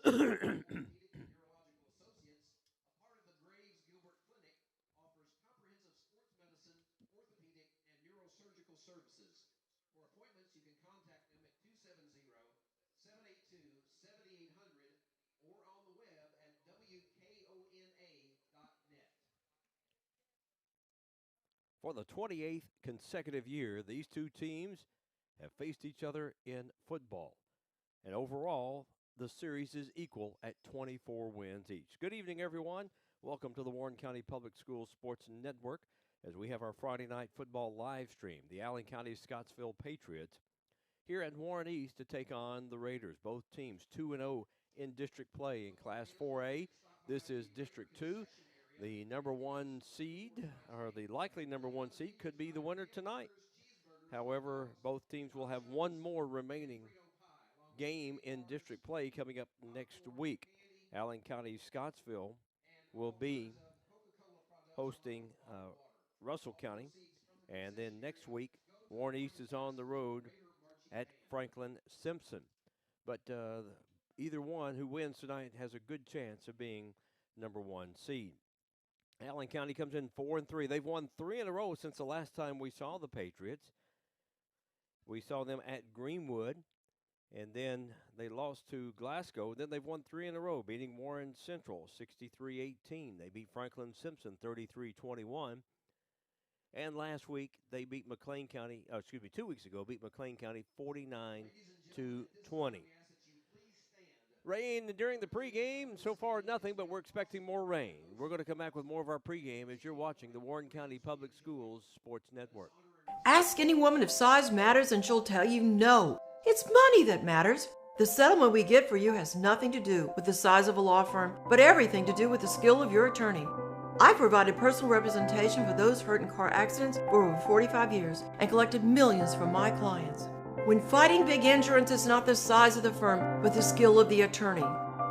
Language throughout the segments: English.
For the 28th consecutive year, these two teams have faced each other in football. And overall, the series is equal at 24 wins each. Good evening, everyone. Welcome to the Warren County Public Schools Sports Network as we have our Friday night football live stream. The Allen County Scottsville Patriots here at Warren East to take on the Raiders. Both teams 2-0 in district play in Class 4A. This is District 2. The number one seed, or the likely number one seed, could be the winner tonight. However, both teams will have one more remaining game in district play coming up next week. Allen County Scottsville will be hosting Russell County. And then next week, Warren East is on the road at Franklin Simpson. But either one who wins tonight has a good chance of being number one seed. Allen County comes in 4-3. They've won 3 in a row since the last time we saw the Patriots. We saw them at Greenwood, and then they lost to Glasgow. Then they've won 3 in a row, beating Warren Central 63-18. They beat Franklin Simpson 33-21. And last week, they beat McLean County, 2 weeks ago, beat McLean County 49-20. Rain during the pregame, so far nothing, but we're expecting more rain. We're going to come back with more of our pregame as you're watching the Warren County Public Schools Sports Network. Ask any woman if size matters and she'll tell you no. It's money that matters. The settlement we get for you has nothing to do with the size of a law firm, but everything to do with the skill of your attorney. I've provided personal representation for those hurt in car accidents for over 45 years and collected millions from my clients. When fighting big insurance, it's not the size of the firm, but the skill of the attorney.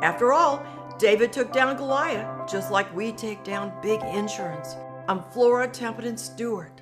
After all, David took down Goliath, just like we take down big insurance. I'm Flora Templeton Stewart.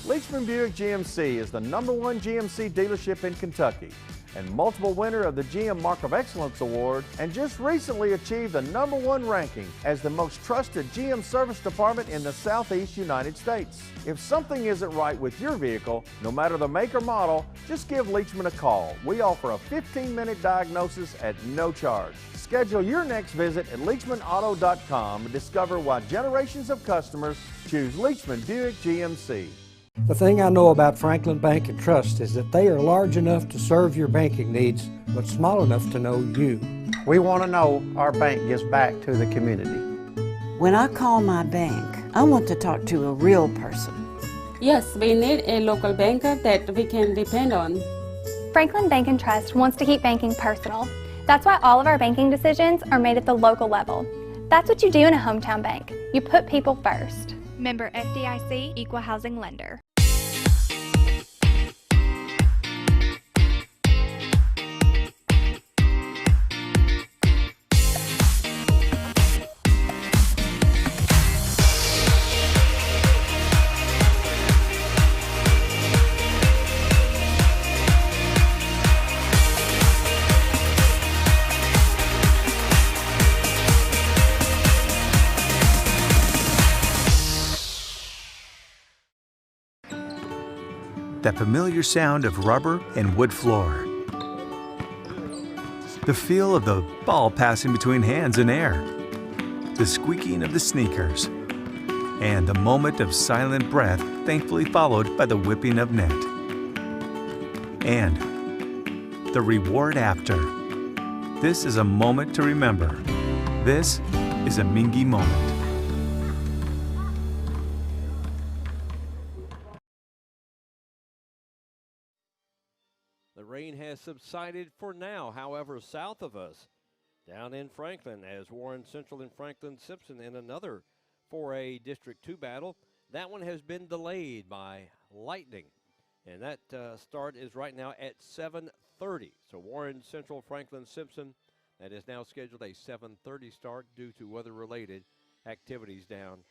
Leachman Buick GMC is the #1 GMC dealership in Kentucky and multiple winner of the GM Mark of Excellence Award, and just recently achieved the #1 ranking as the most trusted GM service department in the Southeast United States. If something isn't right with your vehicle, no matter the make or model, just give Leachman a call. We offer a 15-minute diagnosis at no charge. Schedule your next visit at LeachmanAuto.com and discover why generations of customers choose Leachman Buick GMC. The thing I know about Franklin Bank and Trust is that they are large enough to serve your banking needs, but small enough to know you. We want to know our bank gives back to the community. When I call my bank, I want to talk to a real person. Yes, we need a local banker that we can depend on. Franklin Bank and Trust wants to keep banking personal. That's why all of our banking decisions are made at the local level. That's what you do in a hometown bank. You put people first. Member FDIC, Equal Housing Lender. That familiar sound of rubber and wood floor. The feel of the ball passing between hands and air. The squeaking of the sneakers. And the moment of silent breath, thankfully followed by the whipping of net. And the reward after. This is a moment to remember. This is a Mingy moment. The rain has subsided for now. However, south of us, down in Franklin, as Warren Central and Franklin Simpson in another 4A District 2 battle, that one has been delayed by lightning. And that start is right now at 7:30. So Warren Central, Franklin Simpson, that is now scheduled a 7:30 start due to weather-related activities down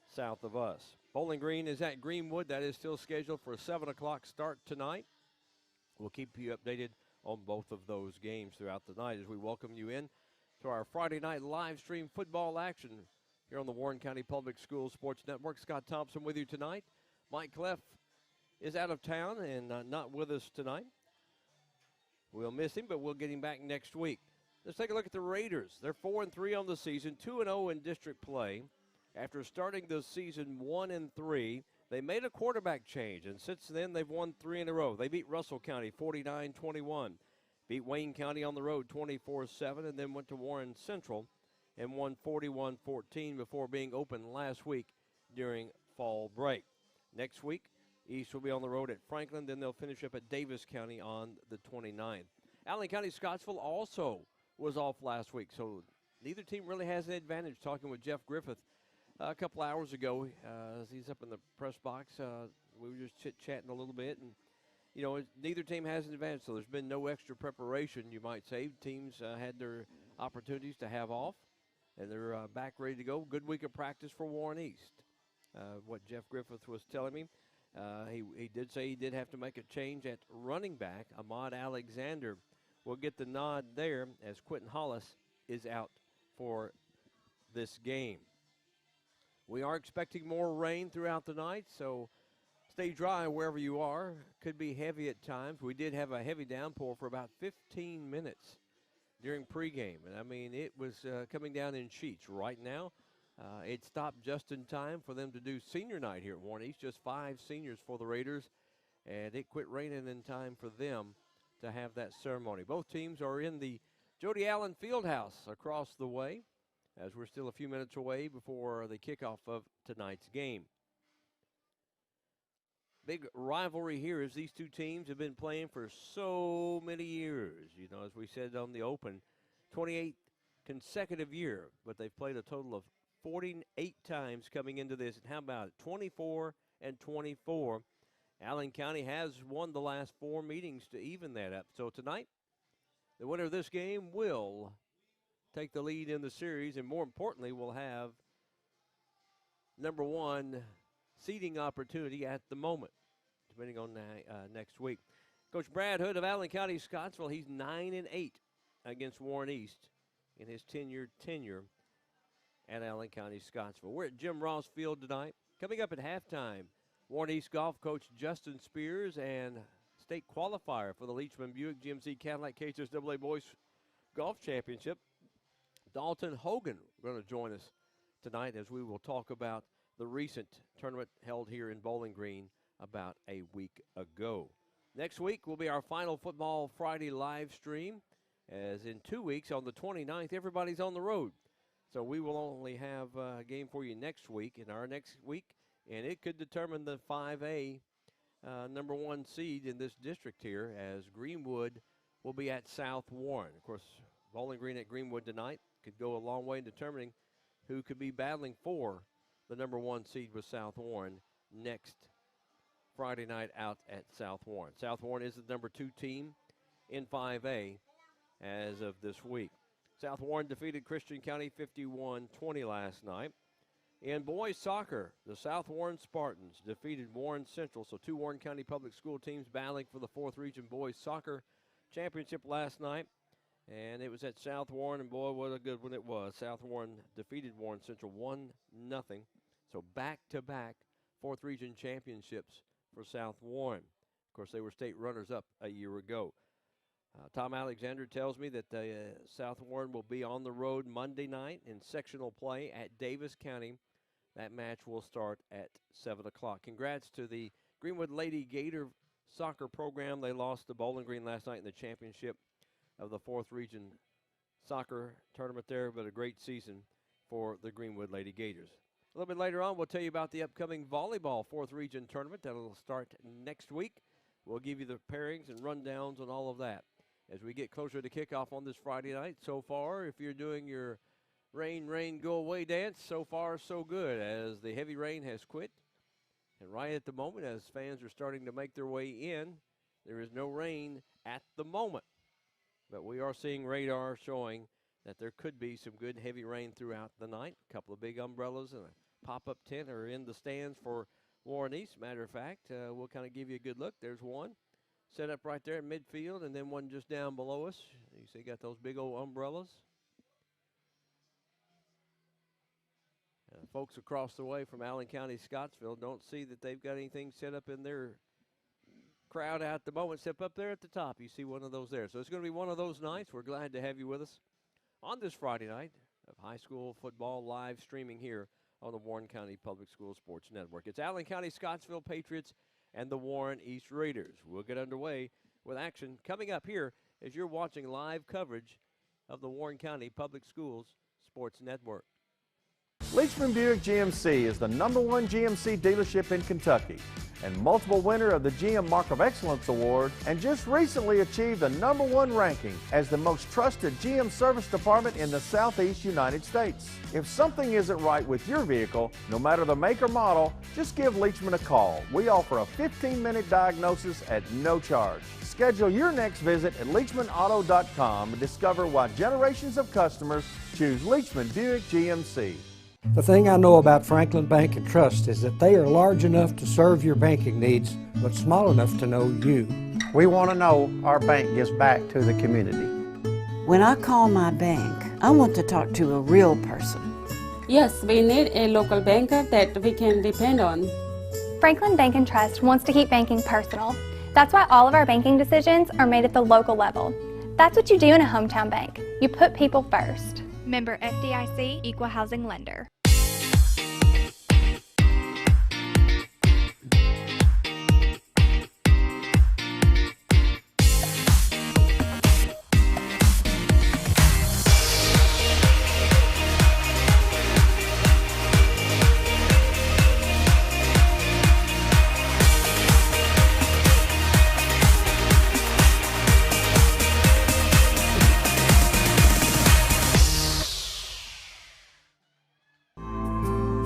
south of us. Bowling Green is at Greenwood. That is still scheduled for a 7 o'clock start tonight. We'll keep you updated on both of those games throughout the night as we welcome you in to our Friday night live stream football action here on the Warren County Public Schools Sports Network. Scott Thompson with you tonight. Mike Cleff is out of town and not with us tonight. We'll miss him, but we'll get him back next week. Let's take a look at the Raiders. They're 4-3 on the season, 2-0 in district play. After starting the season 1-3, they made a quarterback change, and since then they've won 3 in a row. They beat Russell County 49-21, beat Wayne County on the road 24-7, and then went to Warren Central and won 41-14 before being open last week during fall break. Next week, East will be on the road at Franklin, then they'll finish up at Davis County on the 29th. Allen County Scottsville also was off last week, so neither team really has an advantage. Talking with Jeff Griffith a couple hours ago, as he's up in the press box, we were just chit-chatting a little bit, and you know, neither team has an advantage, so there's been no extra preparation, you might say. Teams had their opportunities to have off, and they're back ready to go. Good week of practice for Warren East. What Jeff Griffith was telling me, he did say he did have to make a change at running back. Ahmad Alexander will get the nod there as Quentin Hollis is out for this game. We are expecting more rain throughout the night, so stay dry wherever you are. Could be heavy at times. We did have a heavy downpour for about 15 minutes during pregame. And, I mean, it was coming down in sheets. Right now, it stopped just in time for them to do senior night here at Warren East. Just 5 seniors for the Raiders, and it quit raining in time for them to have that ceremony. Both teams are in the Jody Allen Fieldhouse across the way, as we're still a few minutes away before the kickoff of tonight's game. Big rivalry here as these two teams have been playing for so many years. You know, as we said on the open, 28th consecutive year, but they've played a total of 48 times coming into this. And how about it? 24-24. Allen County has won the last 4 meetings to even that up. So tonight, the winner of this game will take the lead in the series, and more importantly, will have number 1 seeding opportunity at the moment, depending on next week. Coach Brad Hood of Allen County Scottsville, he's 9-8 against Warren East in his 10-year tenure at Allen County Scottsville. We're at Jim Ross Field tonight. Coming up at halftime, Warren East golf coach Justin Spears and state qualifier for the Leachman Buick GMC Cadillac KHSAA Boys Golf Championship, Dalton Hogan, going to join us tonight as we will talk about the recent tournament held here in Bowling Green about a week ago. Next week will be our final Football Friday live stream, as in 2 weeks on the 29th, everybody's on the road. So we will only have a game for you next week, in our next week, and it could determine the 5A number 1 seed in this district here, as Greenwood will be at South Warren. Of course, Bowling Green at Greenwood tonight could go a long way in determining who could be battling for the number 1 seed with South Warren next Friday night out at South Warren. South Warren is the number 2 team in 5A as of this week. South Warren defeated Christian County 51-20 last night. In boys soccer, the South Warren Spartans defeated Warren Central, so 2 Warren County Public School teams battling for the 4th Region Boys Soccer Championship last night. And it was at South Warren, and boy, what a good one it was. South Warren defeated Warren Central 1-0. So back-to-back 4th Region championships for South Warren. Of course, they were state runners-up a year ago. Tom Alexander tells me that South Warren will be on the road Monday night in sectional play at Davis County. That match will start at 7 o'clock. Congrats to the Greenwood Lady Gator soccer program. They lost to Bowling Green last night in the championship of the 4th Region soccer tournament there, but a great season for the Greenwood Lady Gators. A little bit later on, we'll tell you about the upcoming volleyball 4th Region tournament that will start next week. We'll give you the pairings and rundowns on all of that as we get closer to kickoff on this Friday night. So far, if you're doing your rain, rain, go away dance, so far so good, as the heavy rain has quit. And right at the moment, as fans are starting to make their way in, there is no rain at the moment. But we are seeing radar showing that there could be some good heavy rain throughout the night. A couple of big umbrellas and a pop-up tent are in the stands for Warren East. Matter of fact, we'll kind of give you a good look. There's one. set up right there in midfield, and then one just down below us. You see, got those big old umbrellas. Folks across the way from Allen County, Scottsville, don't see that they've got anything set up in their crowd at the moment. Step up there at the top. You see one of those there. So it's going to be one of those nights. We're glad to have you with us on this Friday night of high school football live streaming here on the Warren County Public School Sports Network. It's Allen County Scottsville Patriots and the Warren East Raiders. We'll get underway with action coming up here as you're watching live coverage of the Warren County Public Schools Sports Network. Leachman Buick GMC is the #1 GMC dealership in Kentucky and multiple winner of the GM Mark of Excellence Award, and just recently achieved the #1 ranking as the most trusted GM service department in the Southeast United States. If something isn't right with your vehicle, no matter the make or model, just give Leachman a call. We offer a 15-minute diagnosis at no charge. Schedule your next visit at LeachmanAuto.com and discover why generations of customers choose Leachman Buick GMC. The thing I know about Franklin Bank and Trust is that they are large enough to serve your banking needs, but small enough to know you. We want to know our bank gives back to the community. When I call my bank, I want to talk to a real person. Yes, we need a local banker that we can depend on. Franklin Bank and Trust wants to keep banking personal. That's why all of our banking decisions are made at the local level. That's what you do in a hometown bank. You put people first. Member FDIC, Equal Housing Lender.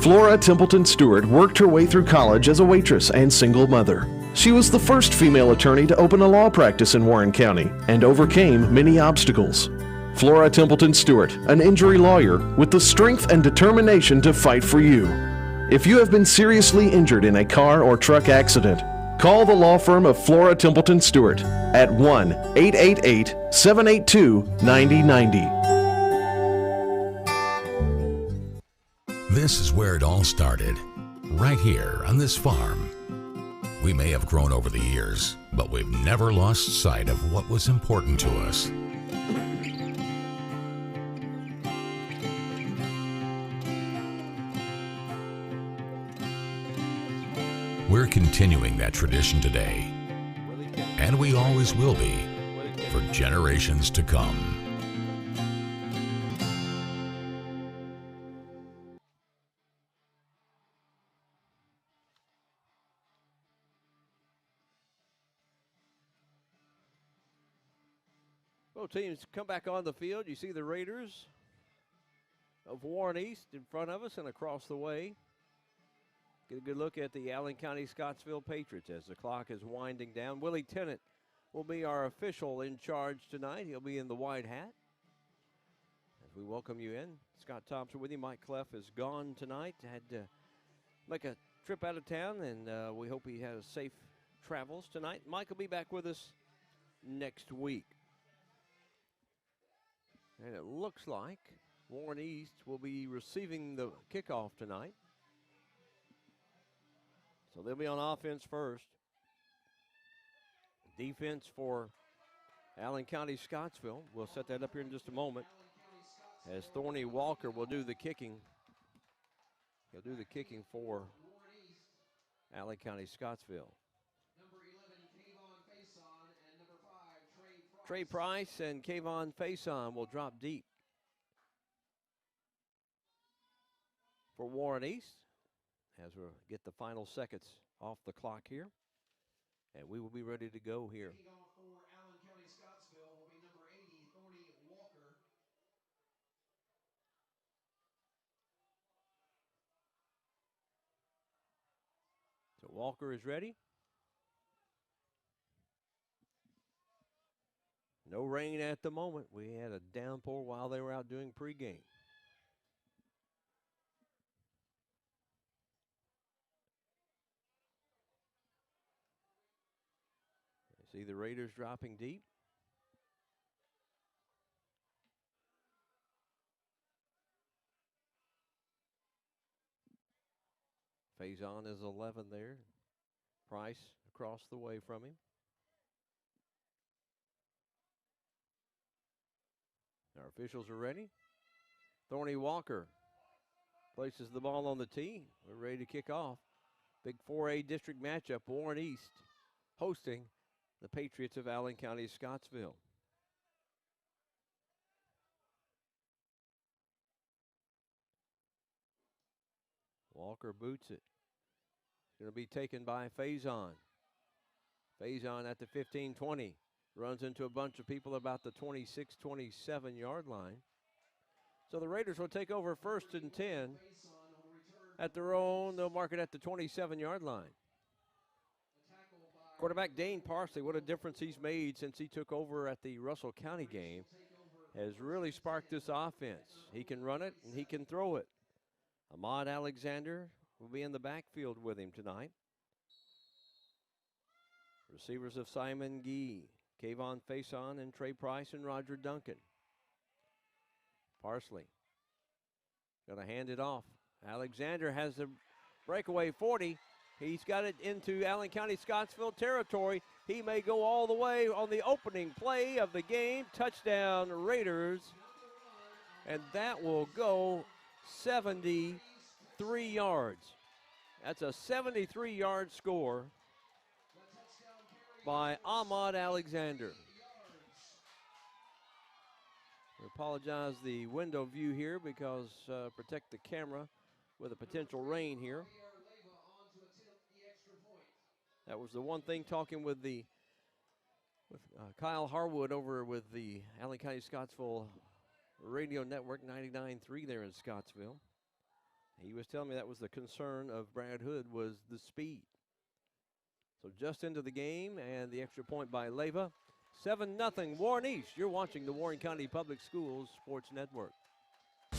Flora Templeton Stewart worked her way through college as a waitress and single mother. She was the first female attorney to open a law practice in Warren County and overcame many obstacles. Flora Templeton Stewart, an injury lawyer with the strength and determination to fight for you. If you have been seriously injured in a car or truck accident, call the law firm of Flora Templeton Stewart at 1-888-782-9090. This is where it all started, right here on this farm. We may have grown over the years, but we've never lost sight of what was important to us. We're continuing that tradition today, and we always will be, for generations to come. Both teams come back on the field. You see the Raiders of Warren East in front of us and across the way. Get a good look at the Allen County Scottsville Patriots as the clock is winding down. Willie Tennant will be our official in charge tonight. He'll be in the white hat as we welcome you in. Scott Thompson with you. Mike Cleff is gone tonight. Had to make a trip out of town, and we hope he has safe travels tonight. Mike will be back with us next week. And it looks like Warren East will be receiving the kickoff tonight. So they'll be on offense first. Defense for Allen County Scottsville. We'll set that up here in just a moment as Thorny Walker will do the kicking. He'll do the kicking for Allen County Scottsville. Trey Price and Kayvon Faison will drop deep for Warren East as we'll get the final seconds off the clock here. And we will be ready to go here. Kicking off for Allen County Scottsville will be number 80, Thorny Walker. So Walker is ready. No rain at the moment. We had a downpour while they were out doing pregame. See the Raiders dropping deep. Faison is 11 there. Price across the way from him. Our officials are ready. Thorny Walker places the ball on the tee. We're ready to kick off. Big 4A district matchup. Warren East hosting the Patriots of Allen County, Scottsville. Walker boots it. Going to be taken by Faison. Faison at the 15-20. Runs into a bunch of people about the 26-27 yard line. So the Raiders will take over 1st and 10 at their own. They'll mark it at the 27-yard line. Quarterback Dane Parsley, what a difference he's made since he took over at the Russell County game, has really sparked this offense. He can run it and he can throw it. Ahmad Alexander will be in the backfield with him tonight. Receivers of Simon Gee, Kayvon Faison, and Trey Price and Roger Duncan. Parsley going to hand it off. Alexander has the breakaway 40. He's got it into Allen County, Scottsville territory. He may go all the way on the opening play of the game. Touchdown Raiders. And that will go 73 yards. That's a 73-yard score by Ahmad Alexander. We apologize the window view here because protect the camera with a potential rain here. That was the one thing talking with Kyle Harwood over with the Allen County Scottsville Radio Network 99.3 there in Scottsville. He was telling me that was the concern of Brad Hood was the speed. So just into the game and the extra point by Leyva. 7-0 Warren East. You're watching the Warren County Public Schools Sports Network.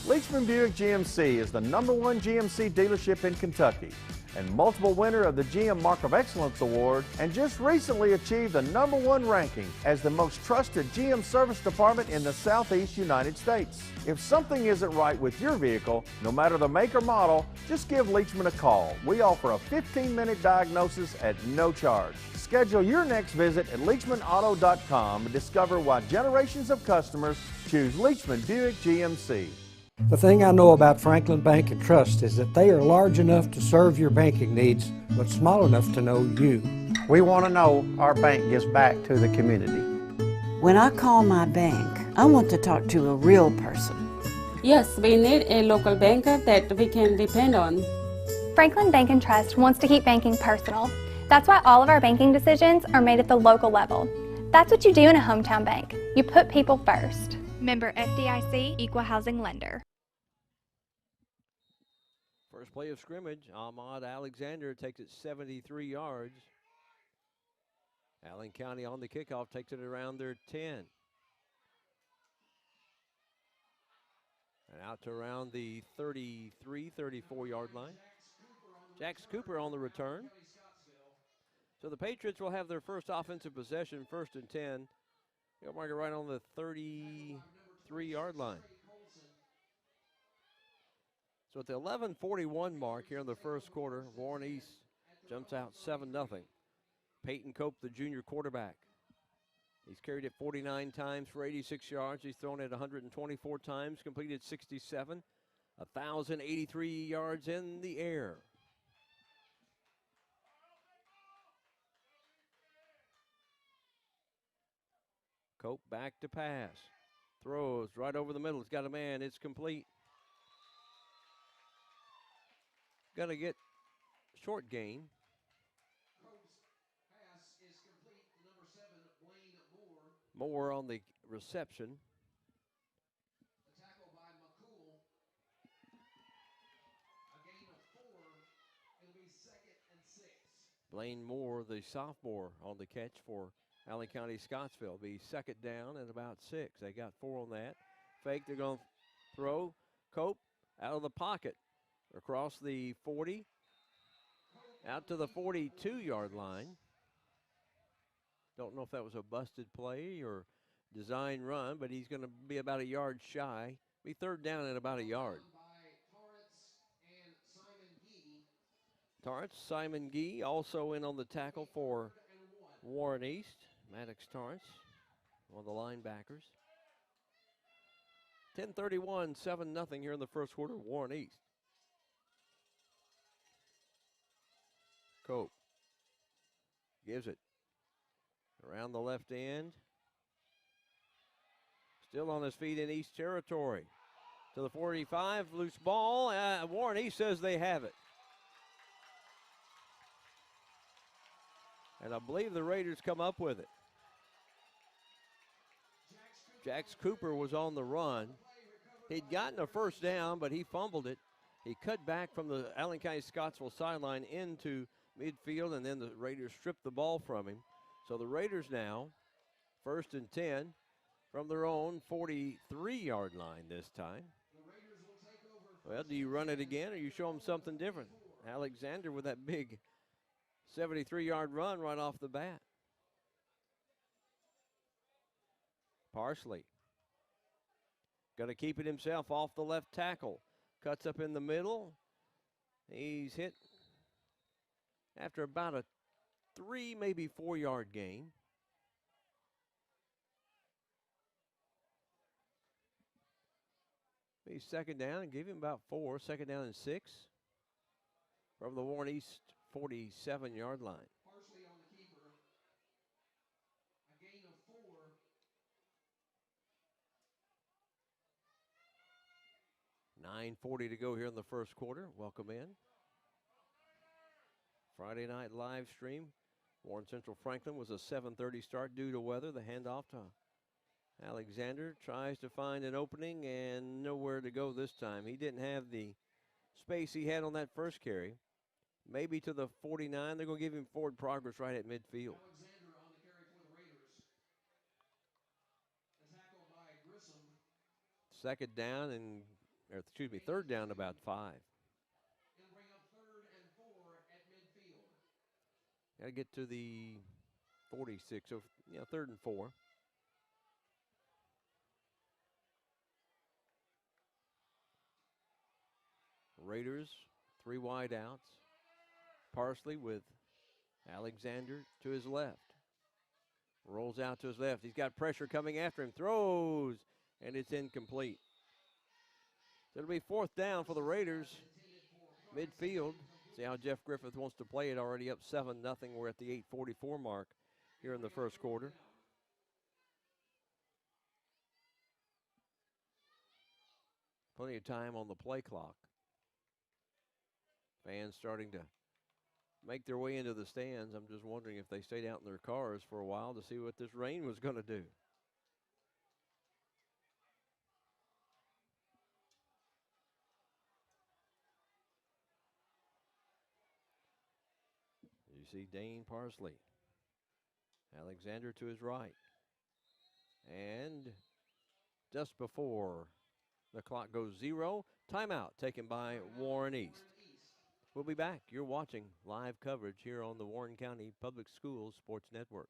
Leachman Buick GMC is the #1 GMC dealership in Kentucky and multiple winner of the GM Mark of Excellence Award, and just recently achieved the #1 ranking as the most trusted GM service department in the Southeast United States. If something isn't right with your vehicle, no matter the make or model, just give Leachman a call. We offer a 15-minute diagnosis at no charge. Schedule your next visit at LeachmanAuto.com and discover why generations of customers choose Leachman Buick GMC. The thing I know about Franklin Bank and Trust is that they are large enough to serve your banking needs, but small enough to know you. We want to know our bank gives back to the community. When I call my bank, I want to talk to a real person. Yes, we need a local banker that we can depend on. Franklin Bank and Trust wants to keep banking personal. That's why all of our banking decisions are made at the local level. That's what you do in a hometown bank. You put people first. Member FDIC, Equal Housing Lender. First play of scrimmage, Ahmad Alexander takes it 73 yards. Allen County on the kickoff takes it around their 10. And out to around the 33, 34-yard line. Jax Cooper on the return. So the Patriots will have their first offensive possession, 1st and 10. They'll mark it right on the 33-yard line. So at the 11:41 mark here in the first quarter, Warren East jumps out 7-0. Peyton Cope, the junior quarterback. He's carried it 49 times for 86 yards. He's thrown it 124 times, completed 67, 1,083 yards in the air. Cope back to pass. Throws right over the middle. He's got a man. It's complete. Got to get short gain. Pass is complete to number 7, Blaine Moore. Moore on the reception. A tackle by McCool. A gain of 4. It'll be 2nd and 6. Blaine Moore, the sophomore, on the catch for Allen County, Scottsville. Be 2nd down and about 6. They got 4 on that. Fake, they're going to throw. Cope out of the pocket. Across the 40, out to the 42-yard line. Don't know if that was a busted play or design run, but he's going to be about a yard shy. Be third down at about a yard. Torrance, Simon Gee also in on the tackle for Warren East. Maddox Torrance, one of the linebackers. 10:31, 7-0 here in the first quarter. Warren East. Cope gives it around the left end. Still on his feet in East territory. To the 45, loose ball. Warren East says they have it. And I believe the Raiders come up with it. Jax Cooper was on the run. He'd gotten a first down, but he fumbled it. He cut back from the Allen County Scottsville sideline into midfield, and then the Raiders stripped the ball from him. So the Raiders now, 1st and 10 from their own 43-yard line this time. Well, do you run it again or you show them something different? Alexander with that big 73-yard run right off the bat. Parsley going to keep it himself off the left tackle. Cuts up in the middle. He's hit after about a 3, maybe 4-yard gain. He's second down and give him about 4. Second down and 6 from the Warren East 47-yard line. Parsley on the keeper. A gain of 4. .940 to go here in the first quarter. Welcome in. Friday night live stream. Warren Central Franklin was a 7:30 start due to weather. The handoff to Alexander tries to find an opening and nowhere to go this time. He didn't have the space he had on that first carry. Maybe to the 49. They're going to give him forward progress right at midfield. Alexander on the carry for the Raiders. A tackle by Grissom. Second down and, third down about 5. It'll bring up 3rd and 4 at midfield. Got to get to the 46, so 3rd and 4. Raiders, 3 wide outs. Parsley with Alexander to his left. Rolls out to his left. He's got pressure coming after him. Throws, and it's incomplete. So it'll be 4th down for the Raiders. Midfield. See how Jeff Griffith wants to play it. Already up 7-0. We're at the 8:44 mark here in the first quarter. Plenty of time on the play clock. Fans starting to make their way into the stands. I'm just wondering if they stayed out in their cars for a while to see what this rain was going to do. You see Dane Parsley. Alexander to his right. And just before the clock goes 0, timeout taken by Warren East. We'll be back. You're watching live coverage here on the Warren County Public Schools Sports Network.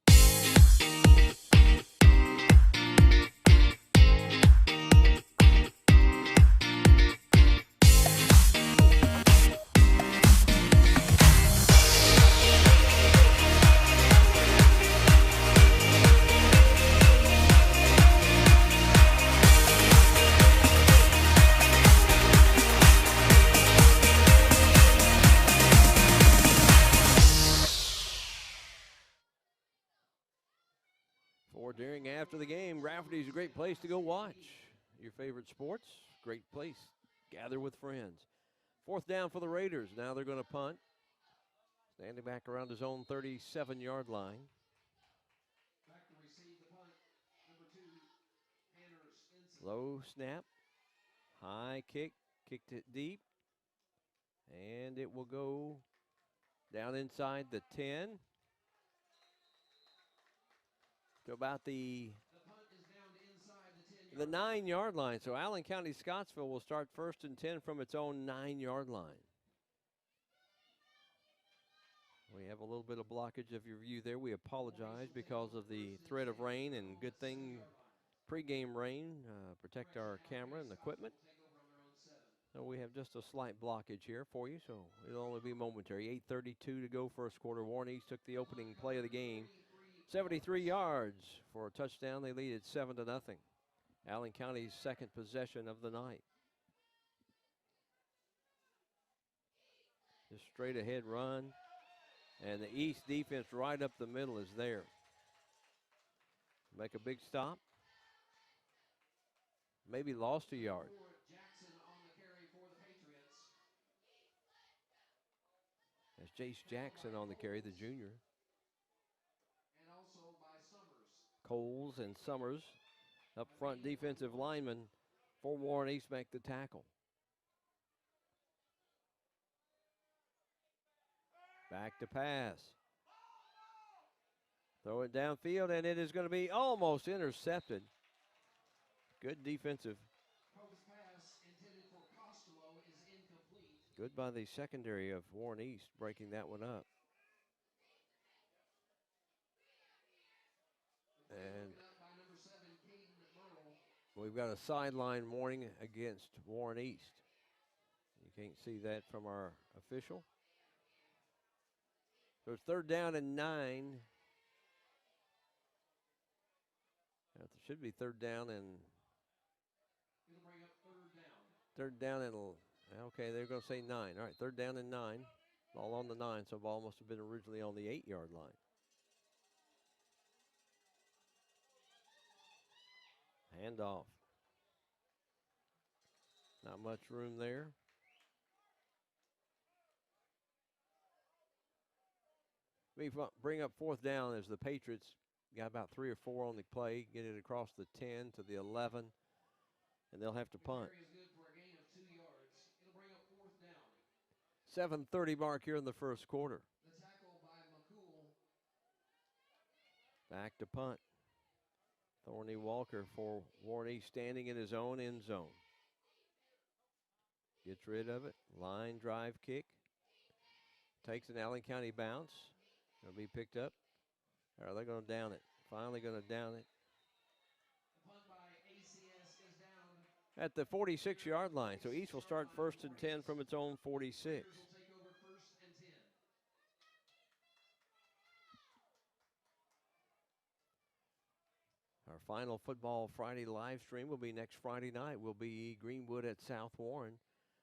During after the game, Rafferty's a great place to go watch your favorite sports. Great place. Gather with friends. 4th down for the Raiders. Now they're going to punt. Standing back around his own 37-yard line. Back to receive the punt. Number 2, Hanners Ensign. Low snap. High kick. Kicked it deep. And it will go down inside the 10. To about the 9-yard line. So Allen County Scottsville will start 1st and 10 from its own 9-yard line. We have a little bit of blockage of your view there. We apologize because of the threat of rain, and good thing pregame rain protect our camera and equipment. So we have just a slight blockage here for you, so it'll only be momentary. 8:32 to go first quarter. Warren East took the opening play of the game. 73 yards for a touchdown. They lead at 7-0. Allen County's second possession of the night. Just straight ahead run. And the East defense right up the middle is there. Make a big stop. Maybe lost a yard. That's Jace Jackson on the carry, the junior. Coles and Summers, up front defensive lineman for Warren East, make the tackle. Back to pass. Throw it downfield, and it is going to be almost intercepted. Good defensive. Good by the secondary of Warren East, breaking that one up. And we've got a sideline warning against Warren East. You can't see that from our official. So it's 3rd down and 9. It should be 3rd down and. It'll bring up 3rd down. 3rd down and, okay, they're going to say 9. All right, 3rd down and 9. Ball on the 9, so ball must have been originally on the 8-yard line. Handoff. Not much room there. We bring up 4th down as the Patriots got about 3 or 4 on the play, get it across the 10 to the 11, and they'll have to punt. 7:30 mark here in the first quarter. The tackle by McCool. Back to punt. Thorny Walker for Warren East, standing in his own end zone. Gets rid of it. Line drive kick. Takes an Allen County bounce. It'll be picked up. Or are they going to down it? Finally going to down it. The punt by ACS is down. At the 46-yard line. So East will start 1st and 10 from its own 46. Raiders will take over 1st and 10. Our final Football Friday live stream will be next Friday night. Will be Greenwood at South Warren.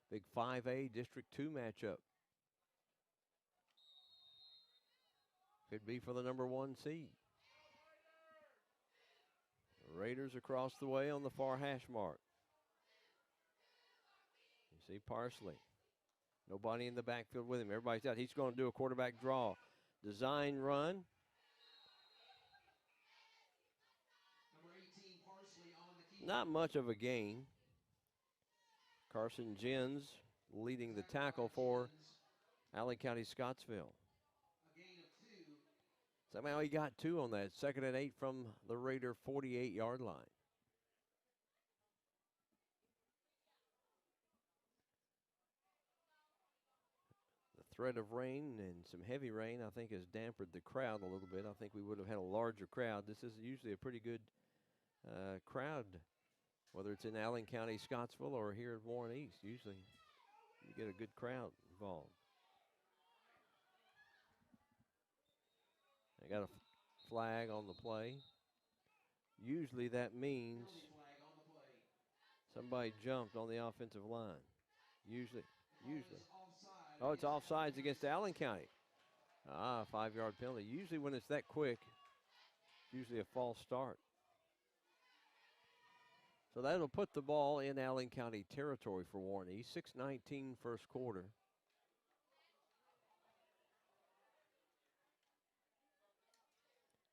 Big 5A District 2 matchup. Could be for the number 1 seed. Raiders across the way on the far hash mark. You see Parsley. Nobody in the backfield with him. Everybody's out. He's going to do a quarterback draw. Design run. Number 18, Parsley on the key. Not much of a gain. Carson Jens leading the tackle for Allen County Scottsville. A gain of 2. Somehow he got 2 on that. 2nd and 8 from the Raider 48-yard line. The threat of rain and some heavy rain, I think, has dampened the crowd a little bit. I think we would have had a larger crowd. This is usually a pretty good crowd, whether it's in Allen County, Scottsville, or here at Warren East. Usually you get a good crowd involved. They got a flag on the play. Usually that means somebody jumped on the offensive line. Usually. Oh, it's offsides against Allen County. 5-yard penalty. Usually when it's that quick, it's usually a false start. So that'll put the ball in Allen County territory for Warren East. 6:19 first quarter.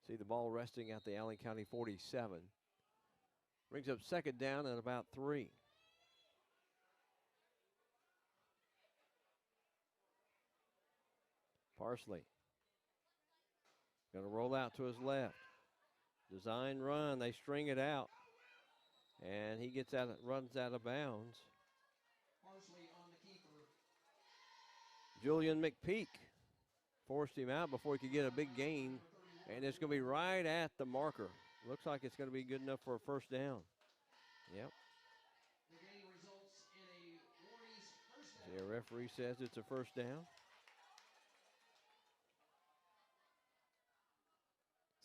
See the ball resting at the Allen County 47. Brings up 2nd down and about 3. Parsley. Going to roll out to his left. Design run. They string it out. And he gets out, runs out of bounds. Parsley on the keeper. Julian McPeak forced him out before he could get a big gain. And it's going to be right at the marker. Looks like it's going to be good enough for a first down. Yep. The referee says it's a first down.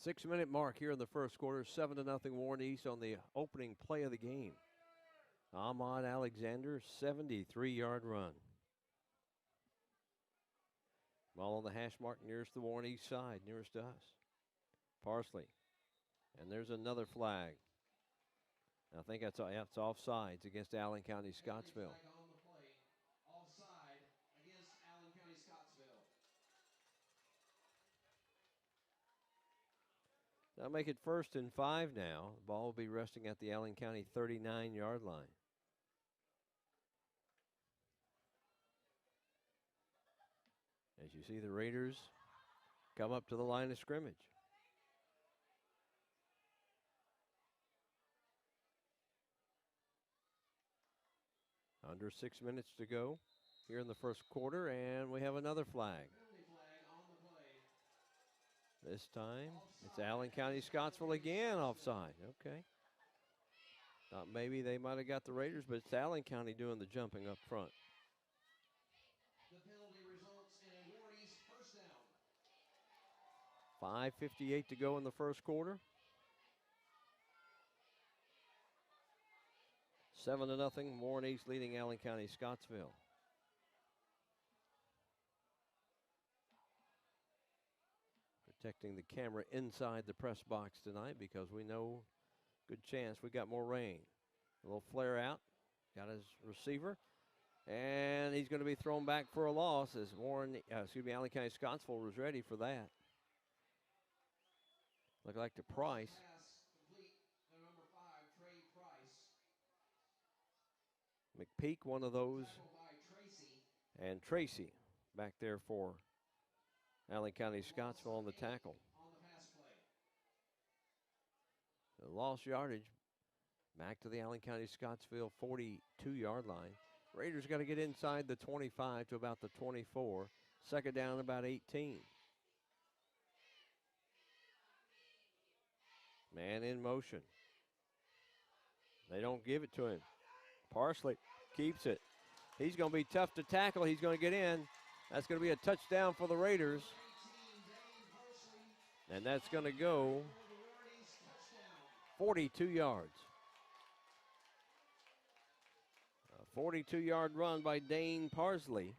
6-minute mark here in the first quarter. 7-0 Warren East on the opening play of the game. Ahmad Alexander, 73-yard run. Ball on the hash mark nearest the Warren East side, nearest to us. Parsley. And there's another flag. I think that's offsides against Allen County Scottsville. Offside against Allen County Scottsville. That'll make it 1st and 5 now. The ball will be resting at the Allen County 39-yard line. As you see the Raiders come up to the line of scrimmage. Under 6 minutes to go here in the first quarter, and we have another flag. This time, it's Allen County Scottsville again offside. Okay. Thought maybe they might have got the Raiders, but it's Allen County doing the jumping up front. The penalty results in a Warren East first down. 5:58 to go in the first quarter. 7-0, Warren East leading Allen County Scottsville. Protecting the camera inside the press box tonight because we know good chance we got more rain. A little flare out, got his receiver, and he's going to be thrown back for a loss as Allen County Scottsville was ready for that. Look like to Price. McPeak, one of those, and Tracy back there for Allen County Scottsville on the tackle. The lost yardage back to the Allen County Scottsville 42-yard line. Raiders got to get inside the 25 to about the 24. 2nd down, about 18. Man in motion. They don't give it to him. Parsley keeps it. He's going to be tough to tackle. He's going to get in. That's going to be a touchdown for the Raiders. And that's going to go 42 yards. A 42-yard run by Dane Parsley.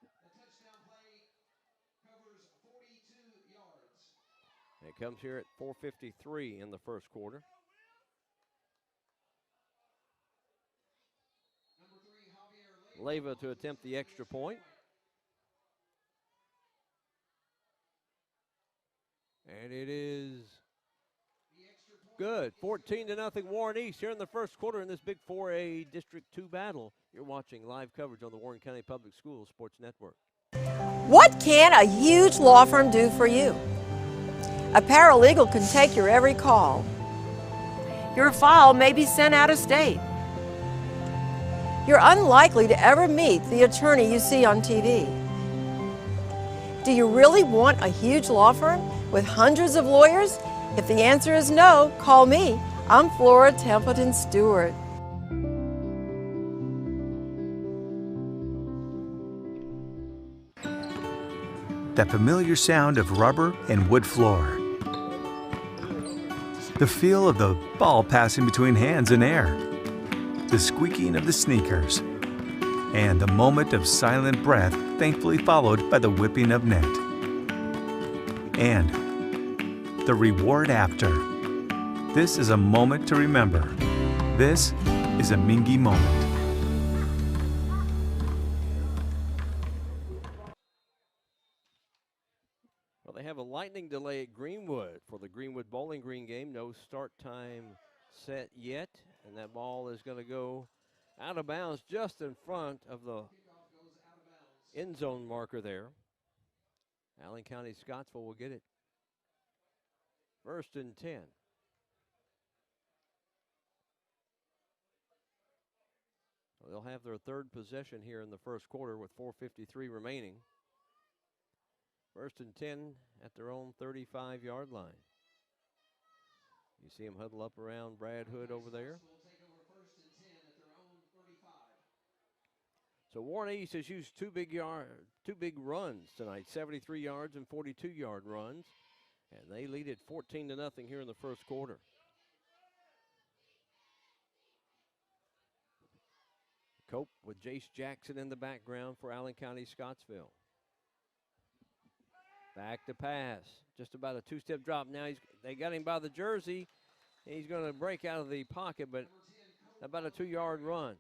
The touchdown play covers 42 yards. It comes here at 4:53 in the first quarter. Leyva to attempt the extra point. And it is good. 14-0 Warren East here in the first quarter in this big 4A District 2 battle. You're watching live coverage on the Warren County Public Schools Sports Network. What can a huge law firm do for you? A paralegal can take your every call. Your file may be sent out of state. You're unlikely to ever meet the attorney you see on TV. Do you really want a huge law firm with hundreds of lawyers? If the answer is no, call me. I'm Flora Templeton Stewart. That familiar sound of rubber and wood floor. The feel of the ball passing between hands and air. The squeaking of the sneakers. And the moment of silent breath, thankfully followed by the whipping of net. And the reward after. This is a moment to remember. This is a Mingy moment. Well, they have a lightning delay at Greenwood for the Greenwood Bowling Green game. No start time set yet, and that ball is going to go out of bounds just in front of the end zone marker there. Allen County Scottsville will get it. 1st and 10. They'll have their 3rd possession here in the first quarter with 4:53 remaining. First and 10 at their own 35-yard line. You see them huddle up around Brad Hood over there. So Warren East has used two big runs tonight, 73 yards and 42-yard runs, and they lead it 14-0 here in the first quarter. Cope with Jace Jackson in the background for Allen County Scottsville. Back to pass, just about a two-step drop. Now they got him by the jersey. He's going to break out of the pocket, but about a 2-yard run.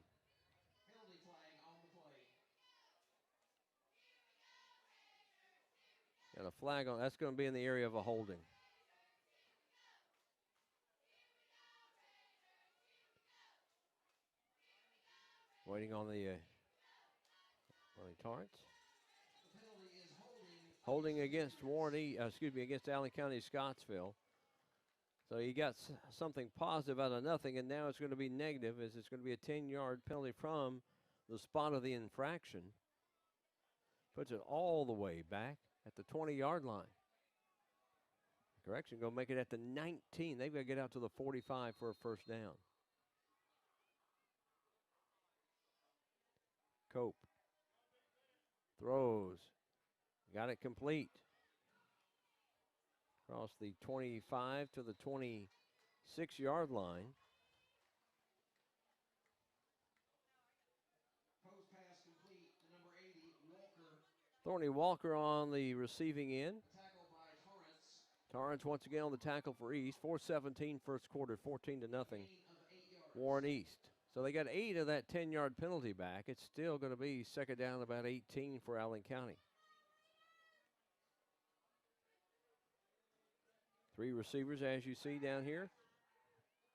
Got a flag on. That's going to be in the area of a holding. Waiting on the Torrance. Holding against against Allen County Scottsville. So you got something positive out of nothing, and now it's going to be negative, as it's going to be a 10-yard penalty from the spot of the infraction. Puts it all the way back at the 20-yard line. Correction, going to make it at the 19. They've got to get out to the 45 for a first down. Cope throws. Got it complete. Across the 25 to the 26-yard line. Post pass complete to number 80, Walker. Thorny Walker on the receiving end. Tackle by Torrance. Torrance once again on the tackle for East. 4:17 first quarter, 14-0. Warren East. So they got 8 of that 10-yard penalty back. It's still going to be second down about 18 for Allen County. 3 receivers, as you see down here.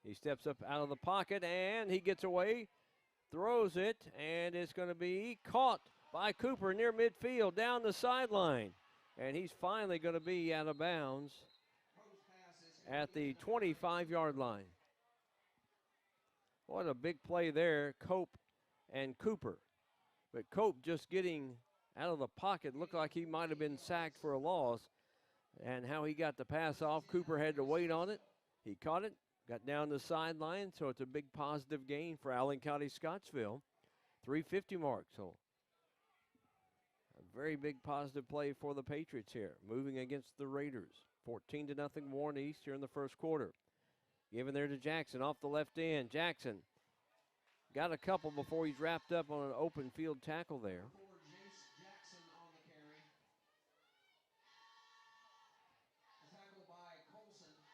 He steps up out of the pocket, and he gets away, throws it, and it's going to be caught by Cooper near midfield down the sideline. And he's finally going to be out of bounds at the 25-yard line. What a big play there, Cope and Cooper. But Cope just getting out of the pocket looked like he might have been sacked for a loss. And how he got the pass off, Cooper had to wait on it. He caught it, got down the sideline, so it's a big positive gain for Allen County Scottsville. 3:50 mark, so a very big positive play for the Patriots here, moving against the Raiders. 14-0 Warren East here in the first quarter. Given there to Jackson off the left end. Jackson got a couple before he's wrapped up on an open field tackle there.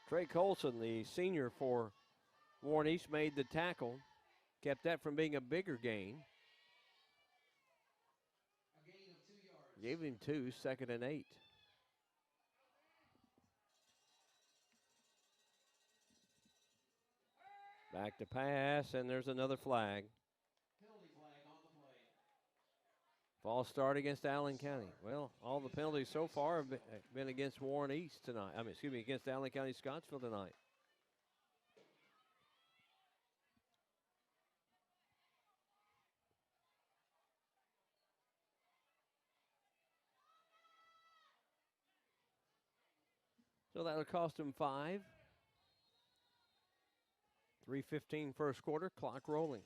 Trey Colson, the senior for Warren East, made the tackle. Kept that from being a bigger gain. A gain of 2 yards. Gave him 2, 2nd and 8. Back to pass, and there's another flag. Penalty flag on the play. False start against Allen County. Well, all the penalties so far have been against Warren East tonight. Against Allen County Scottsville tonight. So that'll cost him 5. 3:15 first quarter, clock rolling.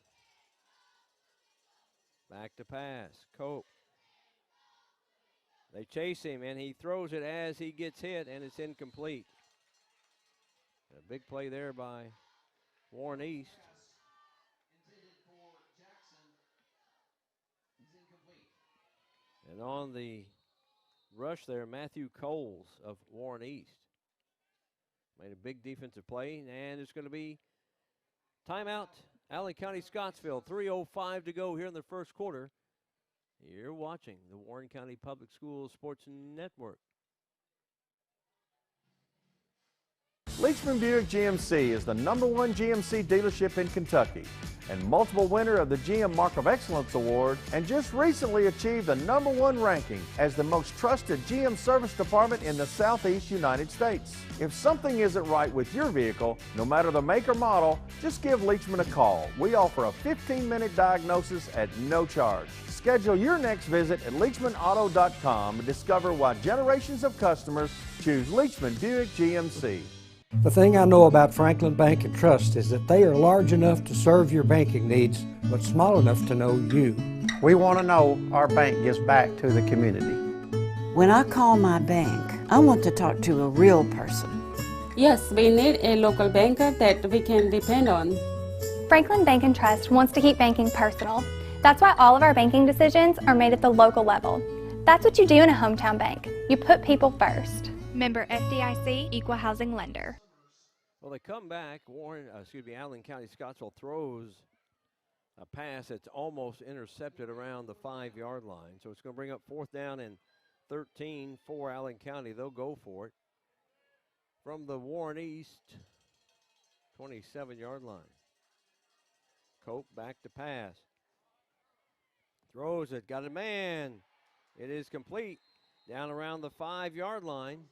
Back to pass, Cope. They chase him, and he throws it as he gets hit, and it's incomplete. And a big play there by Warren East. Intended for Jackson is incomplete. And on the rush there, Matthew Coles of Warren East made a big defensive play, and it's going to be timeout, Allen County Scottsville. 3:05 to go here in the first quarter. You're watching the Warren County Public Schools Sports Network. Leachman Buick GMC is the #1 GMC dealership in Kentucky and multiple winner of the GM Mark of Excellence Award, and just recently achieved the #1 ranking as the most trusted GM service department in the Southeast United States. If something isn't right with your vehicle, no matter the make or model, just give Leachman a call. We offer a 15-minute diagnosis at no charge. Schedule your next visit at LeachmanAuto.com and discover why generations of customers choose Leachman Buick GMC. The thing I know about Franklin Bank and Trust is that they are large enough to serve your banking needs, but small enough to know you. We want to know our bank gives back to the community. When I call my bank, I want to talk to a real person. Yes, we need a local banker that we can depend on. Franklin Bank and Trust wants to keep banking personal. That's why all of our banking decisions are made at the local level. That's what you do in a hometown bank. You put people first. Member FDIC, Equal Housing Lender. Well, they come back. Allen County Scottsville throws a pass that's almost intercepted around the 5-yard line. So it's going to bring up 4th down and 13 for Allen County. They'll go for it from the Warren East 27-yard line. Cope back to pass. Throws it, got a man. It is complete. Down around the 5-yard line.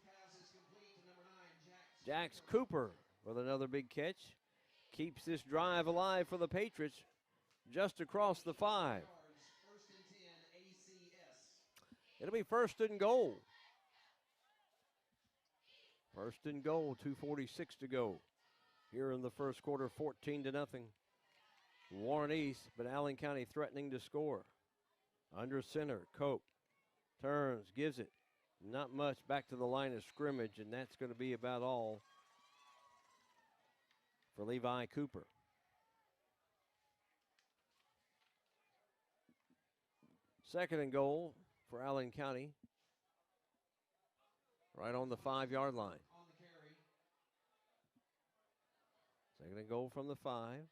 Jax Cooper with another big catch. Keeps this drive alive for the Patriots just across the 5. It'll be 1st and goal. 1st and goal, 2:46 to go. Here in the first quarter, 14-0. Warren East, but Allen County threatening to score. Under center, Cope turns, gives it. Not much, back to the line of scrimmage, and that's going to be about all for Levi Cooper. Second and goal for Allen County, right on the 5-yard line. Second and goal from the 5.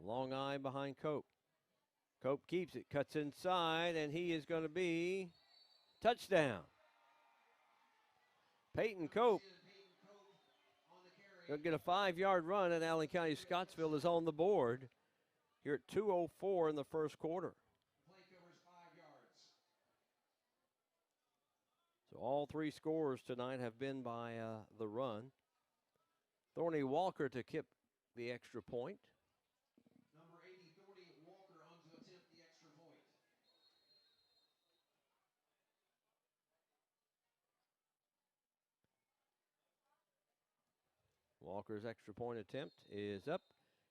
Long eye behind Cope. Cope keeps it, cuts inside, and he is going to be touchdown. Peyton Cope going to get a 5-yard run, and Allen County Scottsville is on the board here at 2:04 in the first quarter. So all 3 scores tonight have been by the run. Thorny Walker to kick the extra point. Number 80, Thorny Walker on to attempt the extra point. Walker's extra point attempt is up,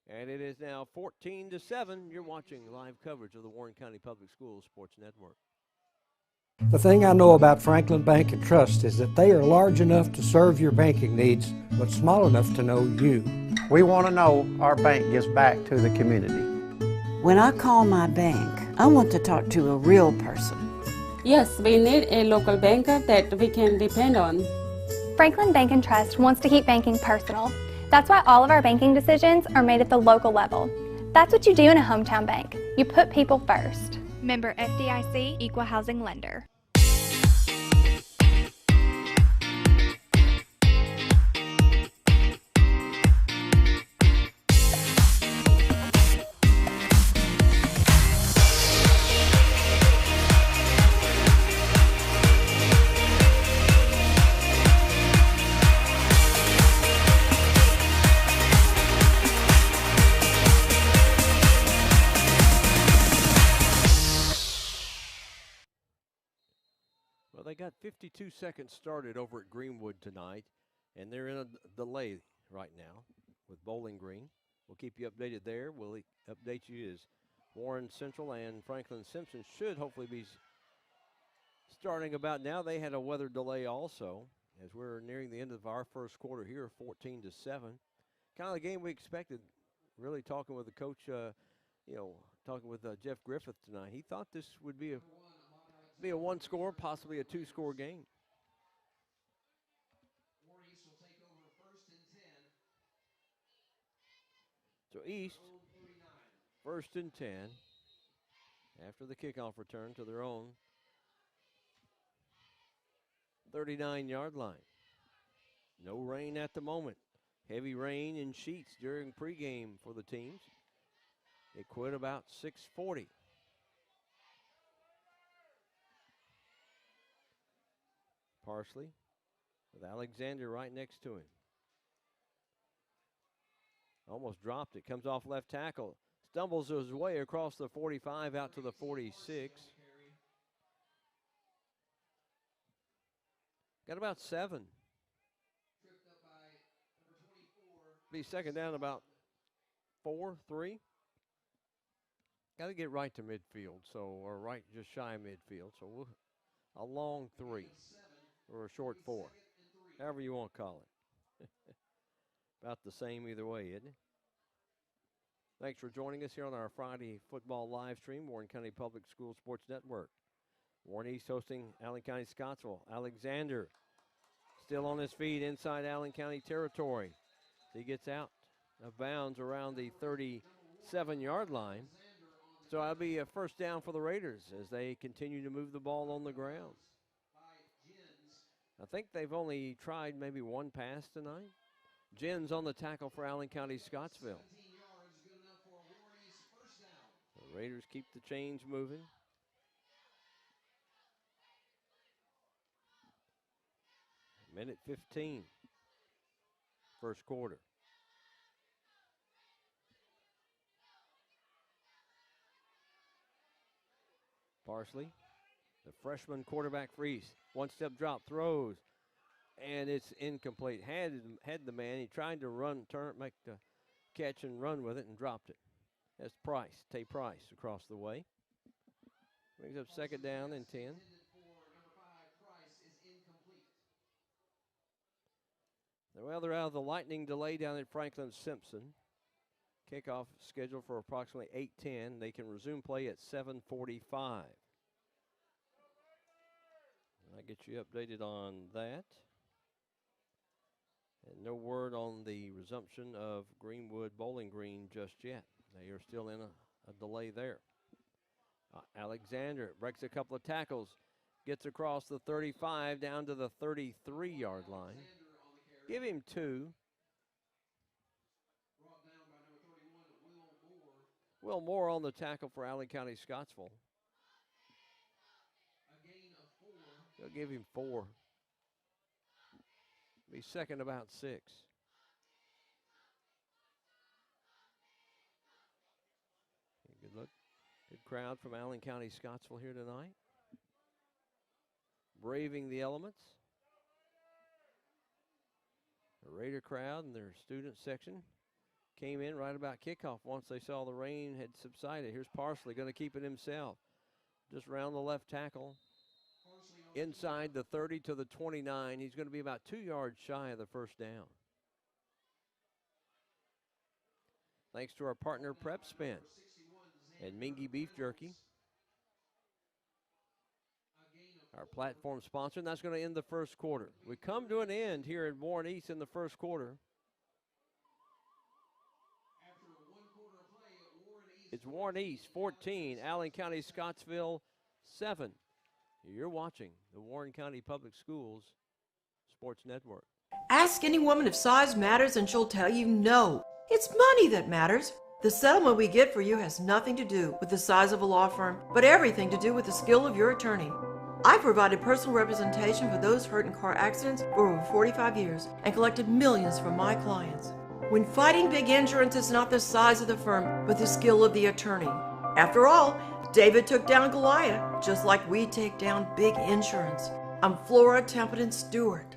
and it is now 14-7. You're watching live coverage of the Warren County Public Schools Sports Network. The thing I know about Franklin Bank and Trust is that they are large enough to serve your banking needs, but small enough to know you. We want to know our bank gives back to the community. When I call my bank, I want to talk to a real person. Yes, we need a local banker that we can depend on. Franklin Bank and Trust wants to keep banking personal. That's why all of our banking decisions are made at the local level. That's what you do in a hometown bank. You put people first. Member FDIC, Equal Housing Lender. They got 52 seconds started over at Greenwood tonight, and they're in a delay right now with Bowling Green. We'll keep you updated there. We'll update you as Warren Central and Franklin Simpson should hopefully be starting about now. They had a weather delay also as we're nearing the end of our first quarter here, 14-7. Kind of the game we expected. Really talking with the coach, talking with Jeff Griffith tonight. He thought this would be a 1-score, possibly a 2-score game. Warren East will take over 1st and 10. So East, 1st and 10, after the kickoff return to their own 39-yard line. No rain at the moment. Heavy rain in sheets during pregame for the teams. It quit about 6:40. Parsley with Alexander right next to him. Almost dropped it. Comes off left tackle. Stumbles his way across the 45 out to the 46. Got about 7. Be second down about 4, 3. Got to get right to midfield, or right just shy of midfield. So a long 3 or a short 4, however you want to call it. About the same either way, isn't it? Thanks for joining us here on our Friday football live stream, Warren County Public School Sports Network. Warren East hosting Allen County Scottsville. Alexander still on his feet inside Allen County territory. He gets out of bounds around the 37-yard line. So that'll be a first down for the Raiders as they continue to move the ball on the ground. I think they've only tried maybe one pass tonight. Jens on the tackle for Allen County Scottsville. The Raiders keep the chains moving. Minute 15, first quarter. Parsley, the freshman quarterback freeze. One step drop, throws, and it's incomplete. Had the man. He tried to make the catch and run with it and dropped it. That's Price, Tay Price across the way. Brings up second down and 10. Well, they're out of the lightning delay down at Franklin Simpson. Kickoff scheduled for approximately 8:10. They can resume play at 7:45. I'll get you updated on that. And no word on the resumption of Greenwood Bowling Green just yet. They are still in a delay there. Alexander breaks a couple of tackles, gets across the 35 down to the 33-yard line. Give him 2. Will Moore on the tackle for Allen County Scottsville. They'll give him 4. Be second about 6. Good look. Good crowd from Allen County Scottsville here tonight. Braving the elements. The Raider crowd and their student section came in right about kickoff once they saw the rain had subsided. Here's Parsley going to keep it himself. Just round the left tackle. Inside the 30 to the 29. He's going to be about 2 yards shy of the first down. Thanks to our partner Prep Spin and Mingy Beef Jerky, our platform sponsor, and that's going to end the first quarter. We come to an end here at Warren East in the first quarter. It's Warren East 14, Allen County Scottsville 7. You're watching the Warren County Public Schools Sports Network. Ask any woman if size matters and she'll tell you no. It's money that matters. The settlement we get for you has nothing to do with the size of a law firm, but everything to do with the skill of your attorney. I've provided personal representation for those hurt in car accidents for over 45 years and collected millions from my clients. When fighting big insurance, it's not the size of the firm, but the skill of the attorney. After all, David took down Goliath, just like we take down big insurance. I'm Flora Templeton Stewart.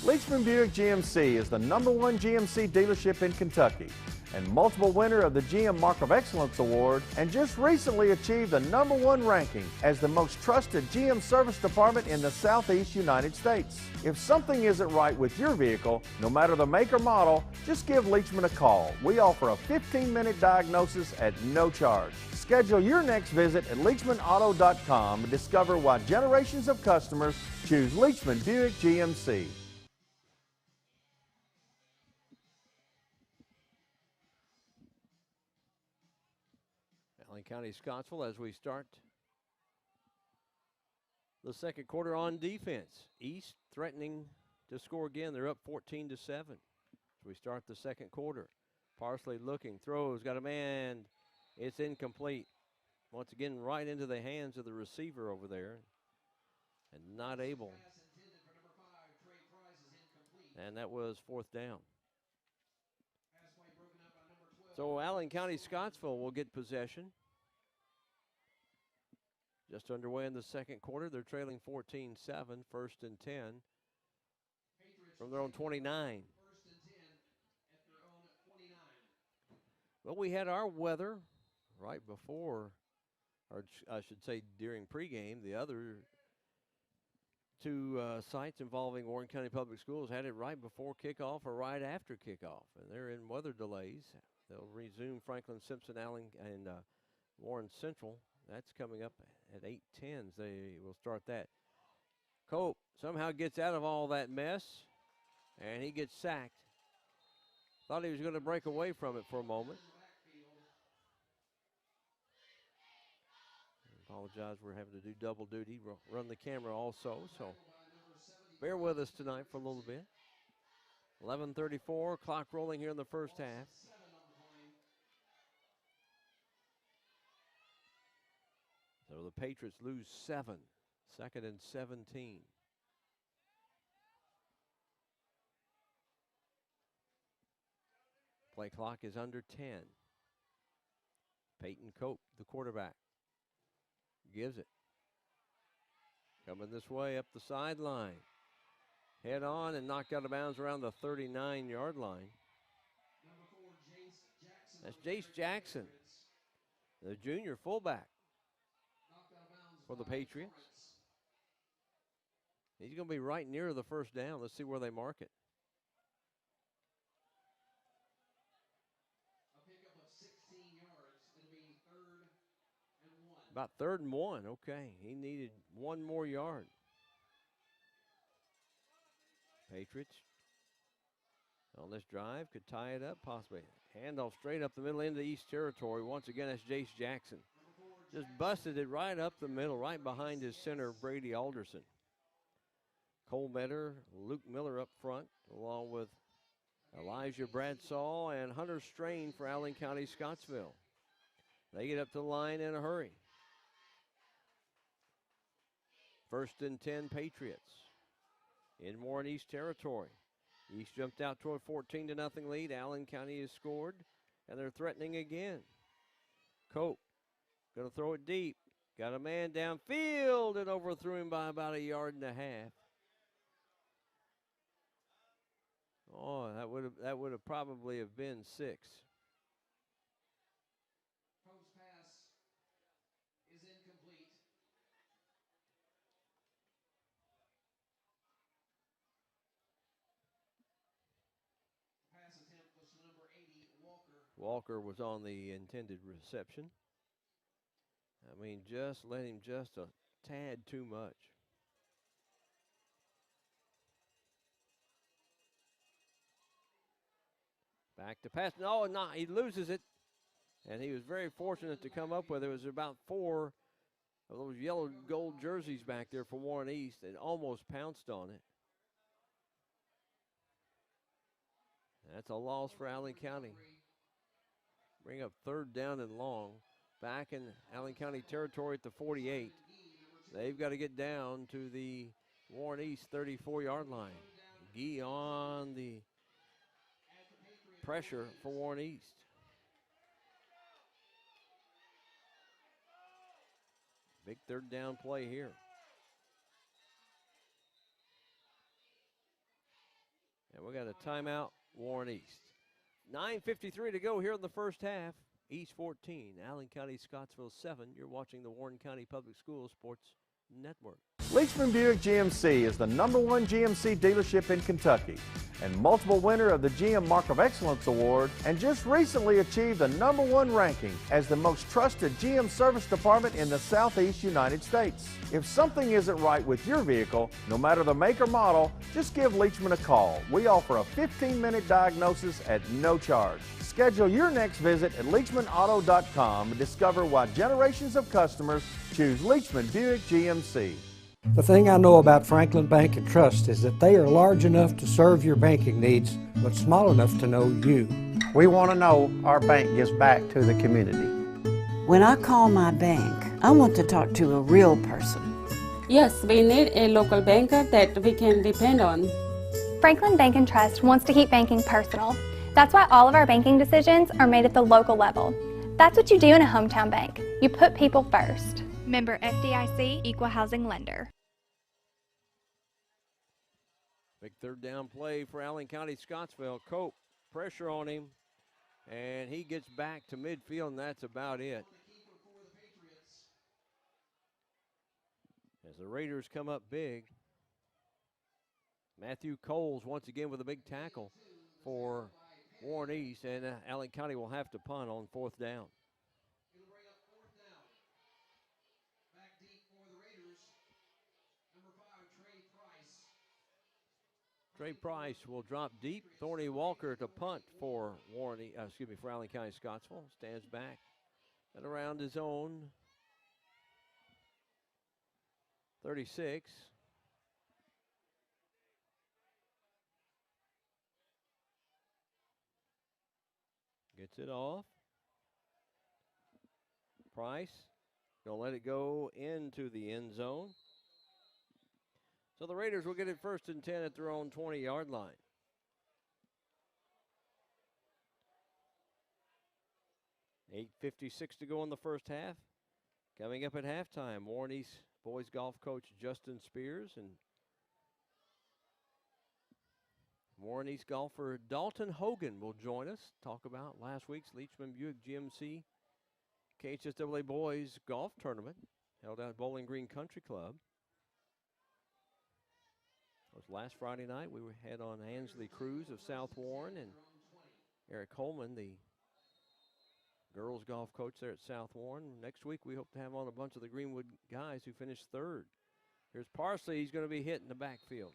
Leachman Buick GMC is the #1 GMC dealership in Kentucky and multiple winner of the GM Mark of Excellence Award, and just recently achieved the #1 ranking as the most trusted GM service department in the Southeast United States. If something isn't right with your vehicle, no matter the make or model, just give Leachman a call. We offer a 15-minute diagnosis at no charge. Schedule your next visit at LeachmanAuto.com and discover why generations of customers choose Leachman Buick GMC. Allen County Scottsville as we start the second quarter on defense. East threatening to score again. They're up 14-7 as we start the second quarter. Parsley looking, throws, got a man. It's incomplete. Once again, right into the hands of the receiver over there. And not able. And that was fourth down. So Allen County Scottsville will get possession. Just underway in the second quarter. They're trailing 14-7, 1st and 10 from their own 29. Well, we had our weather right before, or I should say during pregame. The other two sites involving Warren County Public Schools had it right before kickoff or right after kickoff, and they're in weather delays. They'll resume Franklin Simpson, Allen, and Warren Central. That's coming up at 8:10. They will start that. Cope somehow gets out of all that mess, and he gets sacked. Thought he was going to break away from it for a moment. Apologize, we're having to do double duty, run the camera also, so bear with us tonight for a little bit. 11:34, clock rolling here in the first half. So the Patriots lose 7, 2nd and 17. Play clock is under 10. Peyton Cope, the quarterback, gives it. Coming this way up the sideline. Head on and knocked out of bounds around the 39-yard line. That's Jace Jackson, the junior fullback for the Patriots. He's going to be right near the first down. Let's see where they mark it. A pickup of 16 yards. It'll be 3rd and 1. About 3rd and 1. Okay, he needed one more yard. Patriots on this drive could tie it up possibly. Handoff straight up the middle into East Territory. Once again, that's Jace Jackson. Just busted it right up the middle, right behind his center, Brady Alderson. Cole Metter, Luke Miller up front, along with Elijah Bradshaw and Hunter Strain for Allen County Scottsville. They get up to the line in a hurry. 1st and 10 Patriots in Warren East Territory. East jumped out toward 14-0 lead. Allen County has scored, and they're threatening again. Cope going to throw it deep. Got a man downfield and overthrew him by about 1.5 yards. Oh, that would have probably have been 6. Cope's pass is incomplete. Pass attempt was to number 80, Walker. Walker was on the intended reception. I mean, just let him just a tad too much. Back to pass. No, not. He loses it. And he was very fortunate to come up with it. It was about 4 of those yellow gold jerseys back there for Warren East and almost pounced on it. That's a loss for Allen County. Bring up 3rd down and long. Back in Allen County territory at the 48. They've got to get down to the Warren East 34-yard line. Gee on the pressure for Warren East. Big 3rd down play here. And we got a timeout, Warren East. 9:53 to go here in the first half. East 14, Allen County, Scottsville 7. You're watching the Warren County Public Schools Sports Network. Leachman Buick GMC is the #1 GMC dealership in Kentucky and multiple winner of the GM Mark of Excellence Award, and just recently achieved the #1 ranking as the most trusted GM service department in the Southeast United States. If something isn't right with your vehicle, no matter the make or model, just give Leachman a call. We offer a 15-minute diagnosis at no charge. Schedule your next visit at LeachmanAuto.com and discover why generations of customers choose Leachman Buick GMC. The thing I know about Franklin Bank and Trust is that they are large enough to serve your banking needs, but small enough to know you. We want to know our bank gives back to the community. When I call my bank, I want to talk to a real person. Yes, we need a local banker that we can depend on. Franklin Bank and Trust wants to keep banking personal. That's why all of our banking decisions are made at the local level. That's what you do in a hometown bank. You put people first. Member FDIC, Equal Housing Lender. Big third down play for Allen County Scottsville. Cope, pressure on him, and he gets back to midfield, and that's about it. As the Raiders come up big, Matthew Coles once again with a big tackle for Warren East, and Allen County will have to punt on fourth down. It'll bring up fourth down. Back deep for the Raiders. Number 5, Trey Price. Trey Price will drop deep. Thorny Walker to punt for for Allen County Scottsville. Stands back and around his own 36. Gets it off. Price gonna let it go into the end zone. So the Raiders will get it 1st and 10 at their own 20-yard line. $8:56 to go in the first half. Coming up at halftime, Warren East boys golf coach Justin Spears and Warren East golfer Dalton Hogan will join us. Talk about last week's Leachman Buick GMC KHSAA boys golf tournament held out at Bowling Green Country Club. It was last Friday night. We had on Ansley Cruz of South Warren and Eric Holman, the girls golf coach there at South Warren. Next week we hope to have on a bunch of the Greenwood guys who finished 3rd. Here's Parsley. He's going to be hit in the backfield.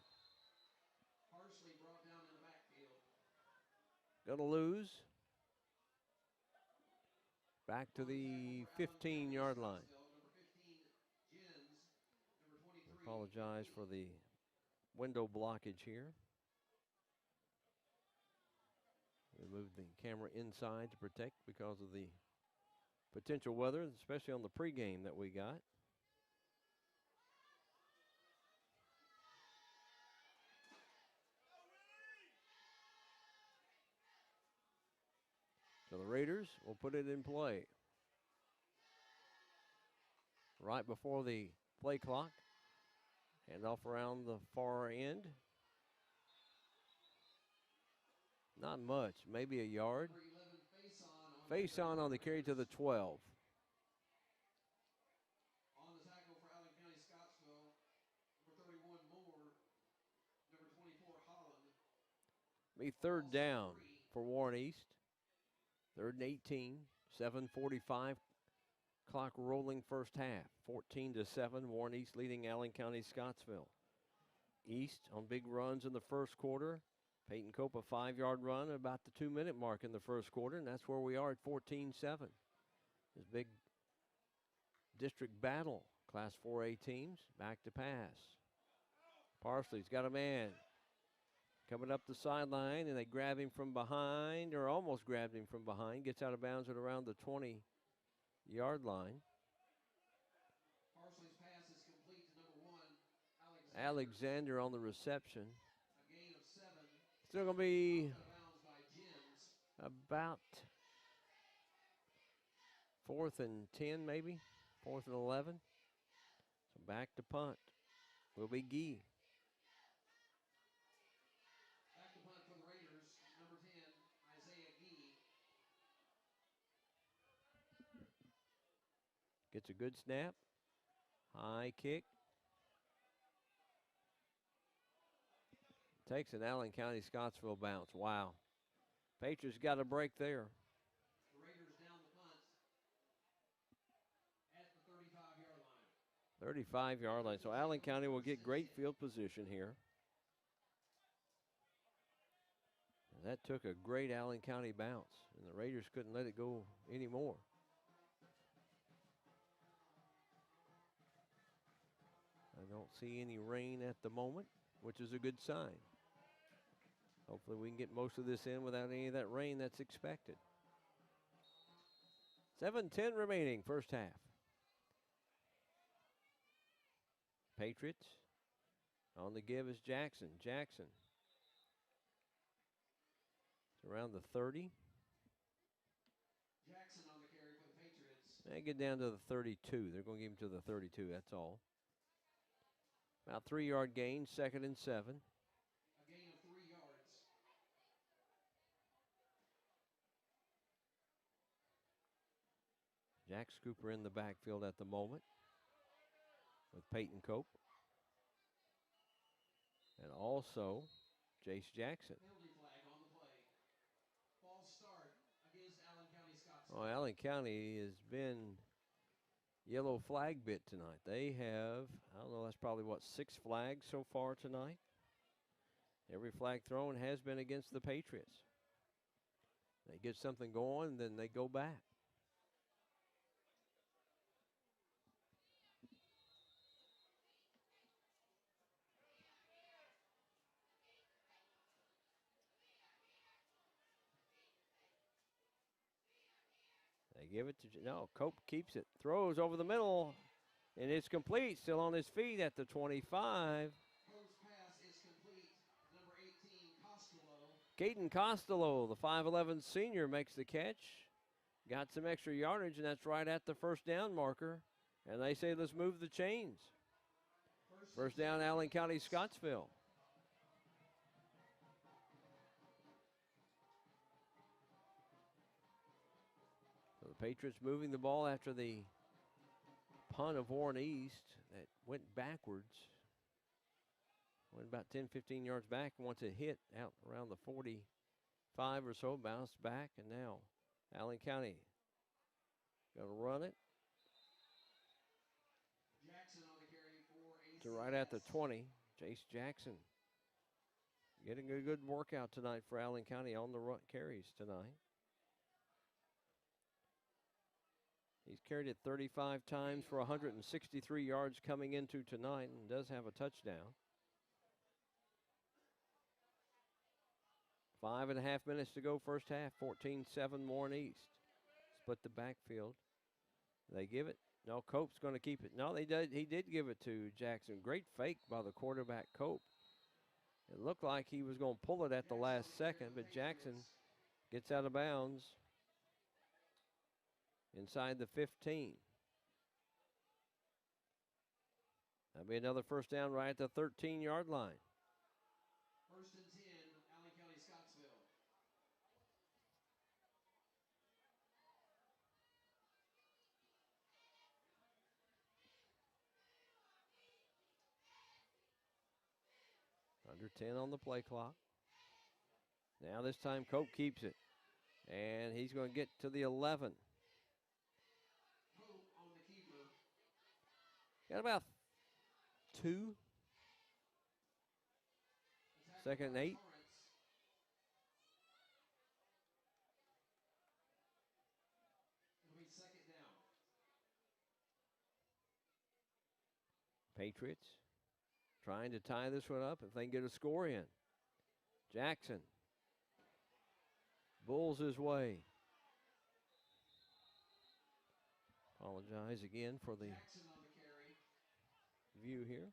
Parsley brought down in the backfield. Going to lose. Back to the 15-yard line. Number 15, Jens. Number 23. Apologize for the window blockage here. We moved the camera inside to protect because of the potential weather, especially on the pregame that we got. So the Raiders will put it in play. Right before the play clock. Hand off around the far end. Not much, maybe a yard. Face on the carry to the 12. On the tackle for Allen County Scottsville. Number 31, Moore. Number 24, Holland. Be 3rd down for Warren East. 3rd and 18. 7:45 clock rolling first half. 14-7. Warren East leading Allen County Scottsville. East on big runs in the first quarter. Peyton Cope a 5-yard run at about the 2-minute mark in the first quarter, and that's where we are at 14-7. This big district battle. Class 4A teams back to pass. Parsley's got a man coming up the sideline, and they grab him from behind, or almost grabbed him from behind. Gets out of bounds at around the 20-yard line. Parsley's pass is complete to number 1, Alexander on the reception. A gain of 7. Still going to be Out of bounds by Jens. about 4th and 10 maybe, 4th and 11. So back to punt will be Gee. Back to punt for the Raiders. Number 10, Isaiah Gee. Gets a good snap. High kick. Takes an Allen County Scottsville bounce. Wow. Patriots got a break there. The Raiders down the punt at the 35-yard line. 35-yard line. So Allen County will get great field position here. And that took a great Allen County bounce, and the Raiders couldn't let it go anymore. And Don't see any rain at the moment, which is a good sign. Hopefully we can get most of this in without any of that rain that's expected. 7:10 remaining, first half. Patriots on the give is Jackson. Jackson. It's around the 30. Jackson on the carry for the Patriots. They get down to the 32. They're going to give him to the 32, that's all. About 3-yard gain, 2nd and 7. A gain of 3 yards. Jack Scooper in the backfield at the moment with Peyton Cope. And also Jace Jackson. Penalty flag on the play. False start against Allen County Scottsdale. Oh, Allen County has been yellow flag bit tonight. They have, I don't know, that's probably what, 6 flags so far tonight. Every flag thrown has been against the Patriots. They get something going, then they go back. They give it to, no, Cope keeps it. Throws over the middle, and it's complete. Still on his feet at the 25. Cope's pass is complete. Number 18, Costello. Caden Costello, the 5'11 senior, makes the catch. Got some extra yardage, and that's right at the first down marker. And they say, let's move the chains. First down, Allen County, Scottsville. So the Patriots moving the ball after the punt of Warren East that went backwards. Went about 10, 15 yards back. Once it hit out around the 45 or so, bounced back, and now Allen County going to run it. Jackson on the carry for ACS. To right at the 20, Jace Jackson. Getting a good workout tonight for Allen County on the run carries tonight. He's carried it 35 times for 163 yards coming into tonight and does have a touchdown. 5.5 minutes to go first half, 14-7 Warren East. Split the backfield. They give it. No, Cope's going to keep it. No, he did give it to Jackson. Great fake by the quarterback, Cope. It looked like he was going to pull it at the last second, but Jackson gets out of bounds inside the 15. That'll be another first down right at the 13-yard line. 1st and 10, Allen County, Scottsville. Under 10 on the play clock. Now this time Cope keeps it. And he's going to get to the 11. Cope on the keeper. Got about 2. 2nd and 8. It'll be 2nd down. Patriots trying to tie this one up if they can get a score in. Jackson bulls his way. Apologize again for the view here.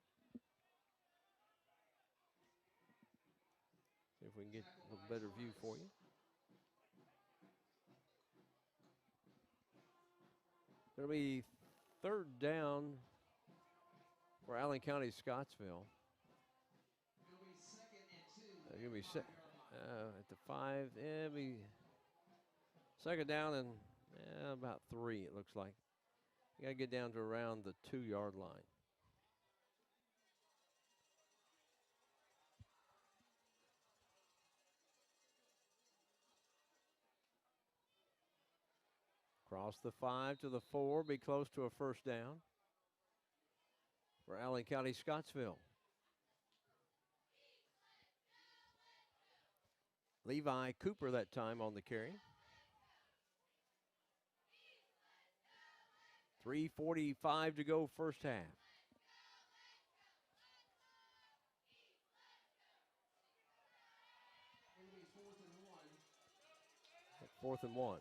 See if we can get a little better view for you. It'll be 3rd down for Allen County, Scottsville. It'll be 2nd and 2. It'll be at the 5. It'll be 2nd down and about 3, it looks like. You got to get down to around the 2-yard line. Cross the 5 to the 4, be close to a first down for Allen County, Scottsville. Levi Cooper that time on the carry. 3:45 to go first half. 4th and 1.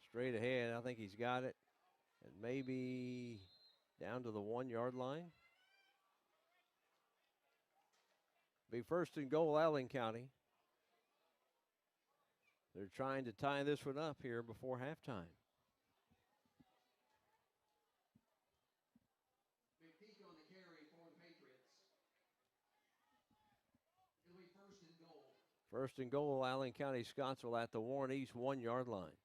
Straight ahead, I think he's got it. And maybe down to the 1-yard line. Be 1st and goal, Allen County. They're trying to tie this one up here before halftime. McPeak on the carry for the Patriots. It'll be 1st and goal. 1st and goal, Allen County, Scottsville at the Warren East 1-yard line.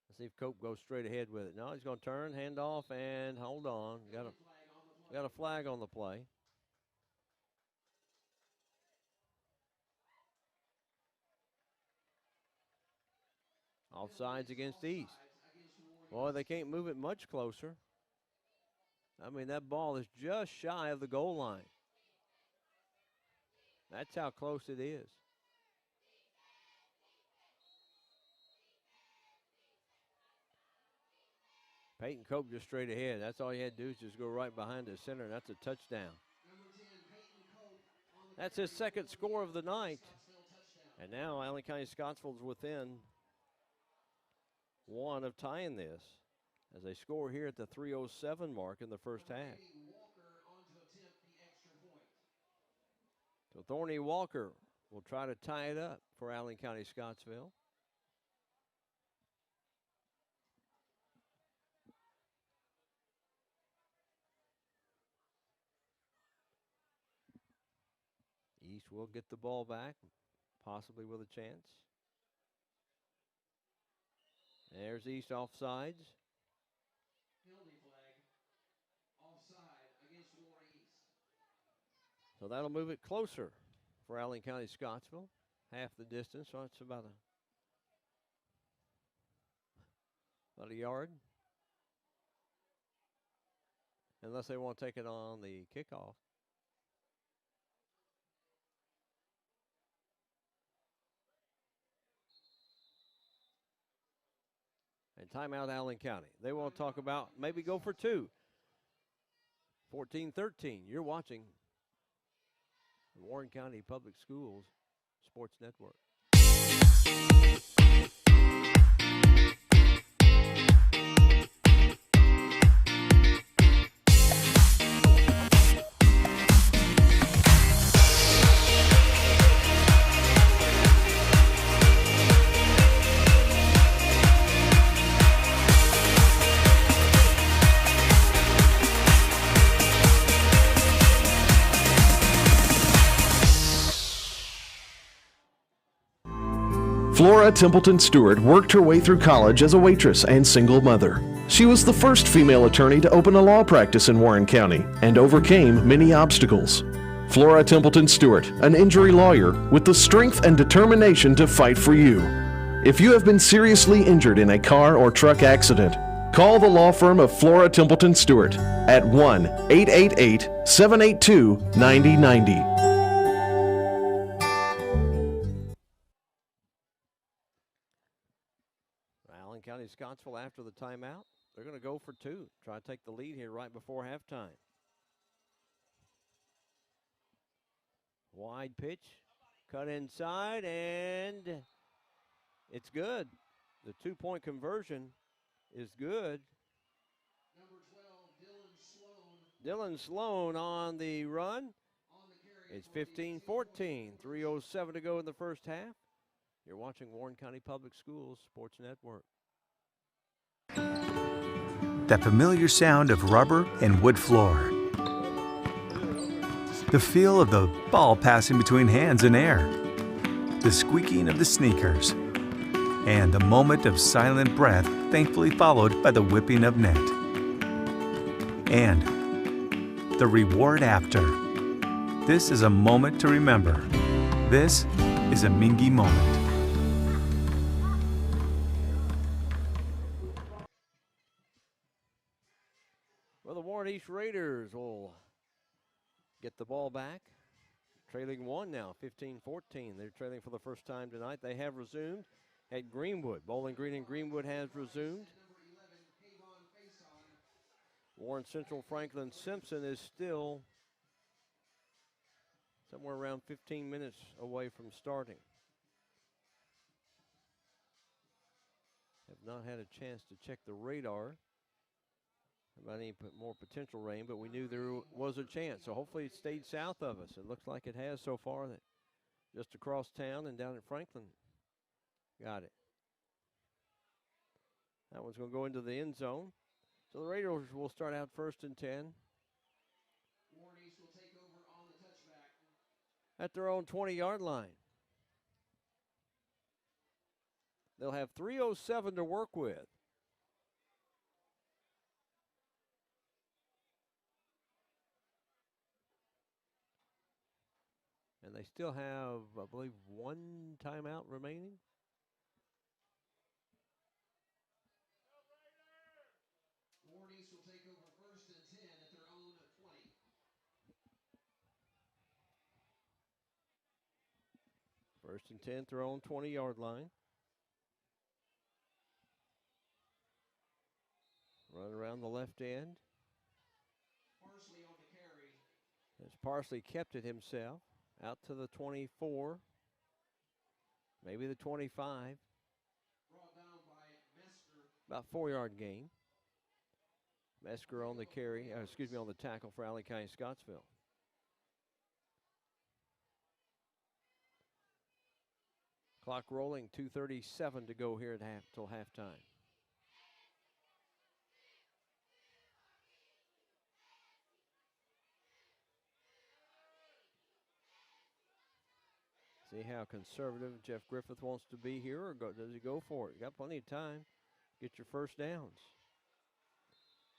Let's see if Cope goes straight ahead with it. No, he's going to turn, hand off, and hold on. Got a flag on the play. Offsides against East. Boy, they can't move it much closer. I mean, that ball is just shy of the goal line. That's how close it is. Peyton Cope just straight ahead. That's all he had to do is just go right behind the center. That's a touchdown. That's his 2nd score of the night. And now Allen County Scottsville's within 1 of tying this as they score here at the 3:07 mark in the first half. So Thorny Walker will try to tie it up for Allen County Scottsville. East will get the ball back, possibly with a chance. There's East offsides. Penalty flag. Offside against Warren East. So that'll move it closer for Allen County Scottsville. Half the distance, so it's about a yard. Unless they want to take it on the kickoff. And timeout Allen County. They want to talk about maybe go for 2. 14-13. You're watching the Warren County Public Schools Sports Network. Flora Templeton Stewart worked her way through college as a waitress and single mother. She was the first female attorney to open a law practice in Warren County and overcame many obstacles. Flora Templeton Stewart, an injury lawyer with the strength and determination to fight for you. If you have been seriously injured in a car or truck accident, call the law firm of Flora Templeton Stewart at 1-888-782-9090. County Scottsville after the timeout. They're going to go for 2. Try to take the lead here right before halftime. Wide pitch. Cut inside, and it's good. The 2-point conversion is good. Number 12, Dylan Sloan on the run. It's 15-14. 3:07 to go in the first half. You're watching Warren County Public Schools Sports Network. That familiar sound of rubber and wood floor. The feel of the ball passing between hands and air. The squeaking of the sneakers. And the moment of silent breath, thankfully followed by the whipping of net. And the reward after. This is a moment to remember. This is a Mingy moment. Well, the Warren East Raiders will get the ball back. Trailing 1 now, 15-14. They're trailing for the first time tonight. They have resumed at Greenwood. Bowling Green and Greenwood has resumed. Warren Central Franklin Simpson is still somewhere around 15 minutes away from starting. Have not had a chance to check the radar about any more potential rain, but we knew there was a chance. So hopefully it stayed south of us. It looks like it has so far. That just across town and down at Franklin got it. That one's going to go into the end zone. So the Raiders will start out 1st and 10. Warren East will take over on the touchback. At their own 20-yard line. They'll have 3:07 to work with. And they still have, I believe, 1 timeout remaining. Warren East will take over 1st and 10 at their own 20. First and 10, their own 20-yard line. Run around the left end. Parsley on the carry. As Parsley kept it himself. Out to the 24. Maybe the 25. Brought down by Mesker. About 4-yard gain. Mesker on the carry, on the tackle for Allen County Scottsville. Clock rolling, 2:37 to go here at till halftime. See how conservative Jeff Griffith wants to be here, or does he go for it? You got plenty of time. Get your first downs.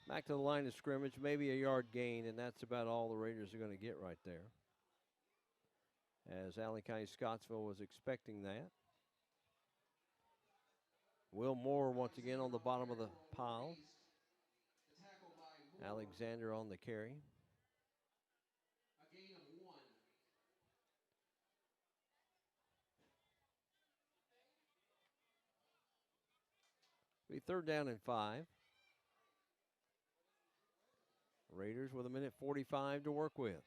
Back to the line of scrimmage, maybe a yard gain, and that's about all the Raiders are going to get right there. As Allen County Scottsville was expecting that. Will Moore once again on the bottom of the pile. Alexander on the carry. A gain of 1. Be 3rd down and 5. Raiders with 1:45 to work with.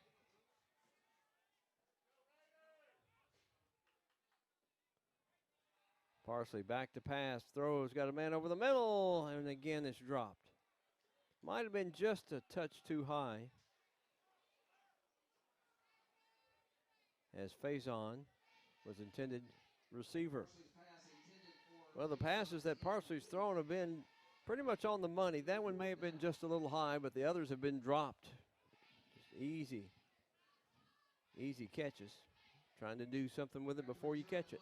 Parsley back to pass, throws, got a man over the middle, and again it's dropped. Might have been just a touch too high. As Faison was intended receiver. Well, the passes that Parsley's thrown have been pretty much on the money. That one may have been just a little high, but the others have been dropped. Just easy catches. Trying to do something with it before you catch it.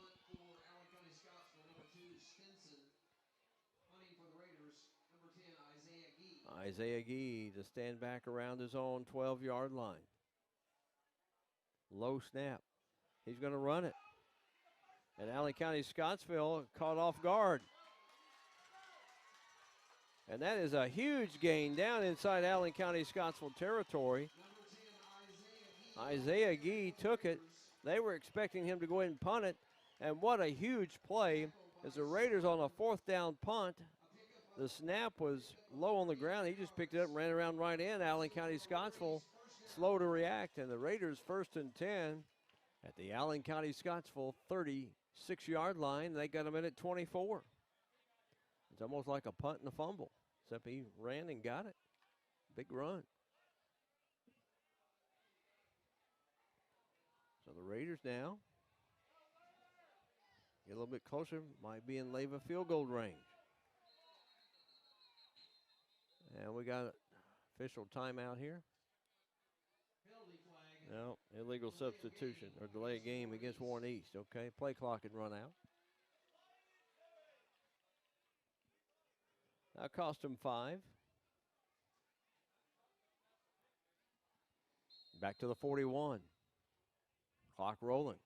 Isaiah Gee to stand back around his own 12-yard line. Low snap. He's going to run it. And Allen County Scottsville caught off guard. And that is a huge gain down inside Allen County Scottsville territory. Isaiah Gee took it. They were expecting him to go ahead and punt it. And what a huge play as the Raiders on a 4th down punt. The snap was low on the ground. He just picked it up and ran around right in. Allen County Scottsville slow to react. And the Raiders 1st and 10 at the Allen County Scottsville 36-yard line. They got him in at 24. It's almost like a punt and a fumble, except he ran and got it. Big run. So the Raiders now get a little bit closer, might be in Leyva field goal range. And we got an official timeout here. No, illegal substitution or delay game against Warren East. Okay, play clock had run out. That cost him 5. Back to the 41. Clock rolling.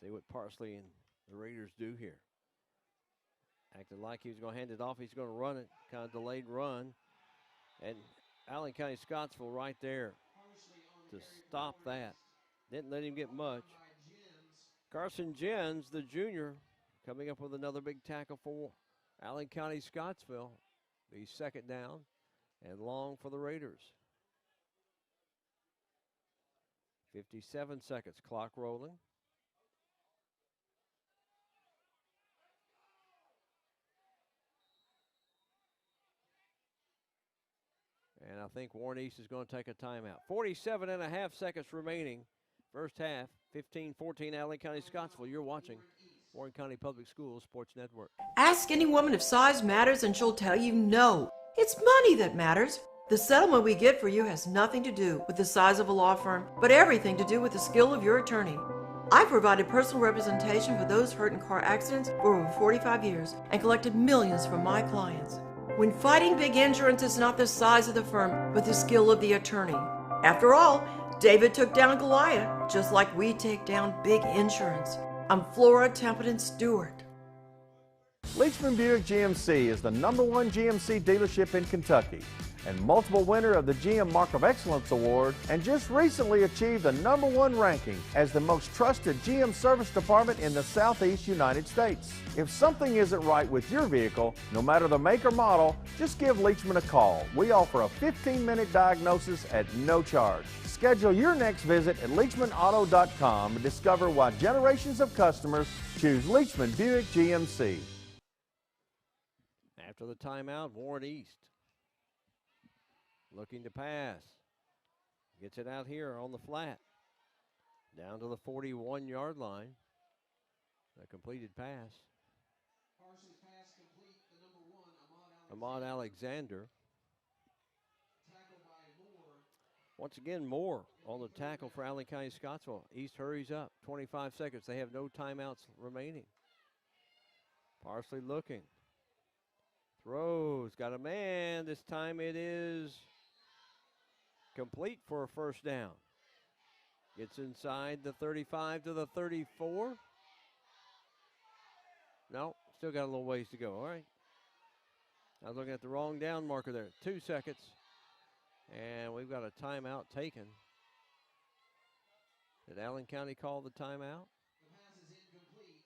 See what Parsley and the Raiders do here. Acted like he was going to hand it off. He's going to run it. Kind of delayed run. And Allen County Scottsville right there to stop that. Didn't let him get much. Carson Jens, the junior, coming up with another big tackle for Allen County Scottsville. Be 2nd down. And long for the Raiders. 57 seconds, clock rolling. And I think Warren East is going to take a timeout. 47.5 seconds remaining. First half, 15-14 Allen County Scottsville. You're watching Warren County Public Schools Sports Network. Ask any woman if size matters and she'll tell you no. It's money that matters. The settlement we get for you has nothing to do with the size of a law firm, but everything to do with the skill of your attorney. I've provided personal representation for those hurt in car accidents for over 45 years and collected millions from my clients. When fighting big insurance, it's not the size of the firm, but the skill of the attorney. After all, David took down Goliath, just like we take down big insurance. I'm Flora Templeton Stewart. Leachman Buick GMC is the #1 GMC dealership in Kentucky and multiple winner of the GM Mark of Excellence Award, and just recently achieved the #1 ranking as the most trusted GM service department in the Southeast United States. If something isn't right with your vehicle, no matter the make or model, just give Leachman a call. We offer a 15-minute diagnosis at no charge. Schedule your next visit at LeachmanAuto.com and discover why generations of customers choose Leachman Buick GMC. After the timeout, Warren East looking to pass. Gets it out here on the flat. Down to the 41-yard line. A completed pass. Parsons pass complete. The number 1, Ahmad Alexander. Tackle by Moore. Once again, Moore on the tackle for Allen County Scottsville. East hurries up. 25 seconds. They have no timeouts remaining. Parsley looking. Throws. Got a man. This time it is complete for a first down. Gets inside the 35 to the 34. No, still got a little ways to go. All right. I was looking at the wrong down marker there. 2 seconds. And we've got a timeout taken. Did Allen County call the timeout? The pass is incomplete.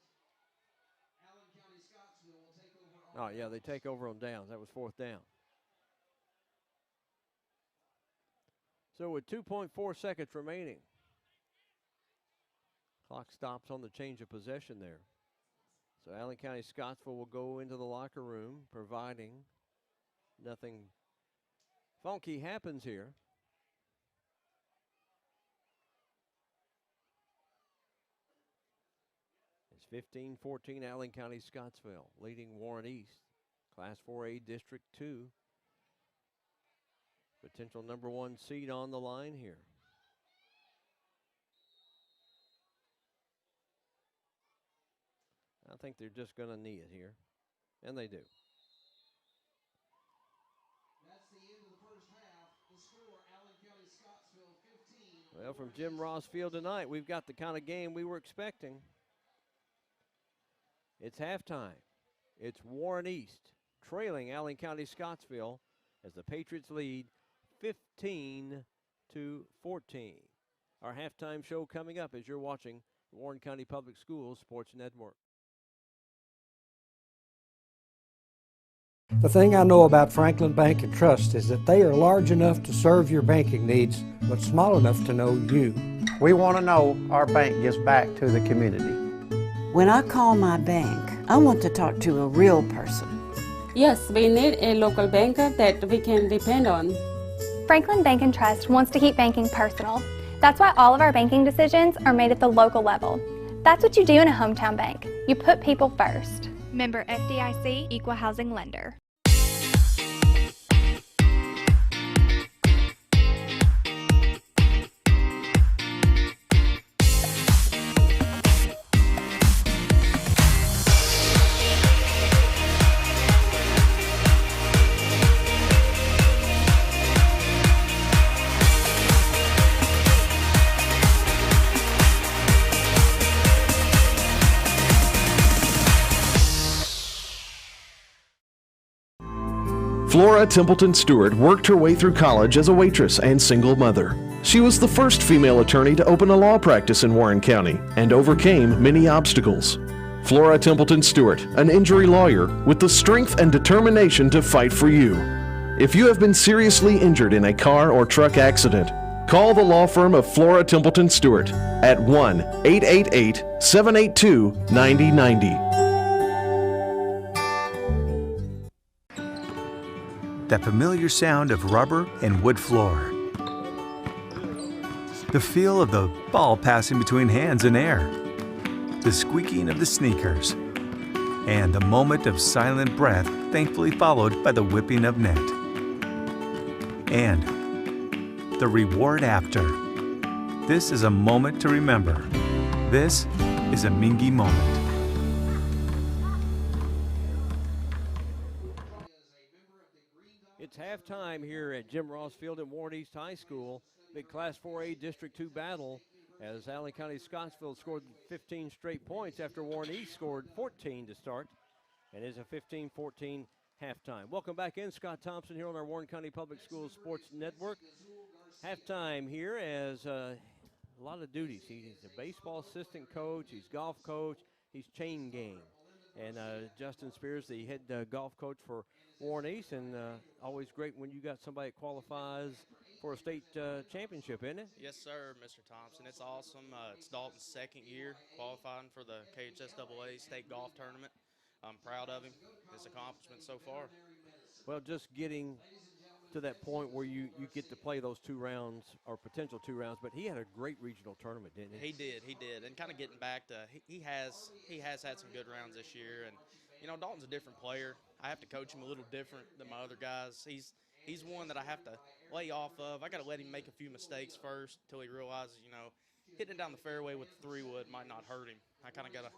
Allen County Scottsville will take over. Oh, yeah, they take over on downs. That was 4th down. So with 2.4 seconds remaining, clock stops on the change of possession there. So Allen County Scottsville will go into the locker room, providing nothing funky happens here. It's 15-14 Allen County Scottsville, leading Warren East, Class 4A District 2. Potential #1 seed on the line here. I think they're just going to knee it here, and they do. That's the end of the first half. The score, Allen County Scottsville 15. Well, from Jim Ross Field tonight, we've got the kind of game we were expecting. It's halftime. It's Warren East trailing Allen County Scottsville as the Patriots lead 15-14. Our halftime show coming up as you're watching Warren County Public Schools Sports Network. The thing I know about Franklin Bank and Trust is that they are large enough to serve your banking needs, but small enough to know you. We want to know our bank gives back to the community. When I call my bank, I want to talk to a real person. Yes, we need a local banker that we can depend on. Franklin Bank and Trust wants to keep banking personal. That's why all of our banking decisions are made at the local level. That's what you do in a hometown bank. You put people first. Member FDIC, Equal Housing Lender. Flora Templeton Stewart worked her way through college as a waitress and single mother. She was the first female attorney to open a law practice in Warren County and overcame many obstacles. Flora Templeton Stewart, an injury lawyer with the strength and determination to fight for you. If you have been seriously injured in a car or truck accident, call the law firm of Flora Templeton Stewart at 1-888-782-9090. That familiar sound of rubber and wood floor. The feel of the ball passing between hands and air. The squeaking of the sneakers. And the moment of silent breath, thankfully followed by the whipping of net. And the reward after. This is a moment to remember. This is a Mingy moment. It's halftime here at Jim Ross Field at Warren East High School. Big Class 4A District 2 battle as Allen County Scottsville scored 15 straight points after Warren East scored 14 to start. And it's a 15-14 halftime. Welcome back in. Scott Thompson here on our Warren County Public Schools Sports Network. Halftime here as a lot of duties. He's a baseball assistant coach. He's golf coach. He's chain gang. And Justin Spears, the head golf coach for Warren East, and always great when you got somebody that qualifies for a state championship, isn't it? Yes, sir, Mr. Thompson. It's awesome. It's Dalton's second year qualifying for the KHSAA State Golf Tournament. I'm proud of him, his accomplishment so far. Well, just getting to that point where you get to play those 2 rounds or potential 2 rounds, but he had a great regional tournament, didn't he? He did, and kind of getting back to he has had some good rounds this year, and you know Dalton's a different player. I have to coach him a little different than my other guys. He's one that I have to lay off of. I got to let him make a few mistakes first until he realizes, you know, hitting it down the fairway with the 3-wood might not hurt him. I kind of got to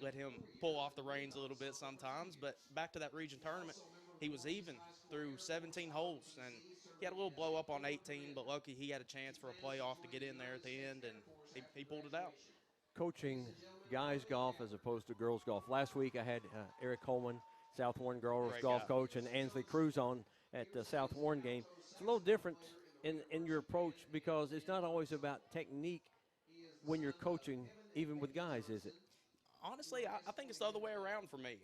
let him pull off the reins a little bit sometimes. But back to that region tournament, he was even through 17 holes, and he had a little blow up on 18, but lucky he had a chance for a playoff to get in there at the end, and he pulled it out. Coaching guys golf as opposed to girls golf. Last week I had Eric Coleman, South Warren girls golf coach, and Ansley Cruz on at the South Warren game. It's a little different in your approach because it's not always about technique when you're coaching, even with guys, is it? Honestly, I think it's the other way around for me.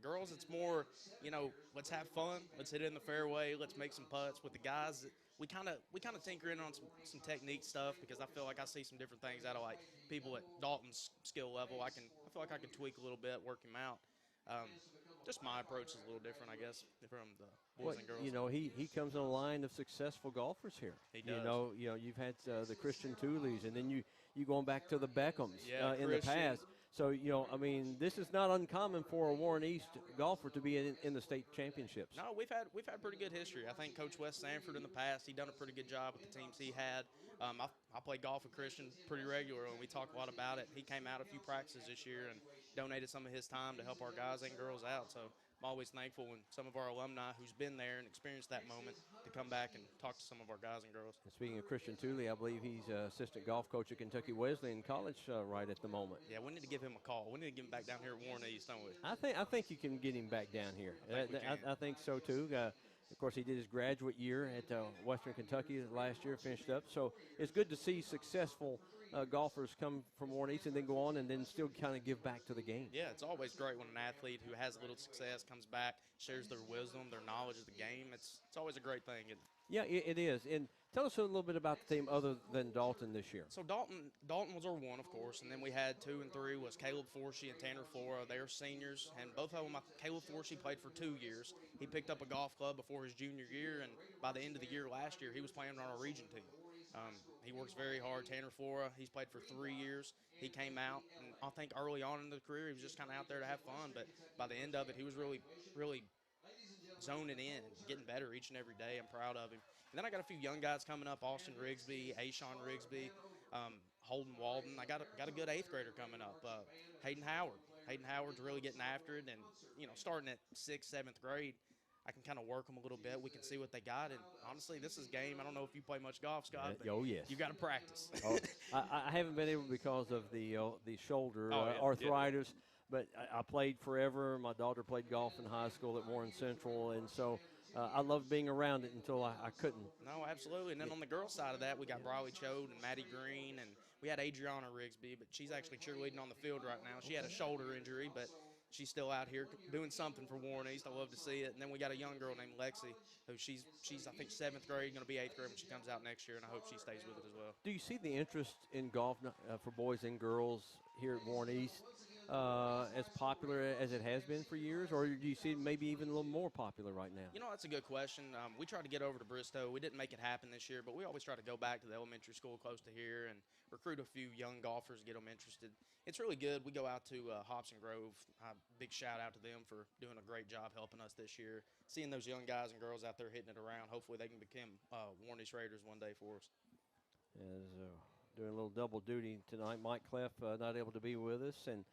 Girls, it's more, you know, let's have fun, let's hit it in the fairway, let's make some putts. With the guys, we kind of tinker in on some technique stuff because I feel like I see some different things out of like people at Dalton's skill level. I feel like I can tweak a little bit, work him out. Just my approach is a little different, I guess, from the boys and girls. You know, he comes in a line of successful golfers here. He does. You know, you've had the Christian Tooley's, and then you going back to the Beckhams in the past. So, you know, I mean, this is not uncommon for a Warren East golfer to be in the state championships. No, we've had pretty good history. I think Coach Wes Sanford in the past, he done a pretty good job with the teams he had. I play golf with Christian pretty regularly, and we talk a lot about it. He came out a few practices this year and donated some of his time to help our guys and girls out. So I'm always thankful when some of our alumni who's been there and experienced that moment to come back and talk to some of our guys and girls. And speaking of Christian Tooley, I believe he's assistant golf coach at Kentucky Wesleyan College right at the moment. Yeah, we need to give him a call. We need to get him back down here at Warren East, don't we? I think you can get him back down here. I think so too. Of course, he did his graduate year at Western Kentucky last year, finished up. So it's good to see successful golfers come from Warren East and then go on and then still kind of give back to the game. Yeah, it's always great when an athlete who has a little success comes back, shares their wisdom, their knowledge of the game. It's always a great thing. Yeah, it is. And tell us a little bit about the team other than Dalton this year. So Dalton was our one, of course, and then we had 2 and 3 was Caleb Forshee and Tanner Flora. They are seniors, and both of them, Caleb Forshee played for 2 years. He picked up a golf club before his junior year, and by the end of the year last year, he was playing on our region team. He works very hard. Tanner Flora, he's played for 3 years. He came out, and I think early on in the career, he was just kind of out there to have fun, but by the end of it, he was really, really zoning in, getting better each and every day. I'm proud of him. And then I got a few young guys coming up: Austin Rigsby, Ashawn Rigsby, Holden Walden. I got a good 8th grader coming up, Hayden Howard. Hayden Howard's really getting after it, and you know, starting at 6th, 7th grade, I can kind of work them a little bit. We can see what they got, and honestly, this is game. I don't know if you play much golf, Scott. But yes. You got to practice. I haven't been able because of the shoulder arthritis. Yeah. But I played forever. My daughter played golf in high school at Warren Central, and so I loved being around it until I couldn't. No, absolutely. And then on the girls' side of that, we got Briley Chode and Maddie Green, and we had Adriana Rigsby, but she's actually cheerleading on the field right now. She had a shoulder injury, but she's still out here doing something for Warren East. I love to see it. And then we got a young girl named Lexi, who she's I think 7th grade, going to be 8th grade when she comes out next year, and I hope she stays with it as well. Do you see the interest in golf for boys and girls here at Warren East as popular as it has been for years, or do you see it maybe even a little more popular right now? You know, that's a good question. We tried to get over to Bristow. We didn't make it happen this year, but we always try to go back to the elementary school close to here and recruit a few young golfers, get them interested. It's really good. We go out to Hobson Grove. Big shout out to them for doing a great job helping us this year. Seeing those young guys and girls out there hitting it around, hopefully they can become Warren East Raiders one day for us. As doing a little double duty tonight, Mike Cleff not able to be with us, and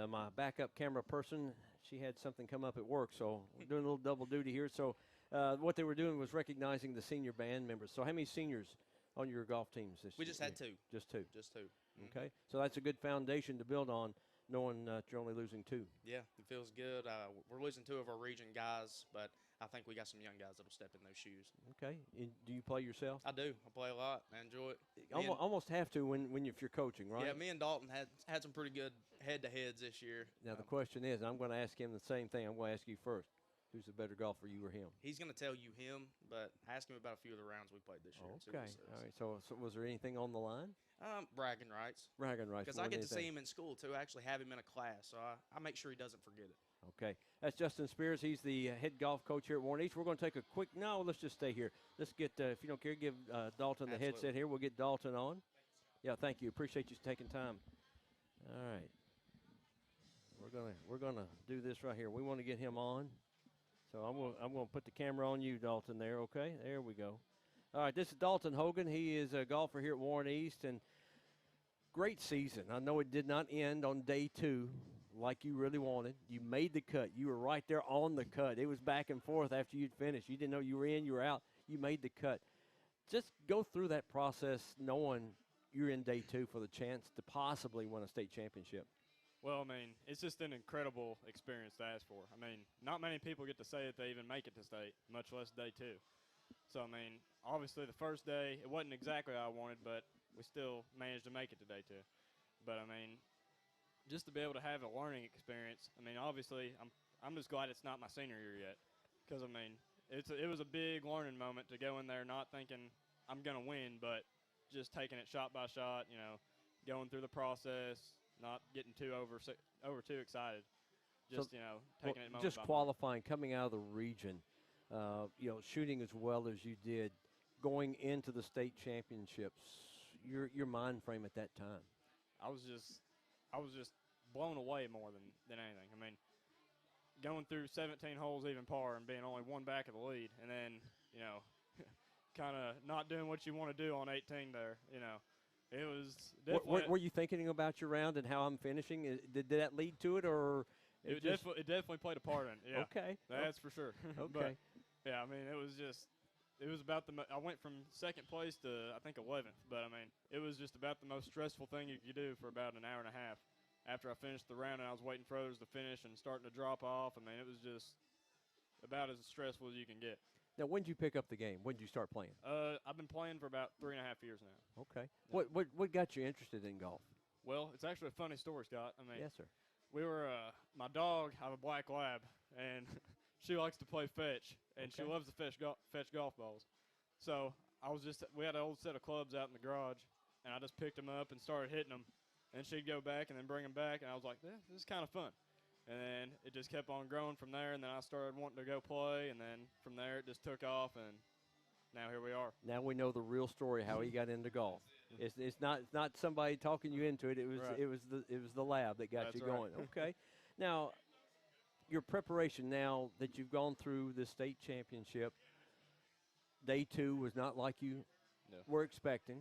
my backup camera person, she had something come up at work, so we're doing a little double duty here. So what they were doing was recognizing the senior band members. So how many seniors on your golf teams this year? We just had 2. Just 2? Just 2. Mm-hmm. Okay, so that's a good foundation to build on, knowing you're only losing 2. Yeah, it feels good. We're losing 2 of our region guys, but I think we got some young guys that'll step in those shoes. Okay, and do you play yourself? I do. I play a lot. I enjoy it. Almost have to if you're coaching, right? Yeah, me and Dalton had some pretty good head-to-heads this year. Now the question is, and I'm going to ask him the same thing. I'm going to ask you first. Who's the better golfer, you or him? He's going to tell you him, but ask him about a few of the rounds we played this year. Okay. All right. So was there anything on the line? Bragging rights. Bragging rights. Because I get to see him in school, too. I actually have him in a class, so I make sure he doesn't forget it. Okay. That's Justin Spears. He's the head golf coach here at Warren East. We're going to take a quick – no, let's just stay here. Let's get, if you don't care, give Dalton the headset here. We'll get Dalton on. Yeah, thank you. Appreciate you taking time. All right. We're gonna do this right here. We want to get him on. So I'm gonna put the camera on you, Dalton, there, okay? There we go. All right, this is Dalton Hogan. He is a golfer here at Warren East, and great season. I know it did not end on day 2 like you really wanted. You made the cut. You were right there on the cut. It was back and forth after you'd finished. You didn't know you were in, you were out. You made the cut. Just go through that process knowing you're in day 2 for the chance to possibly win a state championship. Well, I mean, it's just an incredible experience to ask for. I mean, not many people get to say that they even make it to state, much less day 2. So, I mean, obviously the first day, it wasn't exactly what I wanted, but we still managed to make it to day 2. But, I mean, just to be able to have a learning experience, I mean, obviously I'm just glad it's not my senior year yet. Because, I mean, it was a big learning moment to go in there not thinking I'm going to win, but just taking it shot by shot, you know, going through the process, not getting over too excited. Just, so, you know, taking it moment just by qualifying, coming out of the region, you know, shooting as well as you did, going into the state championships, your mind frame at that time. I was just blown away more than anything. I mean, going through 17 holes even par and being only 1 back of the lead, and then, you know, kind of not doing what you want to do on 18 there, you know. It was definitely. Were you thinking about your round and how I'm finishing? Did that lead to it, or it definitely played a part in it? Yeah. Okay, that's for sure. Okay. But, yeah, I mean, it was about I went from 2nd place to I think 11th, but I mean, it was just about the most stressful thing you could do for about an hour and a half. After I finished the round and I was waiting for others to finish and starting to drop off, I mean, it was just about as stressful as you can get. Now, when did you pick up the game? When did you start playing? I've been playing for about 3.5 years now. Okay. Yeah. What got you interested in golf? Well, it's actually a funny story, Scott. I mean, yes, sir. We were my dog. I have a black lab, and she likes to play fetch, and she loves to fetch golf balls. So we had an old set of clubs out in the garage, and I just picked them up and started hitting them. And she'd go back and then bring them back, and I was like, this is kind of fun. And then it just kept on growing from there, and then I started wanting to go play, and then from there it just took off, and now here we are. Now we know the real story how he got into golf. It's not somebody talking you into it. It was the lab that got you going. Okay. Now, your preparation now that you've gone through the state championship, day 2 was not like you were expecting.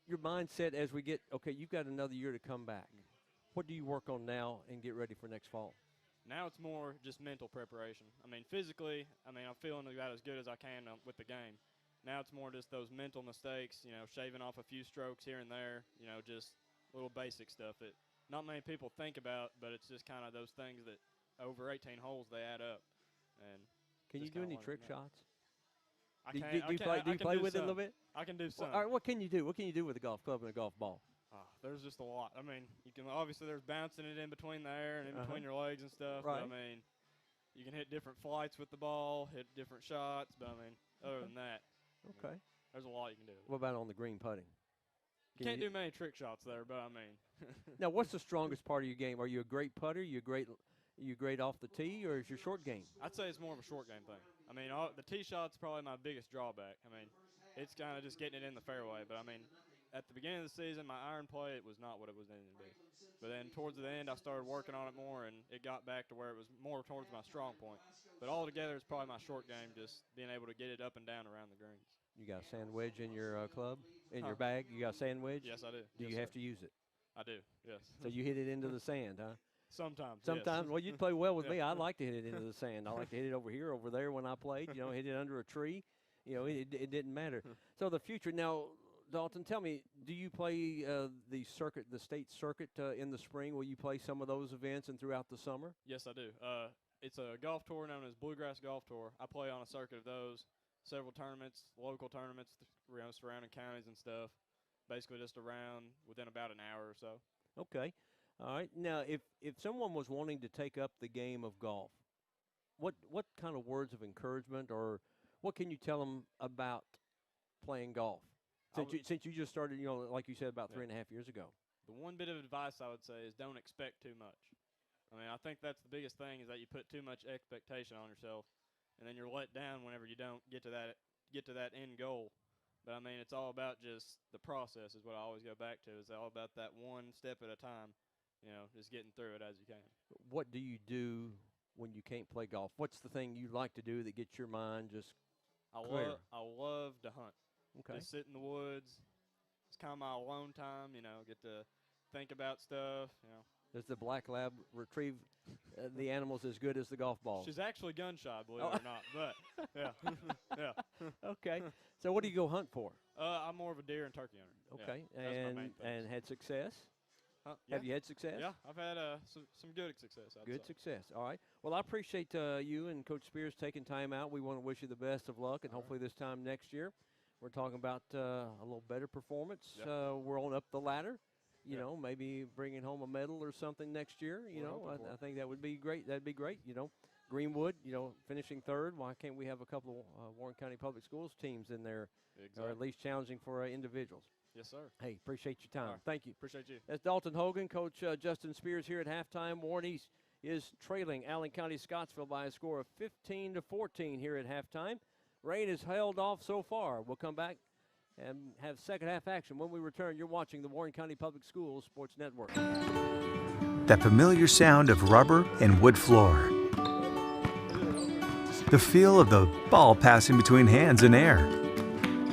Your mindset as we get, okay, you've got another year to come back. What do you work on now and get ready for next fall? Now it's more just mental preparation. I mean, physically, I'm feeling about as good as I can with the game. Now it's more just those mental mistakes, you know, shaving off a few strokes here and there, you know, just little basic stuff that not many people think about, but it's just kind of those things that over 18 holes they add up. And can you do any trick shots? Do you play with it a little bit? I can do some. All right, what can you do? What can you do with a golf club and a golf ball? There's just a lot. I mean, you can obviously there's bouncing it in between the air and in between your legs and stuff. Right. But, I mean, you can hit different flights with the ball, hit different shots. But, I mean, other than that, Okay. there's a lot you can do. What about on the green putting? You can't do many trick shots there, but, I mean. Now, what's the strongest part of your game? Are you a great putter? You great off the tee, or is your short game? I'd say it's more of a short game thing. I mean, the tee shot's probably my biggest drawback. I mean, it's kind of just getting it in the fairway. But, I mean, at the beginning of the season, my iron play, it was not what it was needing to be. But then towards the end, I started working on it more, and it got back to where it was more towards my strong point. But altogether, it's probably my short game, just being able to get it up and down around the greens. You got a sand wedge in your club, in your bag? You got a sand wedge? Yes, I do. Do you have to use it? I do, yes. So you hit it into the sand, huh? Sometimes. Sometimes. Yes. Well, you'd play well with me. I'd like to hit it into the sand. I like to hit it over here, over there when I played. You know, hit it under a tree. You know, it didn't matter. So the future now. Dalton, tell me, do you play the state circuit in the spring? Will you play some of those events and throughout the summer? Yes, I do. It's a golf tour known as Bluegrass Golf Tour. I play on a circuit of those, several tournaments, local tournaments, surrounding counties and stuff, basically just around within about an hour or so. Okay. All right. Now, if someone was wanting to take up the game of golf, what kind of words of encouragement or what can you tell them about playing golf? Since you just started, you know, like you said, about 3.5 years ago. The one bit of advice I would say is don't expect too much. I mean, I think that's the biggest thing is that you put too much expectation on yourself, and then you're let down whenever you don't get to that end goal. But I mean, it's all about just the process is what I always go back to. It's all about that one step at a time, you know, just getting through it as you can. What do you do when you can't play golf? What's the thing you like to do that gets your mind just clear? I love to hunt. Okay. Just sit in the woods. It's kind of my alone time, you know, get to think about stuff, you know. Does the black lab retrieve the animals as good as the golf balls? She's actually gun shy, believe it or not, but yeah. Yeah. Okay. So what do you go hunt for? I'm more of a deer and turkey hunter. Okay. Yeah, that's my main thing. And had success? Yeah. Have you had success? Yeah, I've had some good success. Good success. All right. Well, I appreciate you and Coach Spears taking time out. We want to wish you the best of luck, and hopefully this time next year we're talking about a little better performance. Yeah. We're on up the ladder. You know, maybe bringing home a medal or something next year. You know, I think that would be great. That'd be great. You know, Greenwood, you know, finishing third. Why can't we have a couple of Warren County Public Schools teams in there, or at least challenging for individuals? Yes, sir. Hey, appreciate your time. Right. Thank you. Appreciate you. That's Dalton Hogan. Coach Justin Spears here at halftime. Warren East is trailing Allen County Scottsville by a score of 15-14 here at halftime. Rain has held off so far. We'll come back and have second half action. When we return, you're watching the Warren County Public Schools Sports Network. That familiar sound of rubber and wood floor. The feel of the ball passing between hands and air.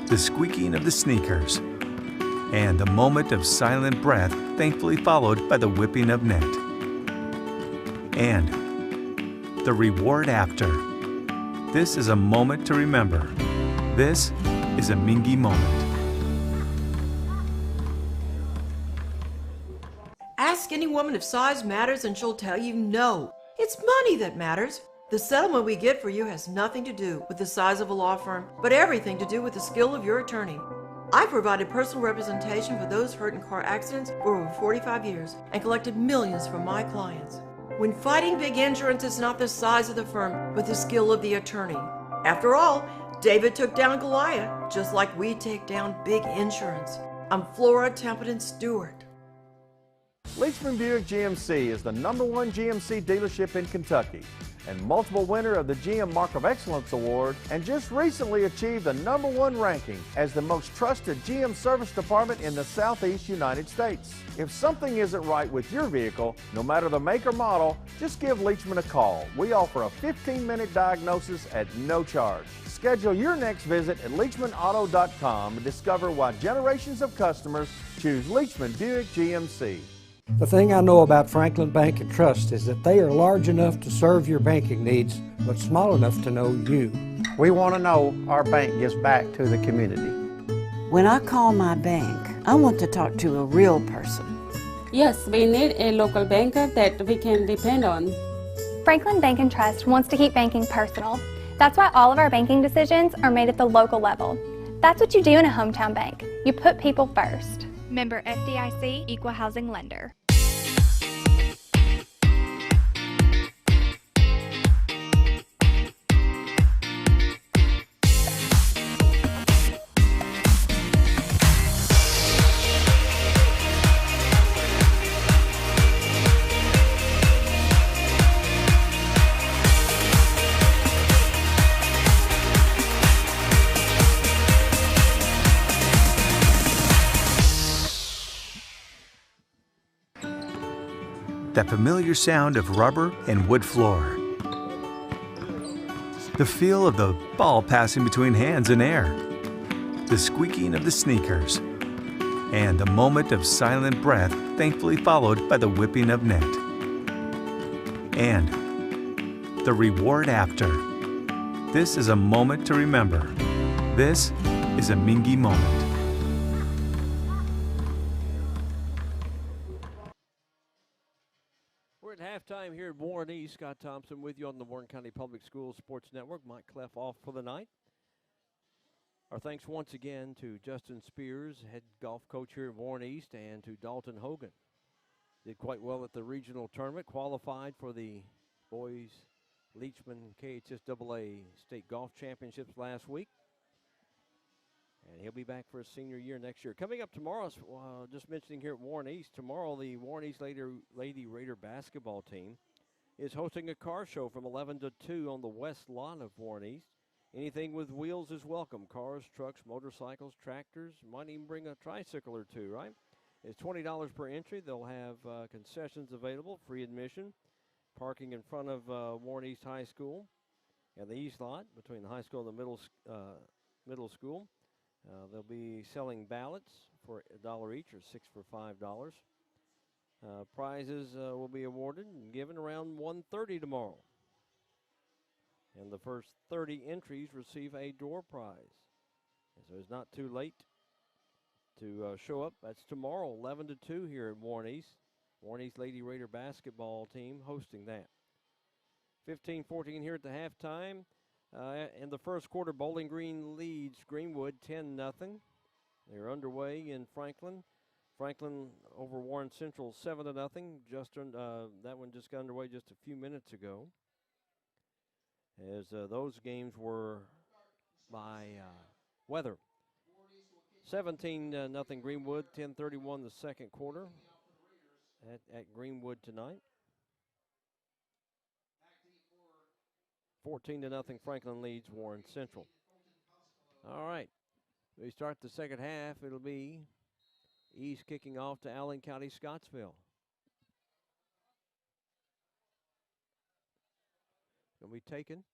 The squeaking of the sneakers. And the moment of silent breath, thankfully followed by the whipping of net. And the reward after. This is a moment to remember. This is a Mingy moment. Ask any woman if size matters and she'll tell you no. It's money that matters. The settlement we get for you has nothing to do with the size of a law firm, but everything to do with the skill of your attorney. I've provided personal representation for those hurt in car accidents for over 45 years and collected millions from my clients. When fighting big insurance, it's not the size of the firm, but the skill of the attorney. After all, David took down Goliath, just like we take down big insurance. I'm Flora Templeton Stewart. Leachman Buick GMC is the #1 GMC dealership in Kentucky and multiple winner of the GM Mark of Excellence Award, and just recently achieved the #1 ranking as the most trusted GM service department in the Southeast United States. If something isn't right with your vehicle, no matter the make or model, just give Leachman a call. We offer a 15-minute diagnosis at no charge. Schedule your next visit at LeachmanAuto.com and discover why generations of customers choose Leachman Buick GMC. The thing I know about Franklin Bank and Trust is that they are large enough to serve your banking needs, but small enough to know you. We want to know our bank gives back to the community. When I call my bank, I want to talk to a real person. Yes, we need a local banker that we can depend on. Franklin Bank and Trust wants to keep banking personal. That's why all of our banking decisions are made at the local level. That's what you do in a hometown bank. You put people first. Member FDIC, Equal Housing Lender. That familiar sound of rubber and wood floor. The feel of the ball passing between hands and air. The squeaking of the sneakers. And a moment of silent breath, thankfully followed by the whipping of net. And the reward after. This is a moment to remember. This is a Mingy moment. We're at halftime here at Warren East. Scott Thompson with you on the Warren County Public Schools Sports Network. Mike Cleff off for the night. Our thanks once again to Justin Spears, head golf coach here at Warren East, and to Dalton Hogan. Did quite well at the regional tournament, qualified for the boys Leachman KHSAA State Golf Championships last week. And he'll be back for his senior year next year. Coming up tomorrow, just mentioning here at Warren East, tomorrow the Warren East Lady Raider basketball team is hosting a car show from 11 to 2 on the west lawn of Warren East. Anything with wheels is welcome. Cars, trucks, motorcycles, tractors, might even bring a tricycle or two, right? It's $20 per entry. They'll have concessions available, free admission, parking in front of Warren East High School and the east lot between the high school and the middle school. They'll be selling ballots for $1 each, or 6 for $5. Prizes will be awarded and given around 1:30 tomorrow. And the first 30 entries receive a door prize. And so it's not too late to show up. That's tomorrow, 11 to 2 here at Warren East. Warren East Lady Raider basketball team hosting that. 15-14 here at the halftime. In the first quarter, Bowling Green leads Greenwood 10-0. They're underway in Franklin. Franklin over Warren Central 7-0. That one just got underway just a few minutes ago. As those games were by weather. 17-0 Greenwood, 10:31 the second quarter at Greenwood tonight. 14-0 Franklin leads Warren Central. All right, we start the second half. It'll be East kicking off to Allen County, Scottsville. Going to be taken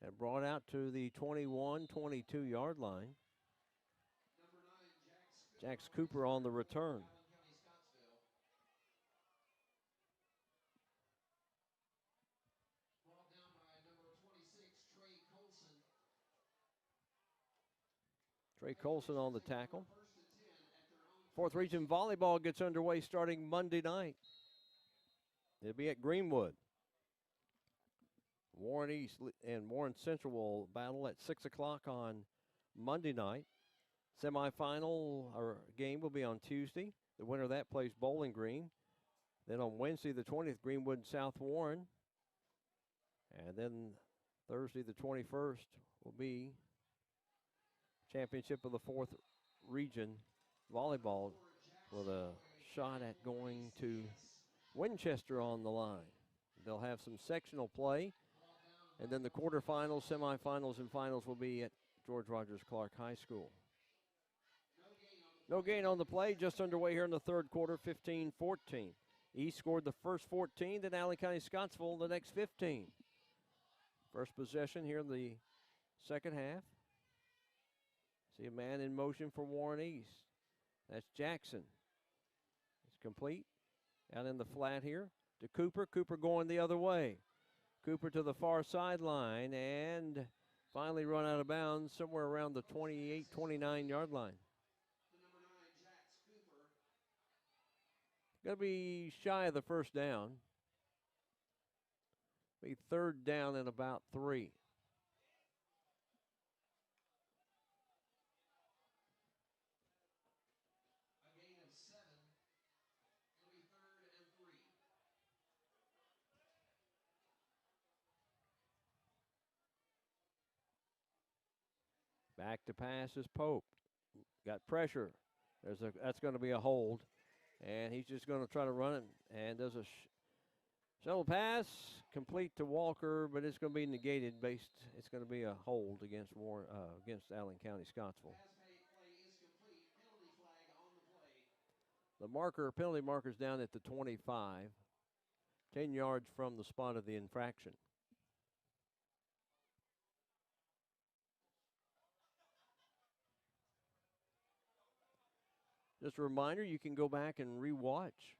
and brought out to the 21-22 yard line. Jax Cooper on the return. Trey Colson on the tackle. Fourth Region Volleyball gets underway starting Monday night. It'll be at Greenwood. Warren East and Warren Central will battle at 6 o'clock on Monday night. Semifinal game will be on Tuesday. The winner of that plays Bowling Green. Then on Wednesday the 20th, Greenwood and South Warren. And then Thursday the 21st will be championship of the Fourth Region Volleyball with a shot at going to Winchester on the line. They'll have some sectional play, and then the quarterfinals, semifinals, and finals will be at George Rogers Clark High School. No gain on the play, just underway here in the third quarter, 15-14. East scored the first 14, then Allen County Scottsville the next 15. First possession here in the second half. See a man in motion for Warren East. That's Jackson. It's complete. Out in the flat here to Cooper. Cooper going the other way. Cooper to the far sideline and finally run out of bounds somewhere around the 28, 29 yard line. Going to be shy of the first down. Be third down and about 3. Back to pass is Pope. Got pressure. That's going to be a hold. And he's just going to try to run it. And does a shuttle pass. Complete to Walker, but it's going to be negated it's going to be a hold against against Allen County Scottsville. The penalty marker's down at the 25, 10 yards from the spot of the infraction. Just a reminder, you can go back and rewatch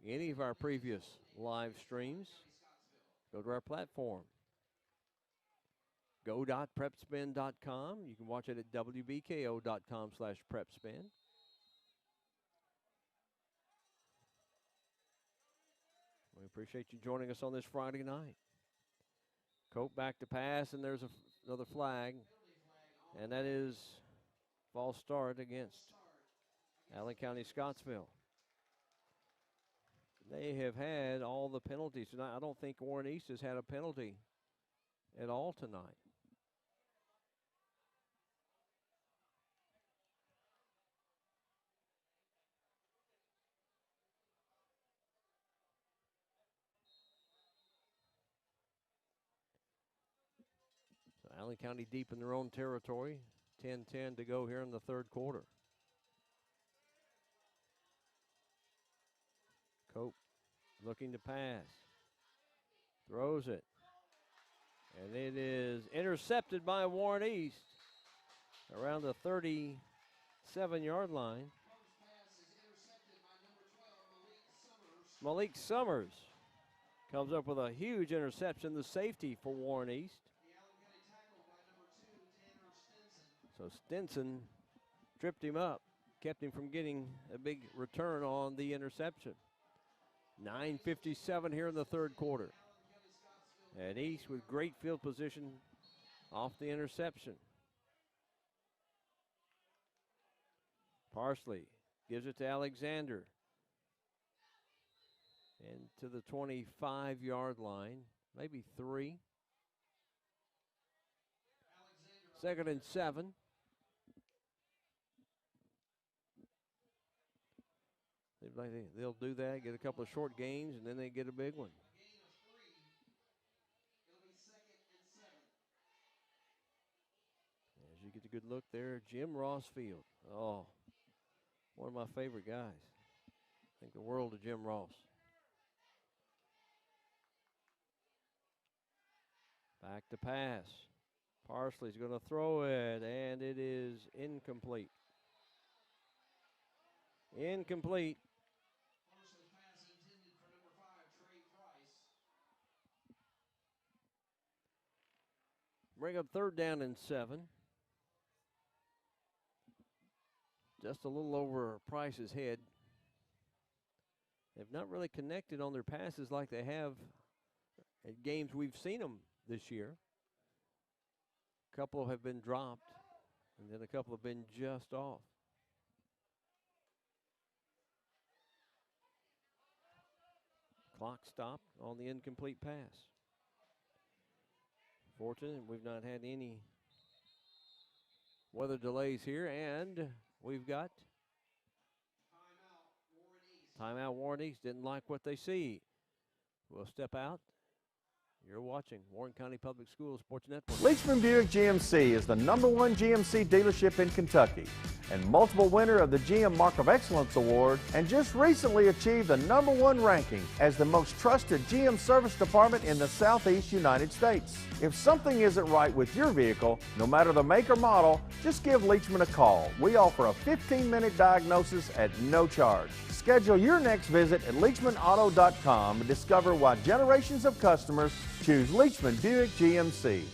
any of our previous live streams. Go to our platform, go.prepspin.com. You can watch it at wbko.com/prepspin. We appreciate you joining us on this Friday night. Cope back to pass, and there's another flag, and that is false start against Allen County Scottsville. They have had all the penalties tonight. I don't think Warren East has had a penalty at all tonight. So Allen County deep in their own territory. 10-10 to go here in the third quarter. Cope looking to pass. Throws it. And it is intercepted by Warren East around the 37-yard line. Malik Summers comes up with a huge interception, the safety for Warren East. So Stinson tripped him up, kept him from getting a big return on the interception. 9:57 here in the third quarter. And East with great field position off the interception. Parsley gives it to Alexander. And to the 25-yard line, maybe 3. 2nd and 7. They'll do that, get a couple of short gains, and then they get a big one. As you get a good look there, Jim Rossfield. Oh, one of my favorite guys. I think the world of Jim Ross. Back to pass. Parsley's going to throw it, and it is incomplete. Incomplete. Bring up 3rd down and 7. Just a little over Price's head. They've not really connected on their passes like they have at games we've seen them this year. A couple have been dropped, and then a couple have been just off. Clock stopped on the incomplete pass. Fortunate we've not had any weather delays here, and we've got timeout. Warren East didn't like what they see. We'll step out. You're watching Warren County Public Schools Sports Network. Leachman Buick GMC is the #1 GMC dealership in Kentucky and multiple winner of the GM Mark of Excellence Award, and just recently achieved the #1 ranking as the most trusted GM service department in the Southeast United States. If something isn't right with your vehicle, no matter the make or model, just give Leachman a call. We offer a 15-minute diagnosis at no charge. Schedule your next visit at LeachmanAuto.com and discover why generations of customers choose Leachman Buick GMC.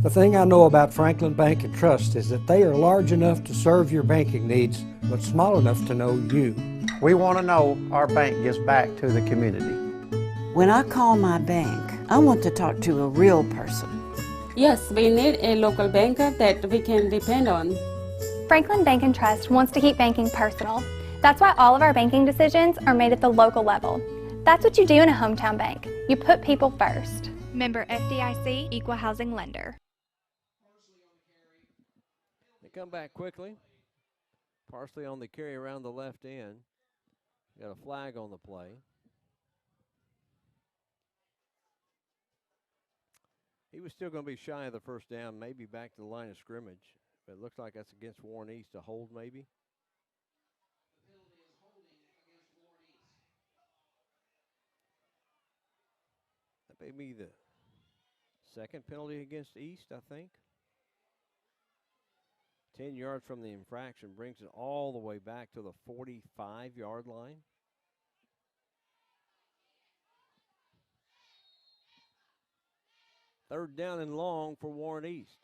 The thing I know about Franklin Bank and Trust is that they are large enough to serve your banking needs, but small enough to know you. We want to know our bank gives back to the community. When I call my bank, I want to talk to a real person. Yes, we need a local banker that we can depend on. Franklin Bank and Trust wants to keep banking personal. That's why all of our banking decisions are made at the local level. That's what you do in a hometown bank. You put people first. Member FDIC, Equal Housing Lender. come back quickly. Parsley on the carry around the left end. Got a flag on the play. He was still going to be shy of the first down, maybe back to the line of scrimmage. But it looks like that's against Warren East, a hold maybe. The penalty is holding against Warren East. That may be the second penalty against East, I think. 10 yards from the infraction brings it all the way back to the 45-yard line. Third down and long for Warren East.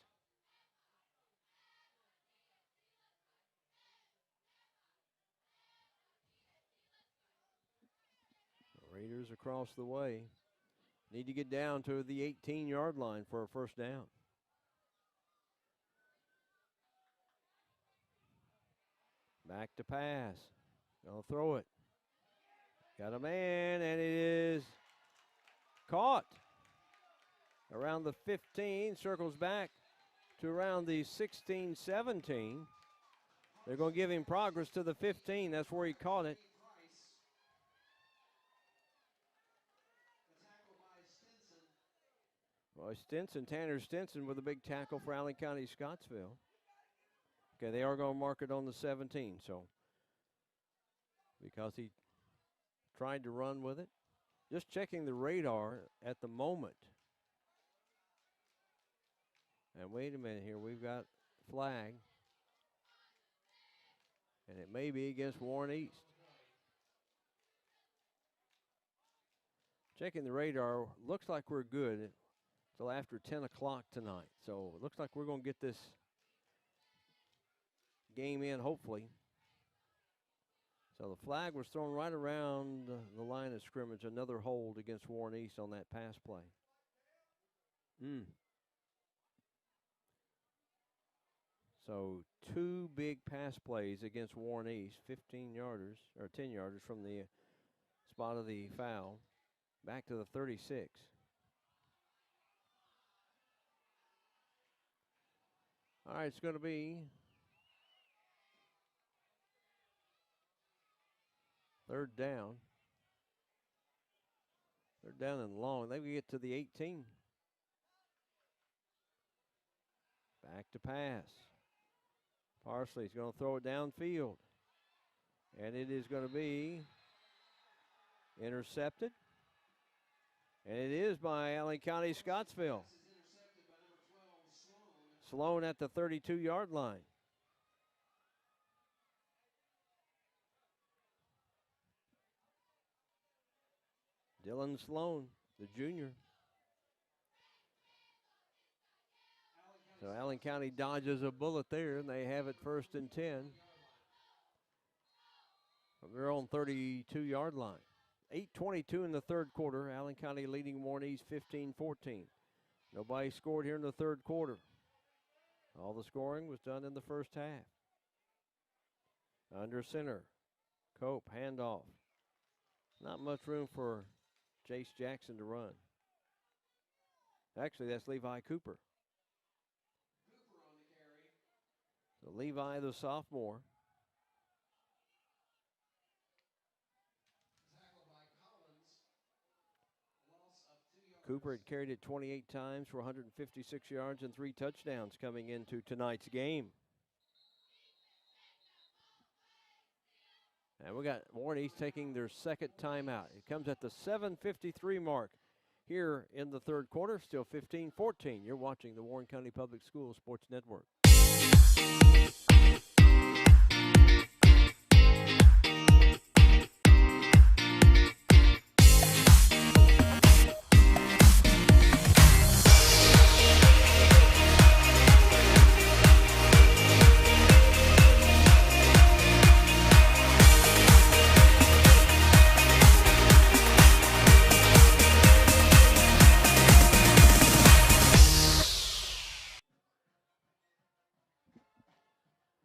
The Raiders across the way need to get down to the 18-yard line for a first down. Back to pass. Gonna throw it. Got a man, and it is caught. Around the 15, circles back to around the 16, 17. They're going to give him progress to the 15. That's where he caught it. Well, Tanner Stinson with a big tackle for Allen County Scottsville. Okay, they are going to mark it on the 17, so because he tried to run with it. Just checking the radar at the moment. And wait a minute here, we've got flag. And it may be against Warren East. Checking the radar, looks like we're good until after 10 o'clock tonight. So it looks like we're going to get this game in, hopefully. So the flag was thrown right around the line of scrimmage. Another hold against Warren East on that pass play. So 2 big pass plays against Warren East, 15-yarders, or 10-yarders from the spot of the foul, back to the 36. All right, it's going to be third down. Third down and long. They get to the 18. Back to pass. Parsley's going to throw it downfield. And it is going to be intercepted. And it is by Allen County Scottsville. Sloan at the 32-yard line. Dylan Sloan, the junior. So Allen County dodges a bullet there, and they have it 1st and 10. From their own 32-yard line. 8:22 in the third quarter. Allen County leading Warren East 15-14. Nobody scored here in the third quarter. All the scoring was done in the first half. Under center. Cope, handoff. Not much room for Jace Jackson to run. Actually, that's Levi Cooper. So Levi, the sophomore. Cooper had carried it 28 times for 156 yards and 3 touchdowns coming into tonight's game. And we got Warren East taking their second timeout. It comes at the 7:53 mark here in the third quarter. Still 15-14. You're watching the Warren County Public Schools Sports Network.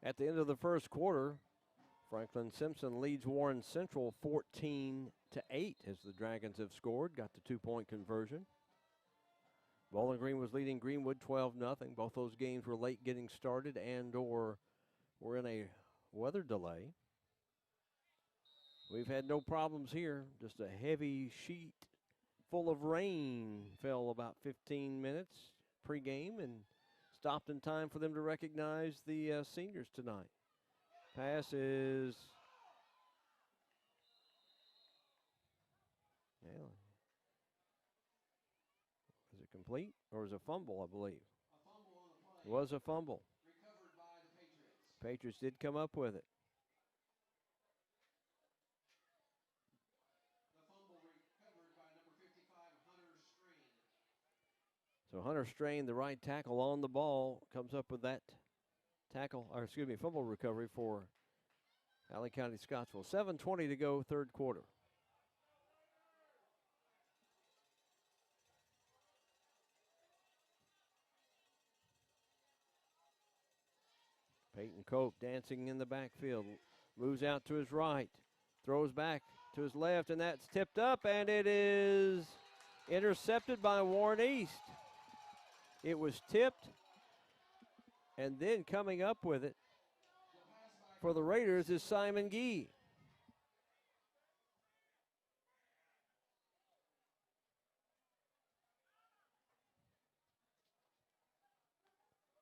At the end of the first quarter, Franklin Simpson leads Warren Central 14-8 as the Dragons have scored, got the 2-point conversion. Bowling Green was leading Greenwood 12-0. Both those games were late getting started and or were in a weather delay. We've had no problems here. Just a heavy sheet full of rain fell about 15 minutes pregame and stopped in time for them to recognize the seniors tonight. Pass is is it complete or is it a fumble, I believe? It was a fumble. Recovered by the Patriots. Patriots did come up with it. The fumble recovered by number 55, Hunter Strain. So Hunter Strain, the right tackle on the ball, comes up with that fumble recovery for Allen County Scottsville. 7:20 to go, third quarter. Peyton Cope dancing in the backfield, moves out to his right, throws back to his left, and that's tipped up, and it is intercepted by Warren East. It was tipped, and then coming up with it for the Raiders is Simon Gee.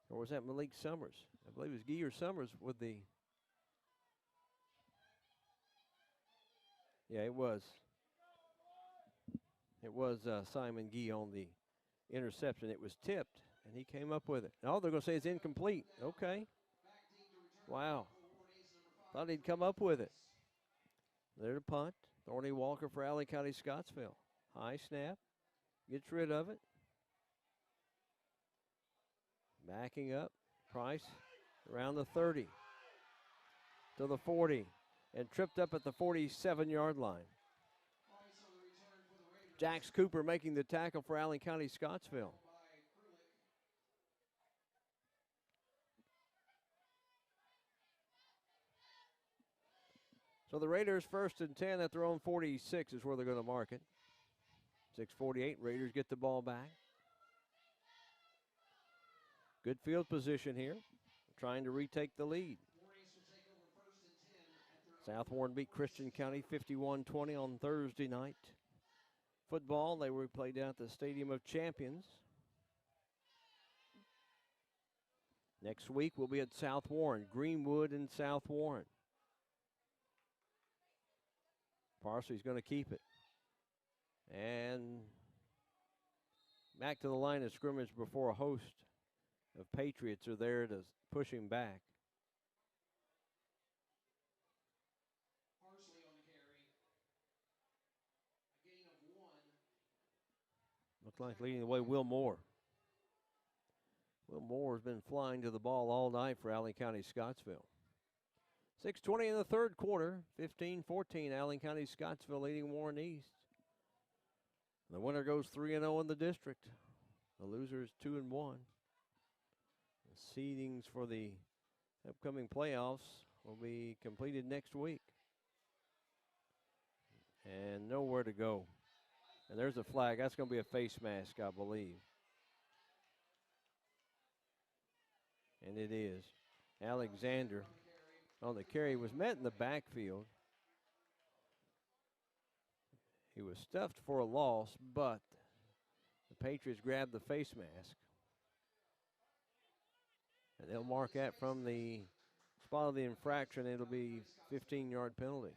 Or was that Malik Summers? I believe it was Gee or Summers with the... Yeah, it was. It was Simon Gee on the interception. It was tipped, and he came up with it. Oh, they're going to say it's incomplete. Okay. Wow. Thought he'd come up with it. There to punt. Thorny Walker for Allen County Scottsville. High snap. Gets rid of it. Backing up. Price around the 30 to the 40 and tripped up at the 47-yard line. Jax Cooper making the tackle for Allen County Scottsville. So the Raiders 1st and 10 at their own 46 is where they're going to mark it. 6:48, Raiders get the ball back. Good field position here, trying to retake the lead. South Warren beat Christian County 51-20 on Thursday night. Football, they were played down at the Stadium of Champions. Next week we'll be at South Warren, Greenwood and South Warren. Parsley's going to keep it. And back to the line of scrimmage before a host of Patriots are there to push him back. Parsley on the carry. A gain of 1. Looks like leading the way, Will Moore. Will Moore has been flying to the ball all night for Allen County Scottsville. 6:20 in the third quarter, 15-14, Allen County Scottsville leading Warren East. The winner goes 3-0 in the district. The loser is 2-1. The seedings for the upcoming playoffs will be completed next week. And nowhere to go. And there's a flag. That's going to be a face mask, I believe. And it is. Alexander on the carry was met in the backfield. He was stuffed for a loss, but the Patriots grabbed the face mask. And they'll mark that from the spot of the infraction. It'll be 15-yard penalty.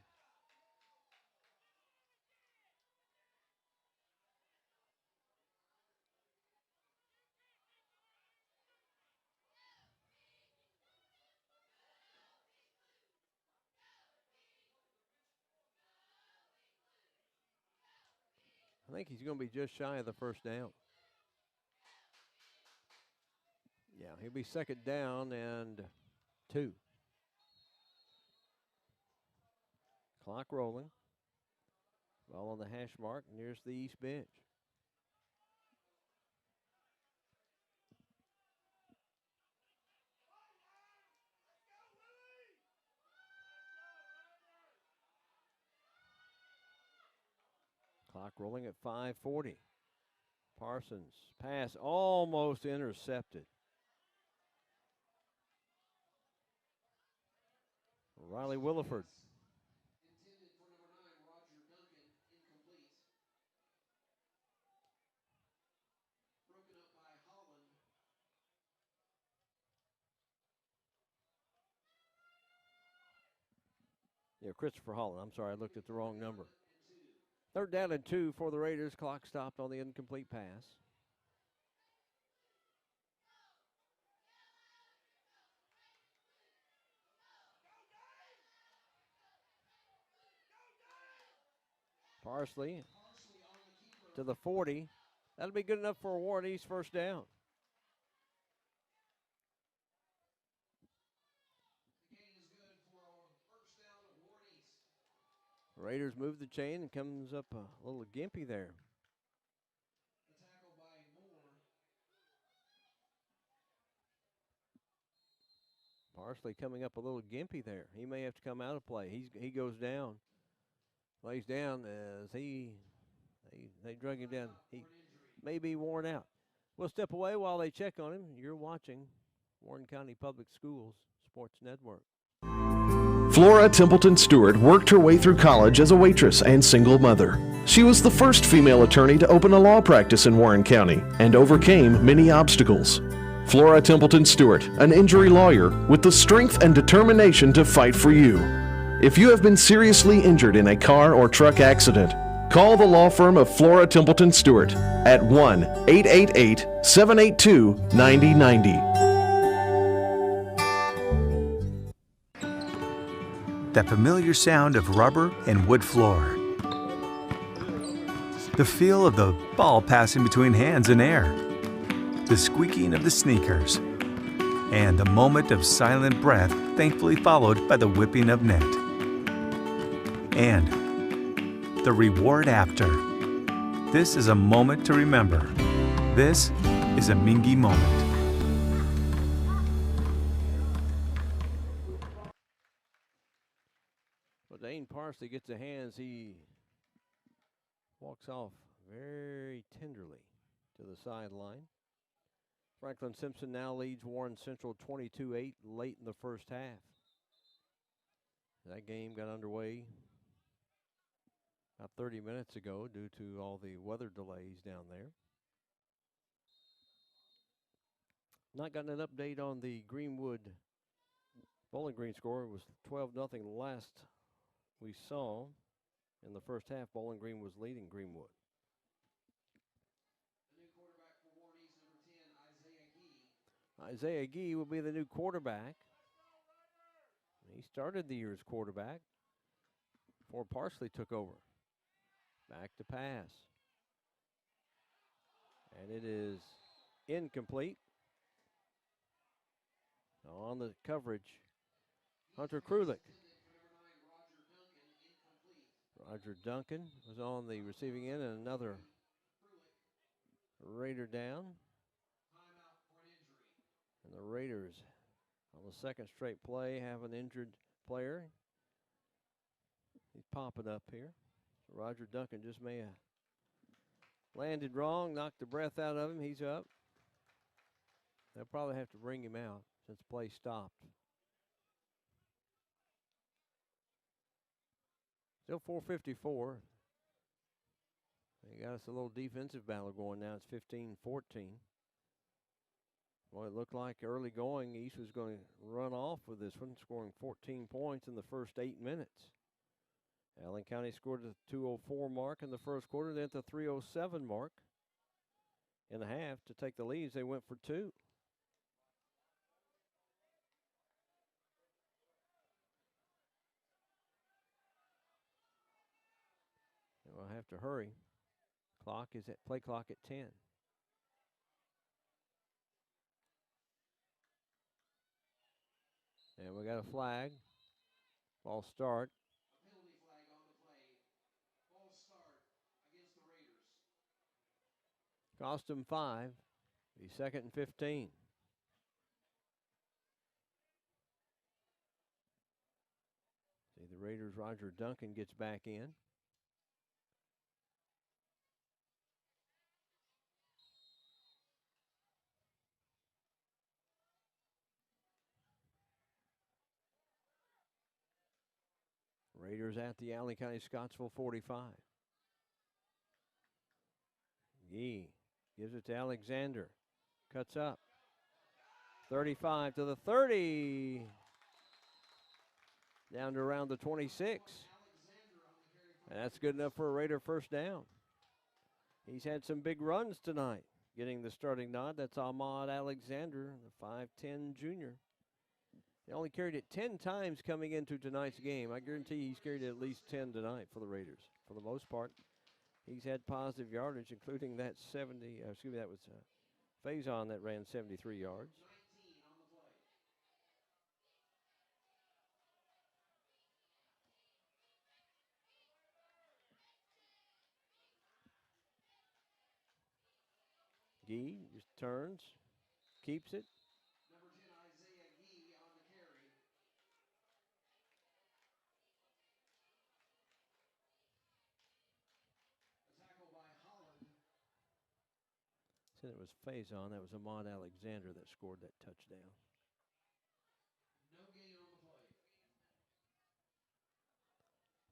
I think he's going to be just shy of the first down. Yeah, he'll be second down and 2. Clock rolling. Ball on the hash mark nearest the east bench. Clock rolling at 5:40. Parsons' pass almost intercepted. Riley Williford. Intended for number 9, Roger Duncan, incomplete. Broken up by Holland. Yeah, Christopher Holland. I'm sorry, I looked at the wrong number. 3rd down and 2 for the Raiders. Clock stopped on the incomplete pass. Parsley to the 40. That'll be good enough for a Warren East first down. The gain is good for a first down of Warren East. Raiders move the chain and comes up a little gimpy there. The tackle by Moore. Parsley coming up a little gimpy there. He may have to come out of play. He goes down, lays down as they drug him down. He may be worn out. We'll step away while they check on him. You're watching Warren County Public Schools Sports Network. Flora Templeton Stewart worked her way through college as a waitress and single mother. She was the first female attorney to open a law practice in Warren County and overcame many obstacles. Flora Templeton Stewart, an injury lawyer with the strength and determination to fight for you. If you have been seriously injured in a car or truck accident, call the law firm of Flora Templeton Stewart at 1-888-782-9090. That familiar sound of rubber and wood floor. The feel of the ball passing between hands and air. The squeaking of the sneakers. And the moment of silent breath, thankfully followed by the whipping of net. And the reward after. This is a moment to remember. This is a Mingy moment. Well, Dane Parsley gets the hands. He walks off very tenderly to the sideline. Franklin Simpson now leads Warren Central 22-8 late in the first half. That game got underway about 30 minutes ago due to all the weather delays down there. Not gotten an update on the Greenwood Bowling Green score. It was 12-0 last we saw. In the first half, Bowling Green was leading Greenwood. The new quarterback for Warren East, number 10, Isaiah Gee. Isaiah Gee will be the new quarterback. He started the year as quarterback before Parsley took over. Back to pass. And it is incomplete. On the coverage, Hunter Krulik. Roger Duncan was on the receiving end, and another Raider down. And the Raiders, on the second straight play, have an injured player. He's popping up here. Roger Duncan just may have landed wrong, knocked the breath out of him. He's up. They'll probably have to bring him out since play stopped. Still 4:54. They got us a little defensive battle going now. It's 15-14. Well, it looked like early going, East was going to run off with this one, scoring 14 points in the first 8 minutes. Allen County scored at the 2:04 mark in the first quarter, then at the 3:07 mark in the half to take the leads. They went for two. We'll have to hurry. Play clock at 10. And we got a flag. Ball start. A penalty flag on the play. Ball start against the Raiders. Cost them 5. Be 2nd and 15. See, the Raiders' Roger Duncan gets back in. Raiders at the Allen County Scottsville 45. Gee gives it to Alexander. Cuts up. 35 to the 30. Down to around the 26. And that's good enough for a Raider first down. He's had some big runs tonight. Getting the starting nod, that's Ahmad Alexander, the 5'10 junior. He only carried it 10 times coming into tonight's game. I guarantee he's carried it at least 10 tonight for the Raiders. For the most part, he's had positive yardage, including that that was Faison that ran 73 yards. Gee just turns, keeps it. Said it was Faison. That was Ahmad Alexander that scored that touchdown.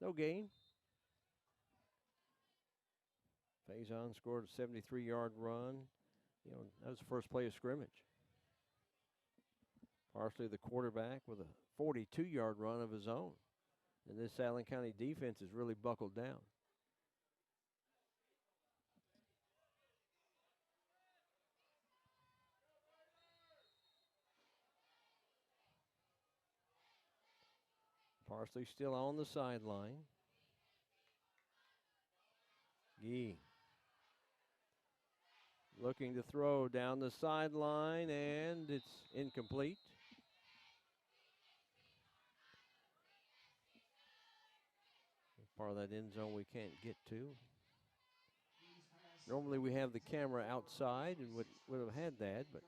No gain. Faison scored a 73-yard run. You know, that was the first play of scrimmage. Parsley, the quarterback, with a 42-yard run of his own. And this Allen County defense is really buckled down. Parsley still on the sideline. Gee looking to throw down the sideline, and it's incomplete. Part of that end zone we can't get to. Normally we have the camera outside and would have had that, but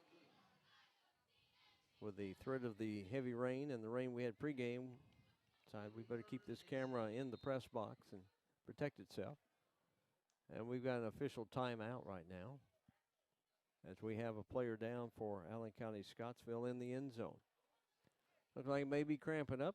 with the threat of the heavy rain and the rain we had pregame, decided we better keep this camera in the press box and protect itself. And we've got an official timeout right now as we have a player down for Allen County Scottsville in the end zone. Looks like it may be cramping up.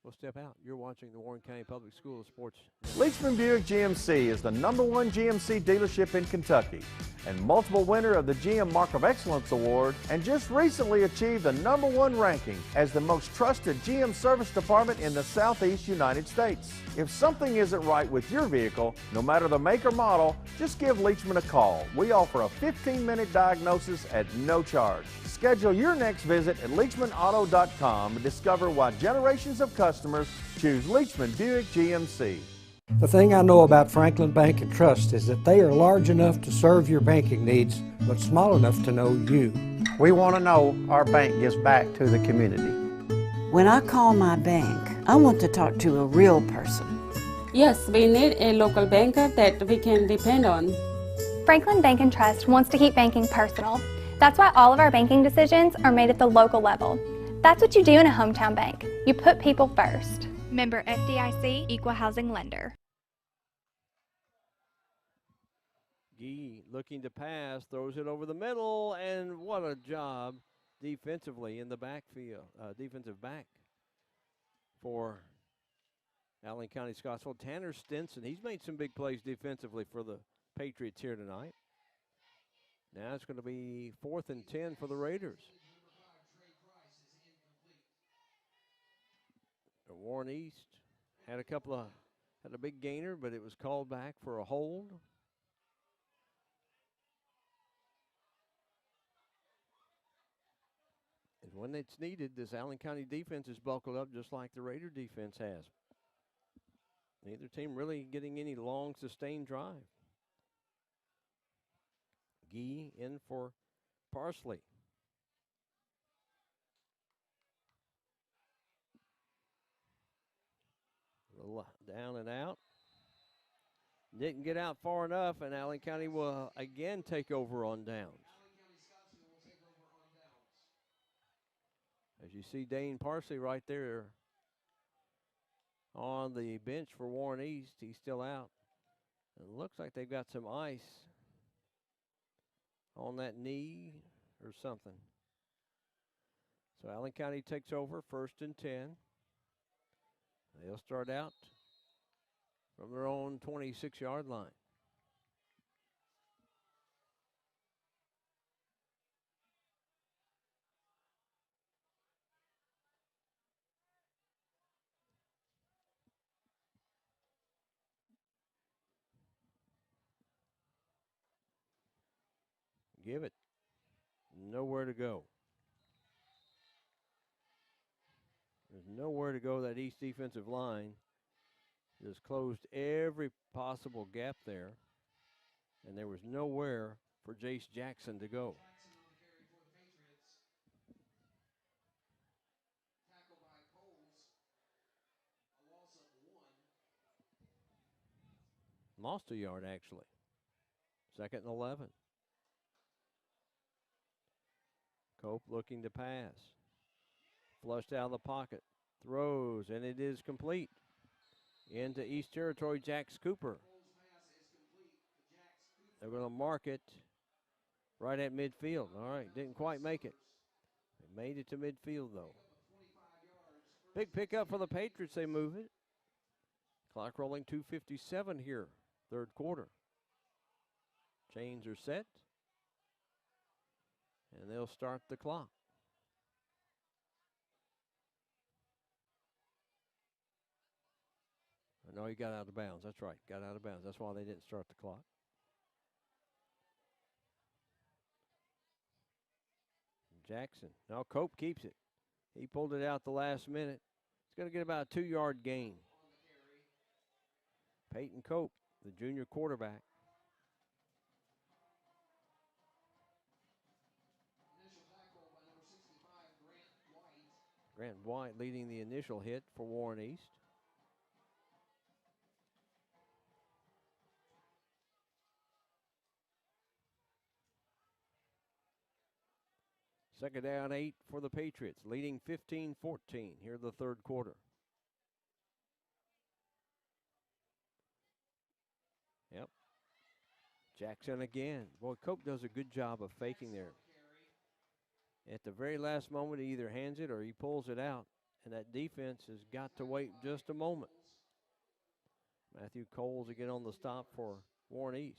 We'll step out. You're watching the Warren County Public Schools Sports. Leachman Buick GMC is the #1 GMC dealership in Kentucky and multiple winner of the GM Mark of Excellence Award, and just recently achieved the #1 ranking as the most trusted GM service department in the Southeast United States. If something isn't right with your vehicle, no matter the make or model, just give Leachman a call. We offer a 15-minute diagnosis at no charge. Schedule your next visit at LeachmanAuto.com and discover why generations of customers choose Leachman Buick GMC. The thing I know about Franklin Bank and Trust is that they are large enough to serve your banking needs, but small enough to know you. We want to know our bank gives back to the community. When I call my bank, I want to talk to a real person. Yes, we need a local banker that we can depend on. Franklin Bank and Trust wants to keep banking personal. That's why all of our banking decisions are made at the local level. That's what you do in a hometown bank. You put people first. Member FDIC, Equal Housing Lender. Gee looking to pass, throws it over the middle, and what a job defensively in the backfield, defensive back for Allen County Scottsville. Tanner Stinson, he's made some big plays defensively for the Patriots here tonight. Now it's going to be 4th and 10 for the Raiders. Warren East had a big gainer, but it was called back for a hold. And when it's needed, this Allen County defense is buckled up just like the Raider defense has. Neither team really getting any long, sustained drive. Gee in for Parsley. A little down and out. Didn't get out far enough, and Allen County will again take over on downs. As you see Dane Parsley right there on the bench for Warren East. He's still out. It looks like they've got some ice on that knee or something. So Allen County takes over 1st and 10. They'll start out from their own 26-yard line. Give it. Nowhere to go. There's nowhere to go. That East defensive line just closed every possible gap there. And there was nowhere for Jace Jackson to go. Jackson on the carry for the Patriots. Tackle by Coles. A loss of 1. Lost a yard, actually. 2nd and 11. Cope looking to pass. Flushed out of the pocket. Throws, and it is complete. Into East Territory, Jax Cooper. They're going to mark it right at midfield. All right, didn't quite make it. They made it to midfield, though. Big pickup for the Patriots. They move it. Clock rolling 2:57 here, 3rd quarter. Chains are set. And they'll start the clock. No, he got out of bounds. That's right. Got out of bounds. That's why they didn't start the clock. Jackson. Now Cope keeps it. He pulled it out the last minute. He's going to get about a 2-yard gain. Peyton Cope, the junior quarterback. Initial tackle by number 65, Grant White. Grant White leading the initial hit for Warren East. Second down 8 for the Patriots, leading 15-14 here the 3rd quarter. Yep. Jackson again. Boy, Cope does a good job of faking there. At the very last moment, he either hands it or he pulls it out, and that defense has got to wait just a moment. Matthew Coles again on the stop for Warren East.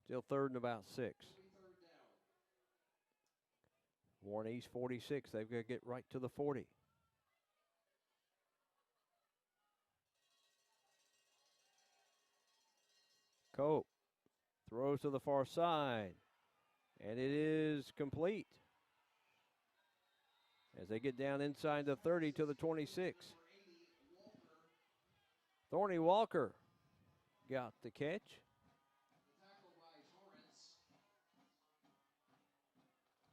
Still 3rd and about 6. Warren East 46. They've got to get right to the 40. Cope throws to the far side, and it is complete. As they get down inside the 30 to the 26. Thorny Walker got the catch.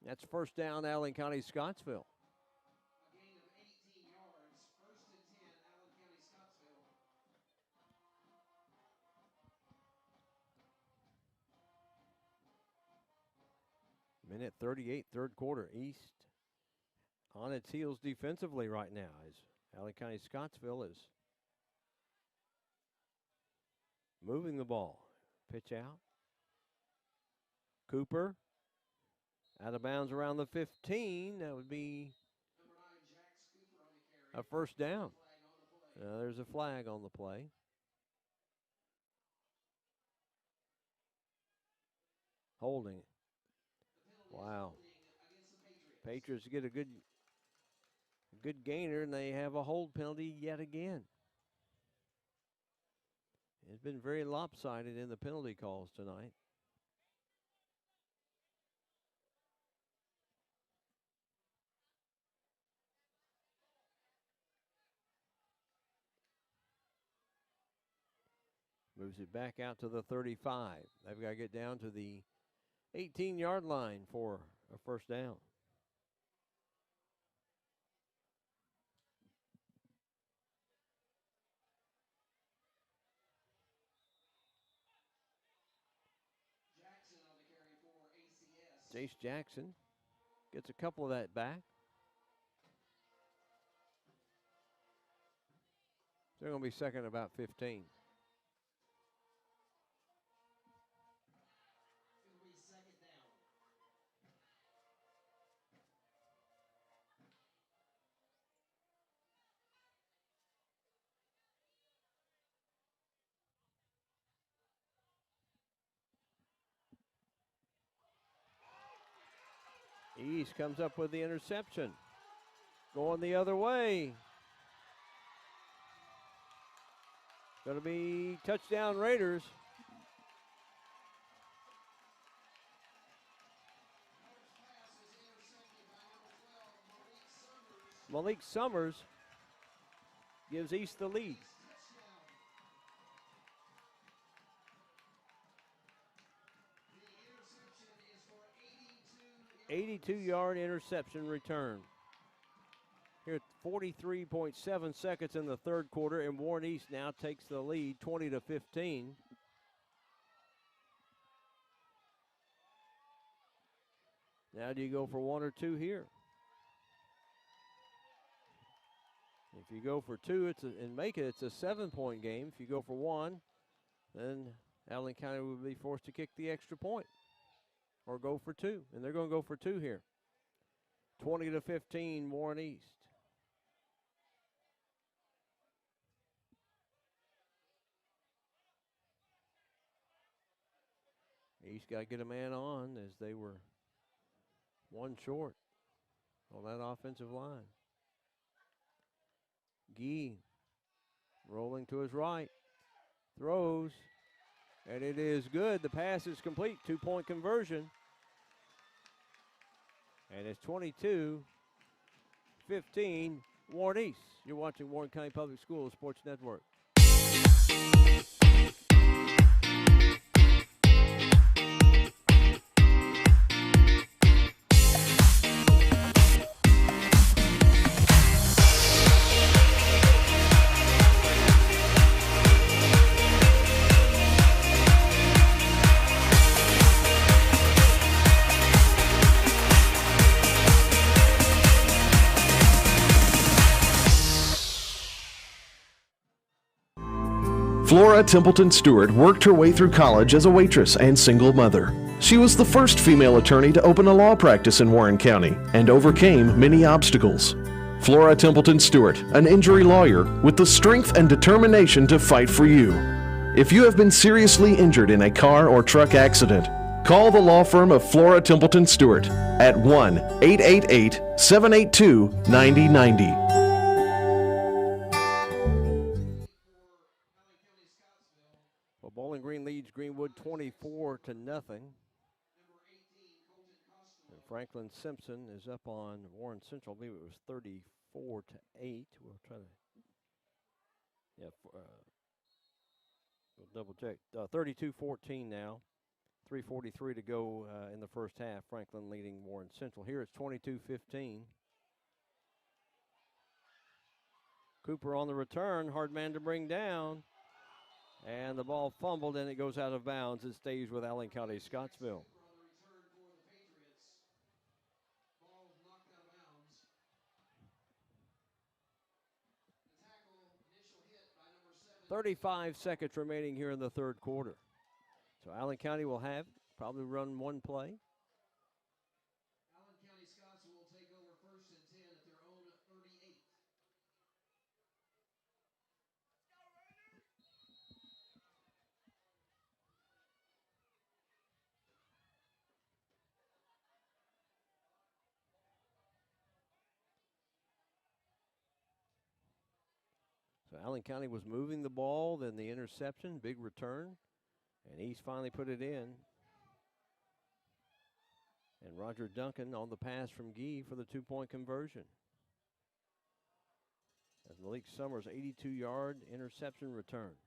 That's 1st down, Allen County, Scottsville. A gain of 18 yards. 1st and 10, Allen County, Scottsville. Minute 38, 3rd quarter. East on its heels defensively right now as Allen County, Scottsville is moving the ball. Pitch out. Cooper. Out of bounds around the 15. That would be a 1st down. There's a flag on the play. Holding. Wow. Patriots get a good gainer, and they have a hold penalty yet again. It's been very lopsided in the penalty calls tonight. Moves it back out to the 35. They've got to get down to the 18-yard line for a 1st down. Jackson on the carry for ACS. Jace Jackson gets a couple of that back. They're going to be 2nd about 15. It'll be 2nd East comes up with the interception. Going the other way. Going to be touchdown Raiders. Malik Summers gives East the lead. 82-yard interception return. Here at 43.7 seconds in the third quarter, and Warren East now takes the lead 20-15. Now do you go for one or two here? If you go for two and make it, it's a 7-point game. If you go for one, then Allen County would be forced to kick the extra point or go for two, and they're going to go for two here. 20-15, Warren East. East got to get a man on as they were one short on that offensive line. Gee rolling to his right, throws, and it is good. The pass is complete, 2-point conversion. And it's 22-15, Warren East. You're watching Warren County Public Schools Sports Network. Flora Templeton Stewart worked her way through college as a waitress and single mother. She was the first female attorney to open a law practice in Warren County and overcame many obstacles. Flora Templeton Stewart, an injury lawyer with the strength and determination to fight for you. If you have been seriously injured in a car or truck accident, call the law firm of Flora Templeton Stewart at 1-888-782-9090. Bowling Green leads Greenwood 24-0. And Franklin Simpson is up on Warren Central. I believe it was 34-8. We'll try to, we'll double check. 32-14 now. 3:43 to go in the first half. Franklin leading Warren Central. Here it's 22-15. Cooper on the return. Hard man to bring down. And the ball fumbled, and it goes out of bounds. It stays with Allen County Scottsville. "35 seconds remaining here in the third quarter. So Allen County will have probably run one play. Allen County Scottsville will take over first and 10 at their own 38. So Allen County was moving the ball, then the interception, big return, and East finally put it in. And Roger Duncan on the pass from Gee for the 2-point conversion. As Malik Summers' 82-yard interception return.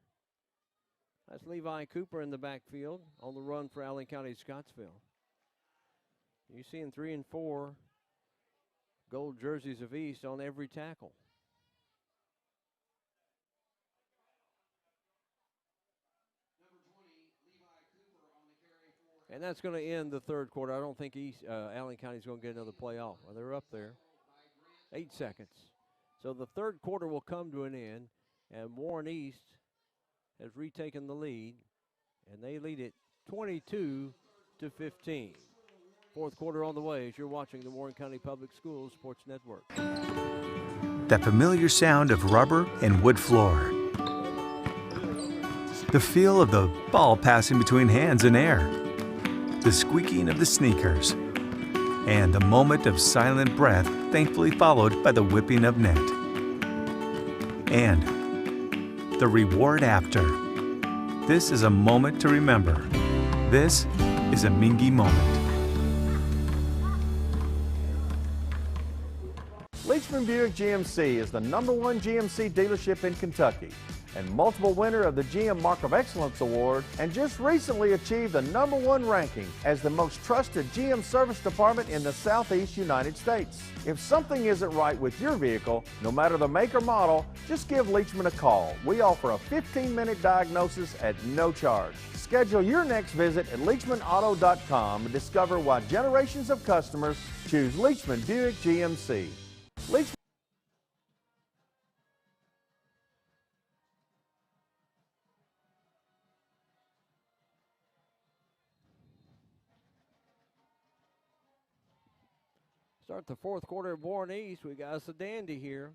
That's Levi Cooper in the backfield on the run for Allen County Scottsville. You're seeing 3 and 4 gold jerseys of East on every tackle. And that's going to end the third quarter. I don't think Allen County is going to get another play off. Well, they're up there. 8 seconds. So the third quarter will come to an end, and Warren East has retaken the lead, and they lead it 22-15. Fourth quarter on the way as you're watching the Warren County Public Schools Sports Network. That familiar sound of rubber and wood floor. The feel of the ball passing between hands and air. The squeaking of the sneakers, and a moment of silent breath thankfully followed by the whipping of net. And the reward after. This is a moment to remember. This is a Mingy moment. Leachman Buick GMC is the #1 GMC dealership in Kentucky and multiple winner of the GM Mark of Excellence Award, and just recently achieved the #1 ranking as the most trusted GM service department in the Southeast United States. If something isn't right with your vehicle, no matter the make or model, just give Leachman a call. We offer a 15-minute diagnosis at no charge. Schedule your next visit at LeachmanAuto.com and discover why generations of customers choose Leachman Buick GMC. Leachman Start the fourth quarter at Warren East. We got us a dandy here.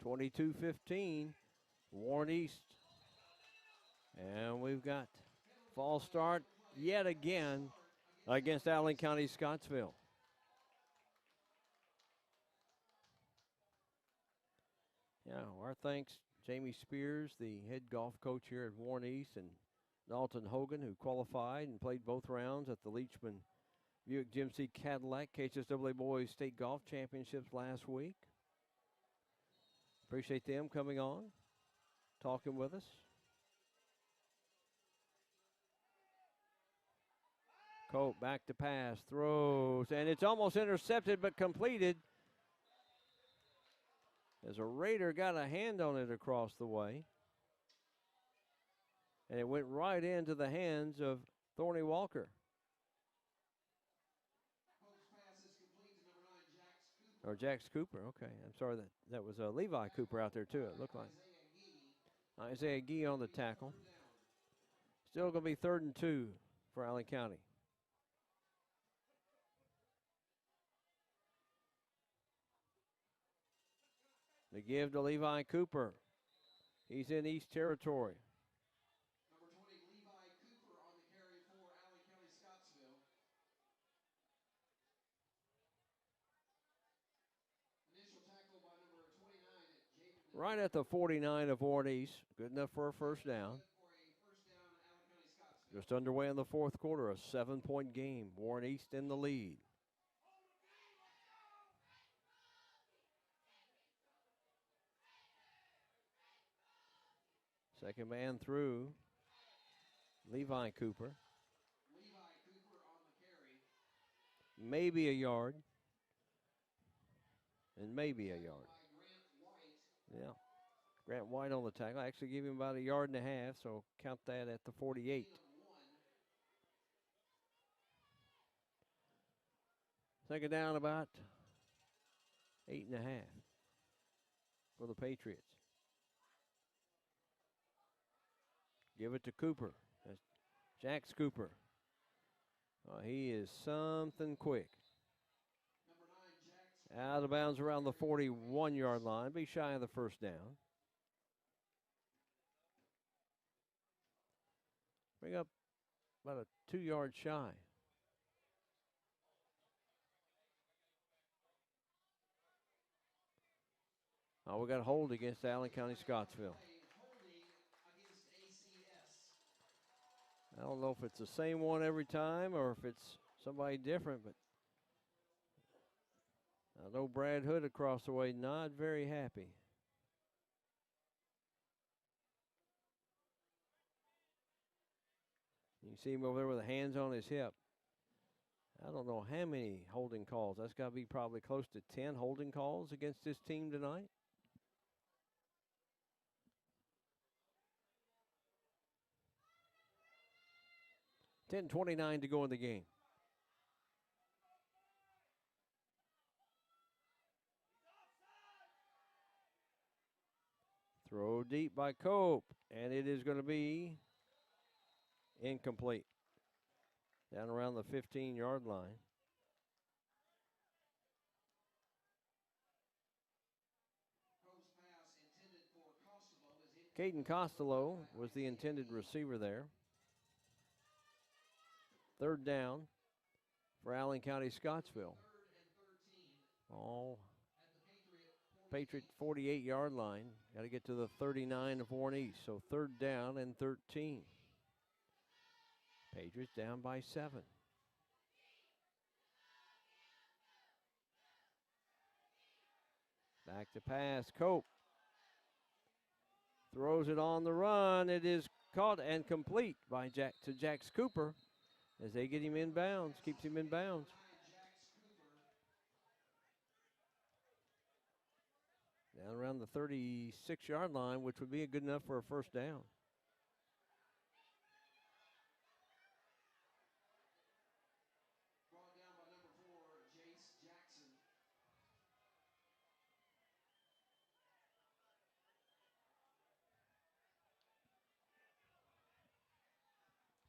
22-15, Warren East. And we've got false start yet again against Allen County Scottsville. Yeah, our thanks, Jamie Spears, the head golf coach here at Warren East, and Dalton Hogan, who qualified and played both rounds at the Leachman Buick GMC Cadillac KHSAA Boys State Golf Championships last week. Appreciate them coming on, talking with us. Cope back to pass, throws, and it's almost intercepted but completed as a Raider got a hand on it across the way. And it went right into the hands of Thorny Walker. Or Jax Cooper, okay. I'm sorry, that was Levi Cooper out there too, it looked like. Isaiah Gee on the tackle. Still going to be 3rd and 2 for Allen County. They give to Levi Cooper. He's in East Territory. Number 20, Levi Cooper on the carry for Allen County Scottsville. Initial tackle by number 29 at Jaden. Right at the 49 of Warren East. Good enough for a first down. Just underway in the fourth quarter, a 7-point game. Warren East in the lead. Second man through. Levi Cooper. Levi Cooper on the carry. Maybe a yard. And maybe a yard. Yeah. Grant White on the tackle. I actually gave him about a yard and a half, so count that at the 48. Second down about 8.5 for the Patriots. Give it to Cooper. That's Jax Cooper. He is something quick. Out of bounds around the 41-yard line. Be shy of the first down. Bring up about a 2-yard shy. Oh, we got a hold against Allen County Scottsville. I don't know if it's the same one every time or if it's somebody different, but I know Brad Hood across the way not very happy. You see him over there with the hands on his hip. I don't know how many holding calls. That's got to be probably close to 10 holding calls against this team tonight. $10:29 to go in the game. Throw deep by Cope, and it is going to be incomplete. Down around the 15-yard line. Caden Costello was the intended receiver there. Third down for Allen County Scottsville. All Patriot 48-yard line. Got to get to the 39 of Warren East. So 3rd down and 13. Patriots down by 7. Back to pass. Cope throws it on the run. It is caught and complete by Jax Cooper as they get him in bounds. Keeps him in bounds. Down around the 36-yard line, which would be good enough for a 1st down. Brought down by number 4, Jace Jackson.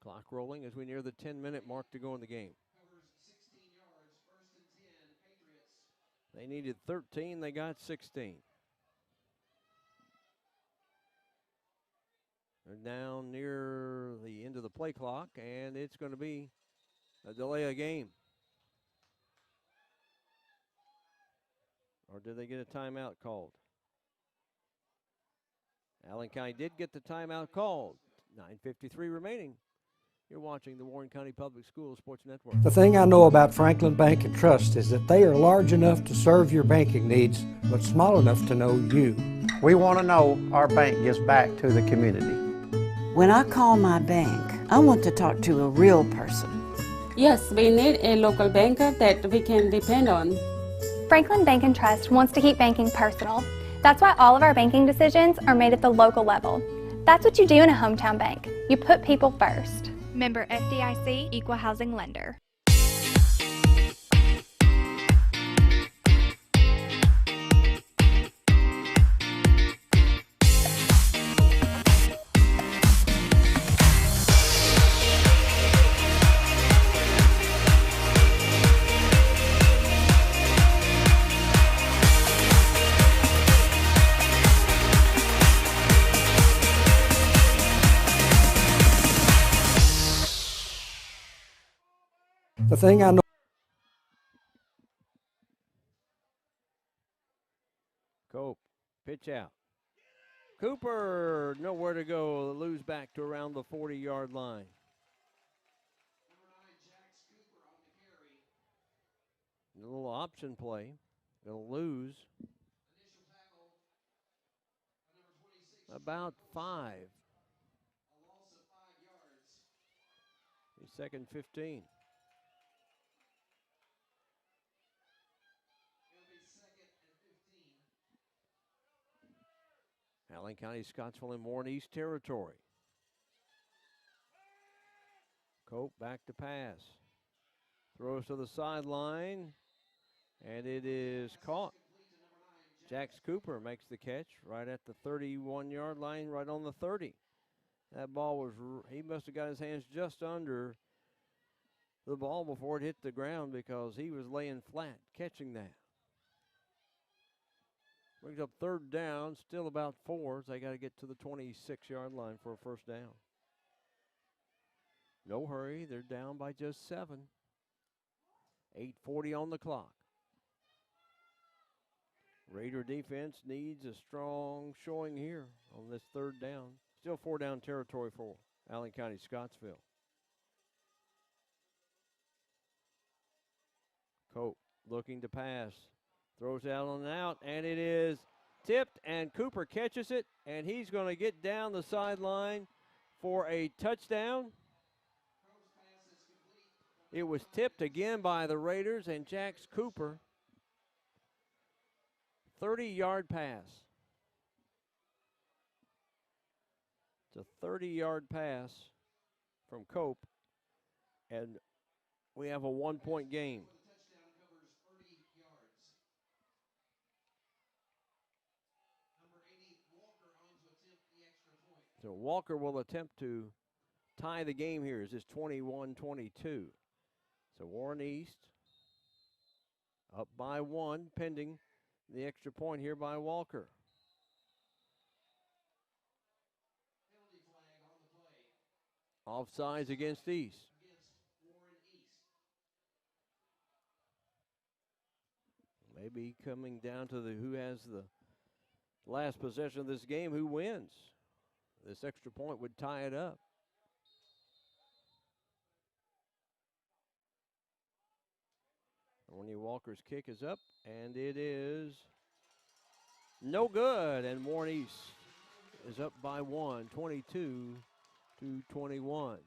Clock rolling as we near the 10-minute mark to go in the game. Covers 16 yards, 1st and 10, Patriots. They needed 13, they got 16. They're down near the end of the play clock, and it's going to be a delay of game. Or did they get a timeout called? Allen County did get the timeout called. 9:53 remaining. You're watching the Warren County Public Schools Sports Network. The thing I know about Franklin Bank and Trust is that they are large enough to serve your banking needs, but small enough to know you. We want to know our bank gives back to the community. When I call my bank, I want to talk to a real person. Yes, we need a local banker that we can depend on. Franklin Bank and Trust wants to keep banking personal. That's why all of our banking decisions are made at the local level. That's what you do in a hometown bank. You put people first. Member FDIC, Equal Housing Lender. The thing I know. Cope, pitch out. Cooper, nowhere to go. Lose back to around the 40-yard line. A little option play. They'll lose about 5. The 2nd 15. Allen County, Scottsville, and Warren East territory. Cope back to pass. Throws to the sideline, and it is caught. Jax Cooper makes the catch right at the 31-yard line, right on the 30. That ball was, he must have got his hands just under the ball before it hit the ground because he was laying flat catching that. Brings up 3rd down, still about 4. They got to get to the 26-yard line for a 1st down. No hurry, they're down by just 7. 8:40 on the clock. Raider defense needs a strong showing here on this 3rd down. Still 4-down territory for Allen County, Scottsville. Cope looking to pass. Throws out on and out, and it is tipped, and Cooper catches it, and he's going to get down the sideline for a touchdown. It was tipped again by the Raiders, and Jax Cooper, 30-yard pass. It's a 30-yard pass from Cope, and we have a 1-point game. So Walker will attempt to tie the game here. It's 21-22. So Warren East up by 1, pending the extra point here by Walker. Offsides against East. Maybe coming down to who has the last possession of this game, who wins. This extra point would tie it up. Thorny Walker's kick is up, and it is no good. And Warren East is up by 1, 22-21.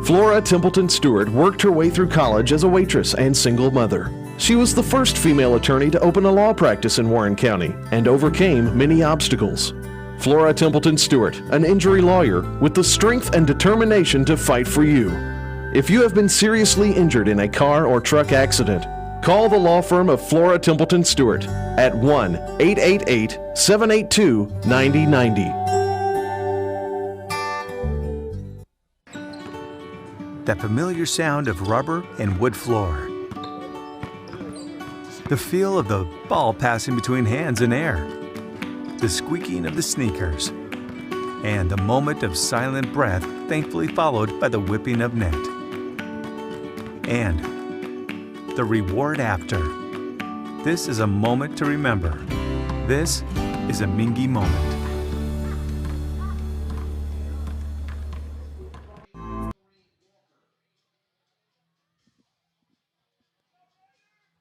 Flora Templeton Stewart worked her way through college as a waitress and single mother. She was the first female attorney to open a law practice in Warren County and overcame many obstacles. Flora Templeton Stewart, an injury lawyer with the strength and determination to fight for you. If you have been seriously injured in a car or truck accident, call the law firm of Flora Templeton Stewart at 1-888-782-9090. That familiar sound of rubber and wood floor. The feel of the ball passing between hands and air. The squeaking of the sneakers. And a moment of silent breath, thankfully followed by the whipping of net. And the reward after. This is a moment to remember. This is a Mingy moment.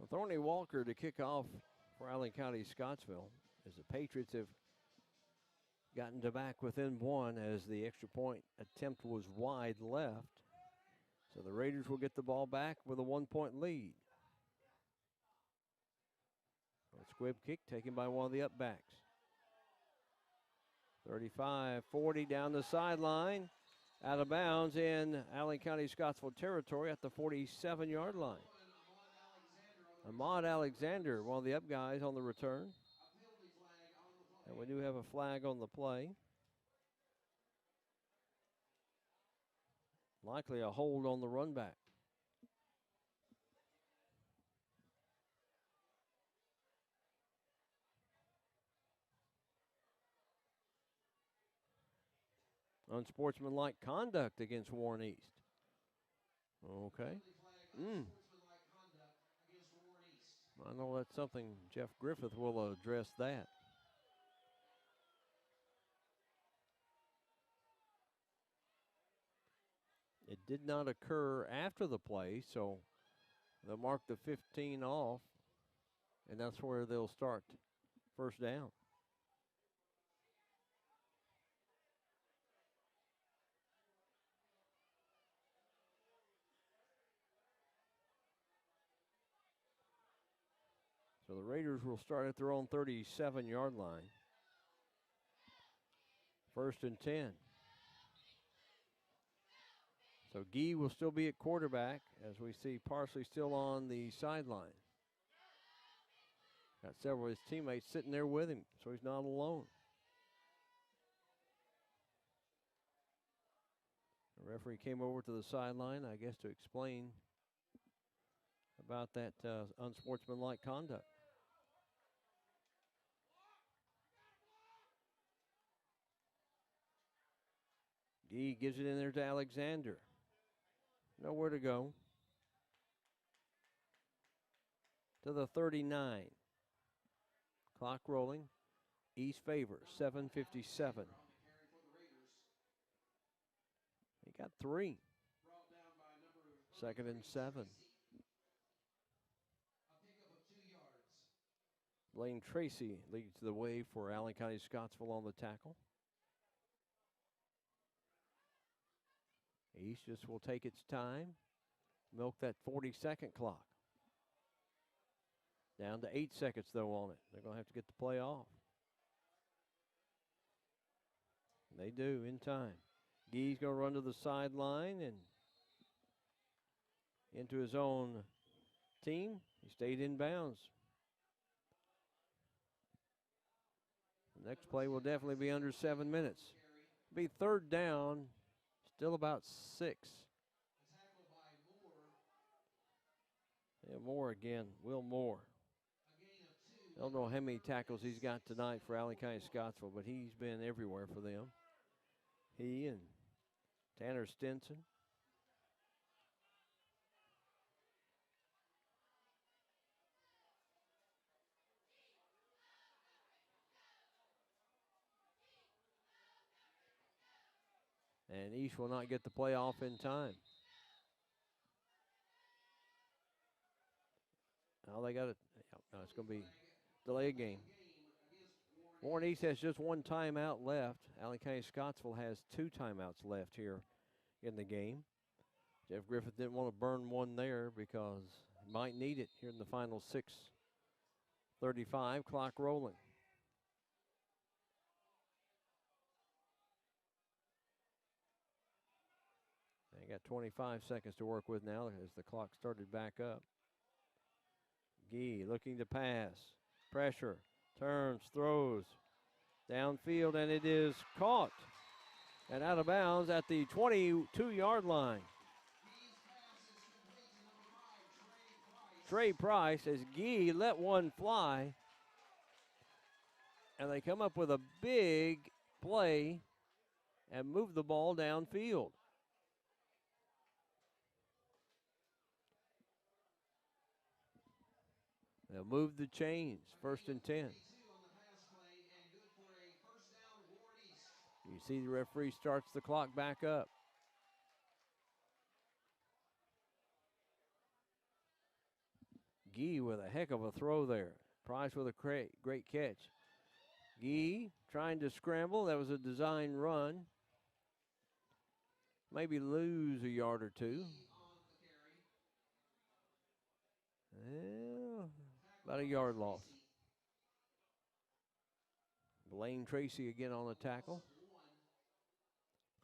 Thorny Walker to kick off for Allen County Scottsville as the Patriots have gotten to back within 1 as the extra point attempt was wide left. So the Raiders will get the ball back with a 1-point lead. A squib kick taken by one of the upbacks. 35-40 down the sideline. Out of bounds in Allen County Scottsville territory at the 47-yard line. Ahmad Alexander, one of the up guys on the return. And we do have a flag on the play. Likely a hold on the run back. Unsportsmanlike conduct against Warren East. Okay. I know that's something Jeff Griffith will address that. It did not occur after the play, so they'll mark the 15 off, and that's where they'll start first down. So the Raiders will start at their own 37-yard line. 1st and 10. So Gee will still be at quarterback as we see Parsley still on the sideline. Got several of his teammates sitting there with him, so he's not alone. The referee came over to the sideline, I guess, to explain about that unsportsmanlike conduct. Gee gives it in there to Alexander. Nowhere to go. To the 39. Clock rolling. East favor, 7:57. He got 3. 2nd and 7. Blaine Tracy leads the way for Allen County Scottsville on the tackle. East just will take its time, milk that 40-second clock. Down to 8 seconds, though, on it. They're going to have to get the play off. And they do in time. Gee's going to run to the sideline and into his own team. He stayed in bounds. The next play will definitely be under 7 minutes. Be 3rd down. Still about 6. Yeah, Moore again. Will Moore. I don't know how many tackles he's got tonight for Allen County Scottsville, but he's been everywhere for them. He and Tanner Stinson. And East will not get the play off in time. Now they got it. It's going to be delay game. Warren East has just one timeout left. Allen County Scottsville has 2 timeouts left here in the game. Jeff Griffith didn't want to burn one there because he might need it here in the final 6:35, clock rolling. They got 25 seconds to work with now as the clock started back up. Gee looking to pass. Pressure. Turns. Throws. Downfield, and it is caught. And out of bounds at the 22-yard line. Trey Price, as Gee let one fly. And they come up with a big play and move the ball downfield. They'll move the chains, 1st and 10. You see the referee starts the clock back up. Gee with a heck of a throw there. Price with a great catch. Gee trying to scramble. That was a design run. Maybe lose a yard or 2. Well, about a yard loss. Blaine Tracy again on the tackle.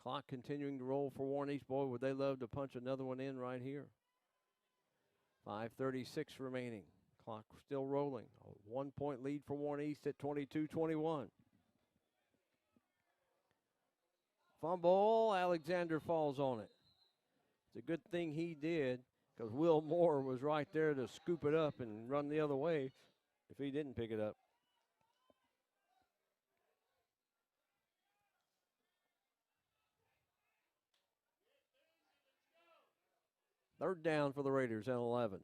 Clock continuing to roll for Warren East. Boy, would they love to punch another one in right here. 5:36 remaining. Clock still rolling. A 1-point lead for Warren East at 22-21. Fumble. Alexander falls on it. It's a good thing he did because Will Moore was right there to scoop it up and run the other way if he didn't pick it up. Third down for the Raiders at 11.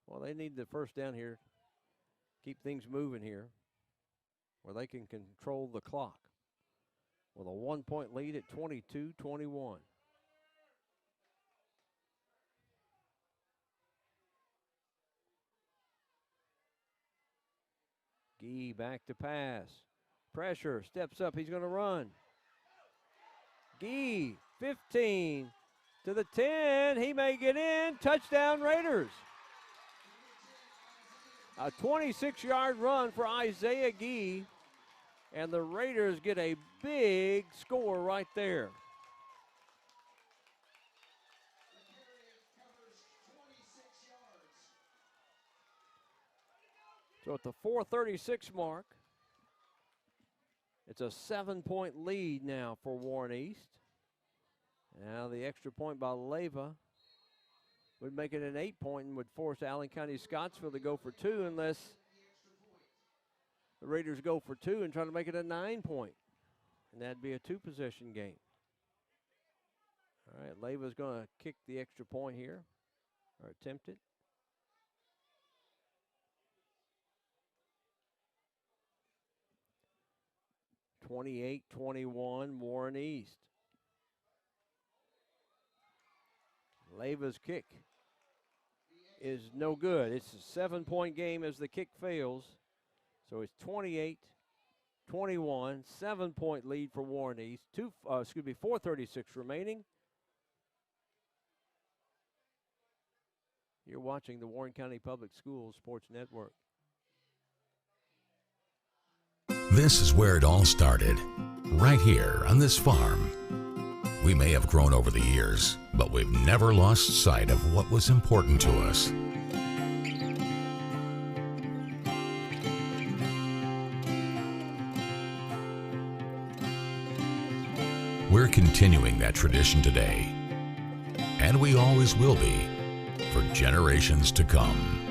Well, they need the first down here. Keep things moving here where they can control the clock with a 1-point lead at 22-21. Gee back to pass. Pressure, steps up, he's going to run. Gee, 15 to the 10, he may get in. Touchdown Raiders. A 26-yard run for Isaiah Gee, and the Raiders get a big score right there. So at the 4:36 mark, it's a 7-point lead now for Warren East. Now the extra point by Leyva would make it an 8-point and would force Allen County Scottsville to go for 2 unless the Raiders go for 2 and try to make it a 9-point. And that'd be a 2-possession game. All right, Leyva's going to kick the extra point here, or attempt it. (28-21) Warren East. Leyva's kick is no good. It's a 7-point game as the kick fails. So it's 28-21, 7-point lead for Warren East. 4:36 remaining. You're watching the Warren County Public Schools Sports Network. This is where it all started, right here on this farm. We may have grown over the years, but we've never lost sight of what was important to us. We're continuing that tradition today, and we always will be for generations to come.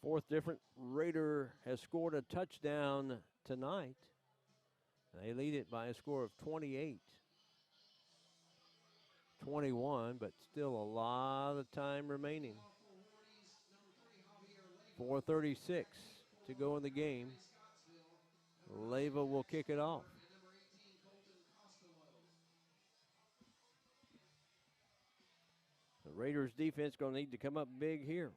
Fourth different Raider has scored a touchdown tonight. They lead it by a score of 28-21, but still a lot of time remaining. 4:36 to go in the game. Leyva will kick it off. The Raiders defense going to need to come up big here.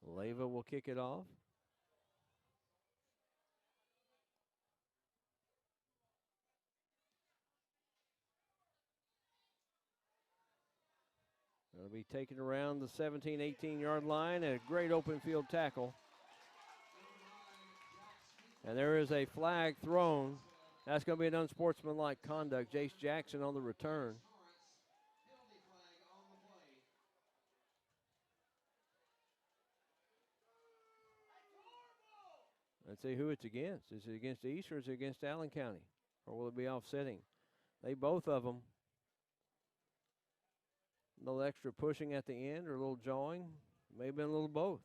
Leyva will kick it off. It'll be taken around the 17, 18-yard line, and a great open field tackle. And there is a flag thrown. That's going to be an unsportsmanlike conduct. Jace Jackson on the return. Let's see who it's against. Is it against East or is it against Allen County? Or will it be offsetting? They both of them. A little extra pushing at the end or a little jawing. Maybe a little both.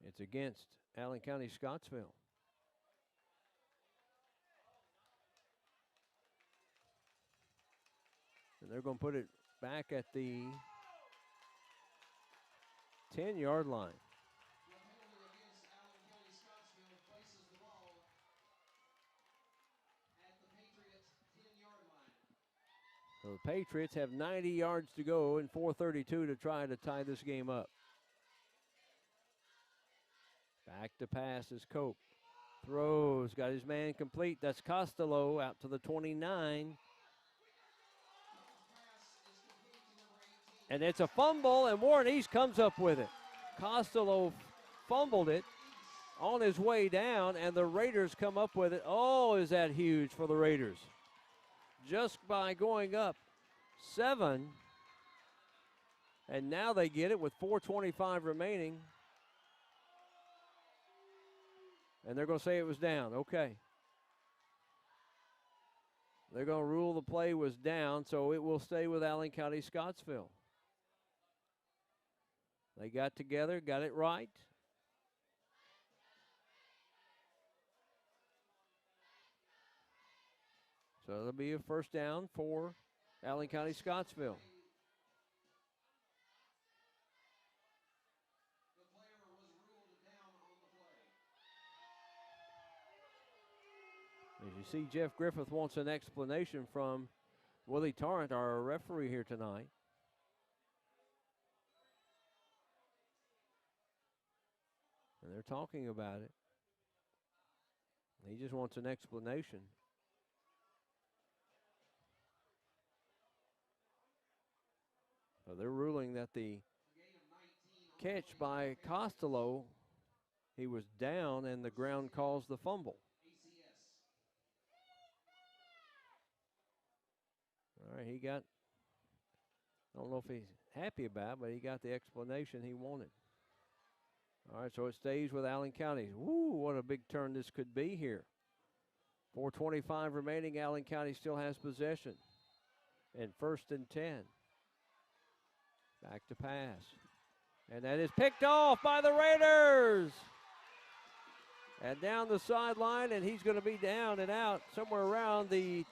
It's against Allen County Scottsville. And they're going to put it back at the 10-yard line. So the Patriots have 90 yards to go and 4:32 to try to tie this game up. Back to pass is Cope. Throws, got his man complete. That's Costello out to the 29. And it's a fumble, and Warren East comes up with it. Costello fumbled it on his way down, and the Raiders come up with it. Oh, is that huge for the Raiders. Just by going up 7. And now they get it with 4:25 remaining. And they're going to say it was down. Okay. They're going to rule the play was down, so it will stay with Allen County Scottsville. They got together, got it right. So it'll be a first down for Allen County Scottsville. As you see, Jeff Griffith wants an explanation from Willie Tarrant, our referee here tonight. And they're talking about it. He just wants an explanation. So they're ruling that the catch by Costello, he was down and the ground caused the fumble. All right, he got, I don't know if he's happy about it, but he got the explanation he wanted. All right, so it stays with Allen County. Woo, what a big turn this could be here. 4:25 remaining, Allen County still has possession. And 1st and 10. Back to pass. And that is picked off by the Raiders. And down the sideline, and he's going to be down and out somewhere around the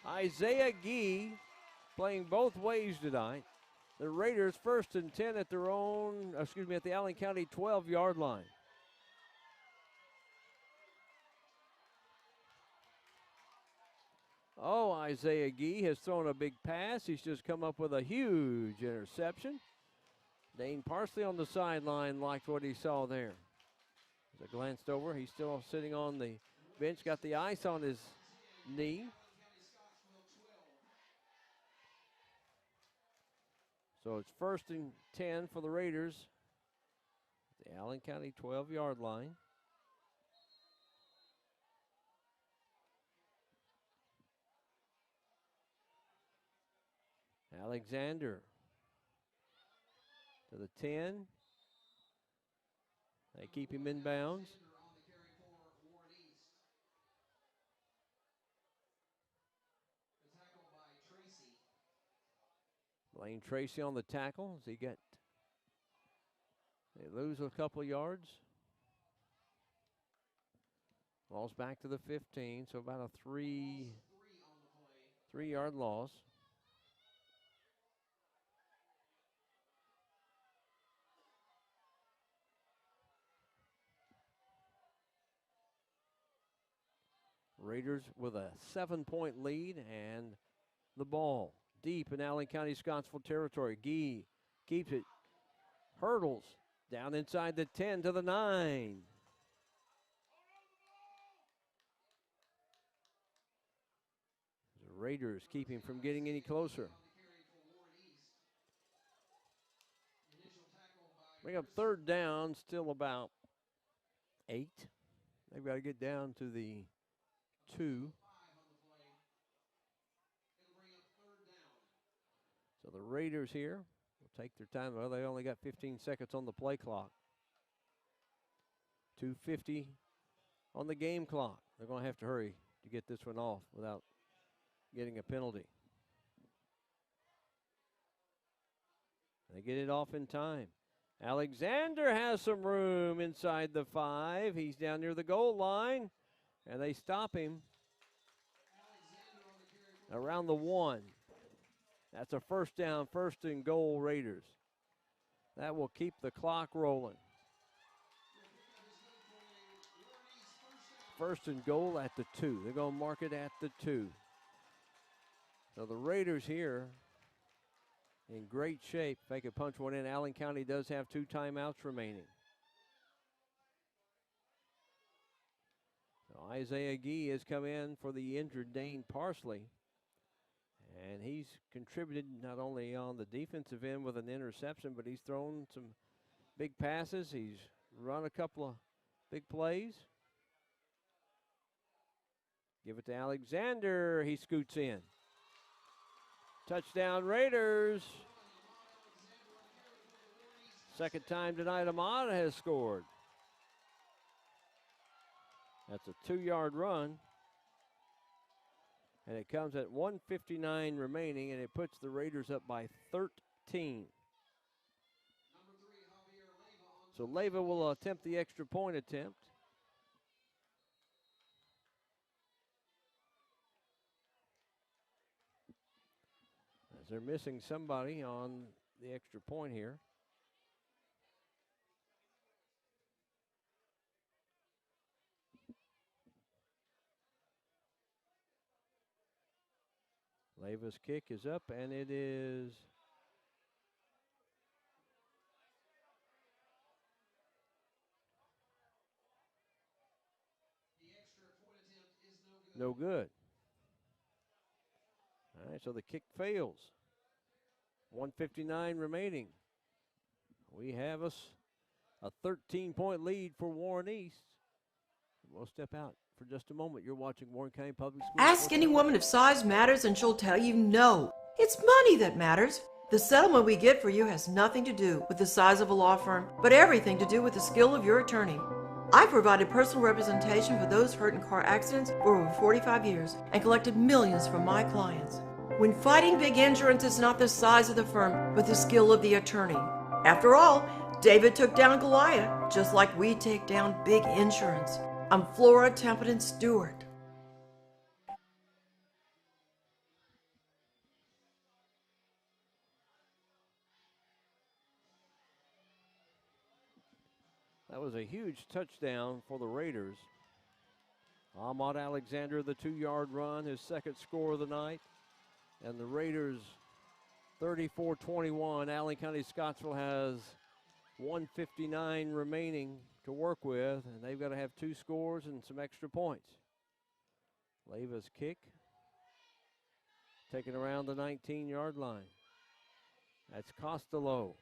Isaiah Gee, playing both ways tonight. The Raiders 1st and 10 at their own, at the Allen County 12-yard line. Oh, Isaiah Gee has thrown a big pass. He's just come up with a huge interception. Dane Parsley on the sideline liked what he saw there. As I glanced over, he's still sitting on the bench, got the ice on his knee. So it's 1st and 10 for the Raiders. The Allen County 12-yard line. Alexander to the 10. They keep him in bounds. Lane Tracy on the tackle. They lose a couple of yards. Lost back to the 15, so about a 3-yard loss. Raiders with a 7-point lead and the ball deep in Allen County Scottsville territory. Gee keeps it, hurdles down inside the 10 to the 9. The Raiders keep him from getting any closer. Bring up 3rd down, still about 8. They've got to get down to the 2. So the Raiders here will take their time. Well, they only got 15 seconds on the play clock. 2:50 on the game clock. They're going to have to hurry to get this one off without getting a penalty. They get it off in time. Alexander has some room inside the 5. He's down near the goal line, and they stop him around the 1. That's a 1st down, 1st and goal Raiders. That will keep the clock rolling. 1st and goal at the 2. They're going to mark it at the 2. So the Raiders here in great shape. If they could punch one in, Allen County does have 2 timeouts remaining. So Isaiah Gee has come in for the injured Dane Parsley. And he's contributed not only on the defensive end with an interception, but he's thrown some big passes. He's run a couple of big plays. Give it to Alexander. He scoots in. Touchdown Raiders. Second time tonight Amada has scored. That's a 2-yard run. And it comes at 1:59 remaining, and it puts the Raiders up by 13. So Leyva will attempt the extra point attempt. As they're missing somebody on the extra point here. Leyva's kick is up, and it is no good. All right, so the kick fails. 1:59 remaining. We have a 13-point lead for Warren East. We'll step out for just a moment. You're watching Warren County Public Schools. Ask any woman if size matters and she'll tell you no. It's money that matters. The settlement we get for you has nothing to do with the size of a law firm, but everything to do with the skill of your attorney. I've provided personal representation for those hurt in car accidents for over 45 years and collected millions from my clients. When fighting big insurance, it's not the size of the firm, but the skill of the attorney. After all, David took down Goliath, just like we take down big insurance. I'm Flora Templeton Stewart. That was a huge touchdown for the Raiders. Ahmad Alexander, the 2-yard run, his second score of the night. And the Raiders 34-21. Allen County Scottsville has 1:59 remaining to work with, and they've got to have 2 scores and some extra points. Leyva's kick taken around the 19-yard line. That's Costello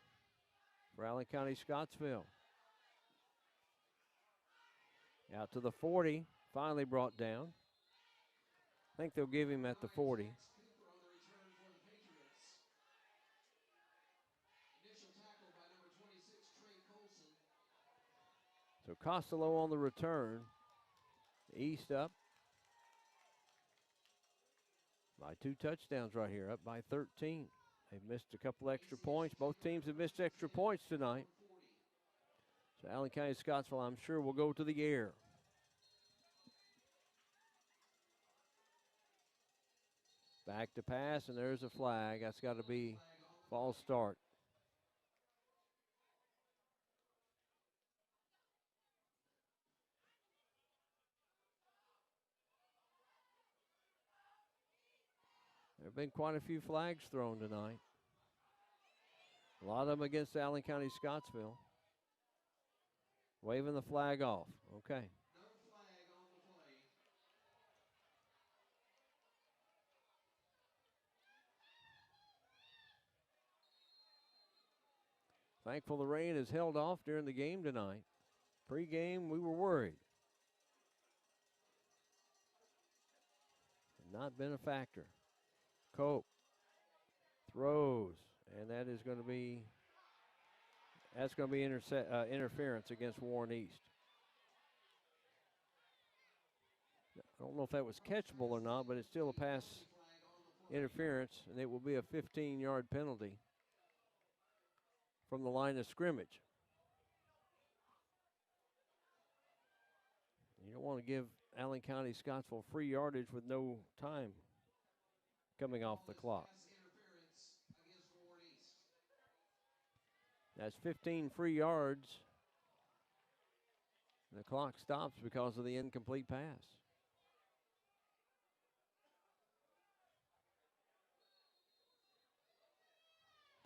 for Allen County Scottsville. Out to the 40, finally brought down. I think they'll give him at the 40. So Costello on the return. East up by 2 touchdowns right here, up by 13. They've missed a couple extra points. Both teams have missed extra points tonight. So Allen County Scottsville, I'm sure, will go to the air. Back to pass, and there's a flag. That's got to be false start. There have been quite a few flags thrown tonight. A lot of them against Allen County Scottsville. Waving the flag off. Okay. Thankful the rain has held off during the game tonight. Pre-game, we were worried. Not been a factor. Cope throws, and that is going to be interference against Warren East. I don't know if that was catchable or not, but it's still a pass interference, and it will be a 15-yard penalty from the line of scrimmage. You don't want to give Allen County Scottsville free yardage with no time coming off the clock. That's 15 free yards. The clock stops because of the incomplete pass.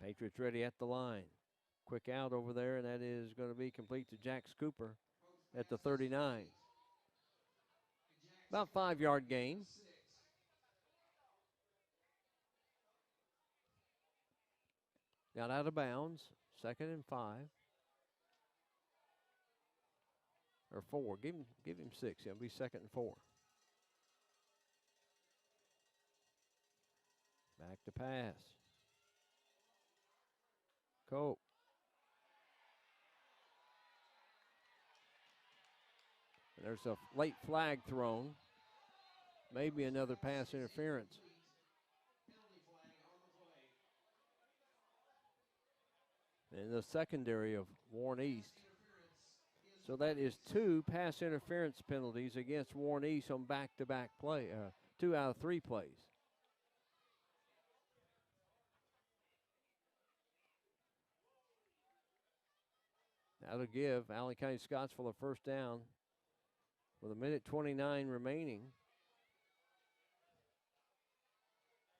Patriots ready at the line. Quick out over there, and that is going to be complete to Jack Cooper at the 39. About 5-yard gain. Got out of bounds. 2nd and 5. Or 4. Give him 6. It'll be 2nd and 4. Back to pass. Cope. There's a late flag thrown. Maybe another pass interference. In the secondary of Warren East. So that is 2 pass interference penalties against Warren East on back-to-back play, 2 out of 3 plays. That'll give Allen County Scottsville a first down with 1:29 remaining.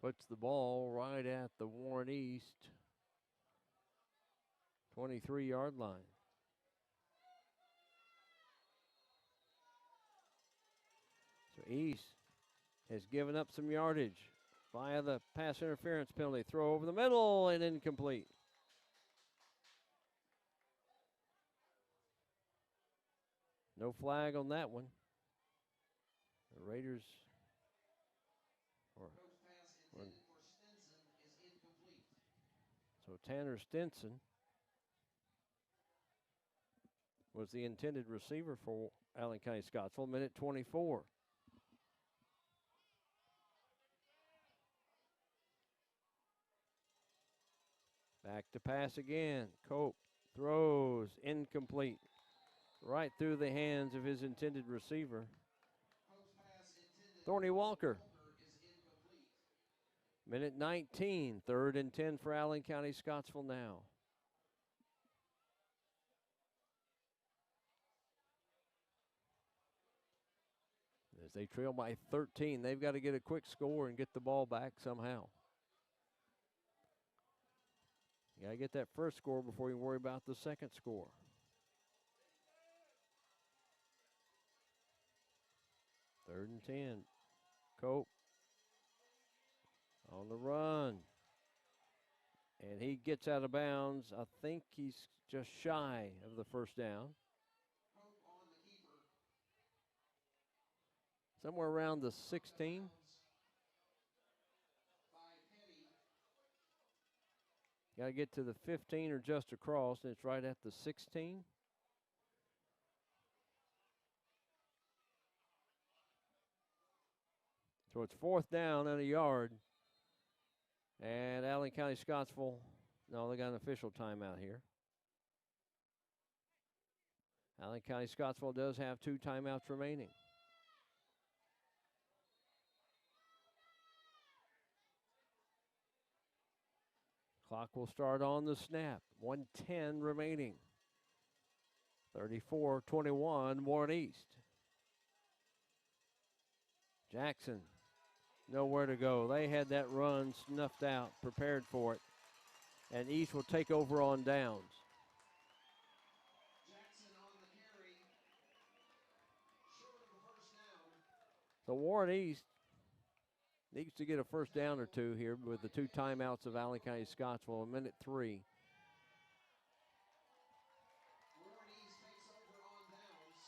Puts the ball right at the Warren East 23-yard line. So East has given up some yardage via the pass interference penalty. Throw over the middle and incomplete. No flag on that one. The Raiders so Tanner Stinson was the intended receiver for Allen County Scottsville. 1:24. Back to pass again. Cope throws incomplete. Right through the hands of his intended receiver, Thorny Walker. 1:19, 3rd and 10 for Allen County Scottsville now. As they trail by 13, they've got to get a quick score and get the ball back somehow. You got to get that first score before you worry about the second score. Third and 10. Cope on the run. And he gets out of bounds. I think he's just shy of the first down. Somewhere around the 16. Got to get to the 15 or just across, and it's right at the 16. So it's 4th down and a yard. And Allen County Scottsville, no, they got an official timeout here. Allen County Scottsville does have 2 timeouts remaining. Clock will start on the snap. 1:10 remaining. 34-21, Warren East. Jackson, nowhere to go. They had that run snuffed out, prepared for it. And East will take over on downs. Jackson on the carry. Short of the first down. So Warren East needs to get a first down or 2 here with the 2 timeouts of Allen County Scottsville, a minute 3. Warren East takes over on downs.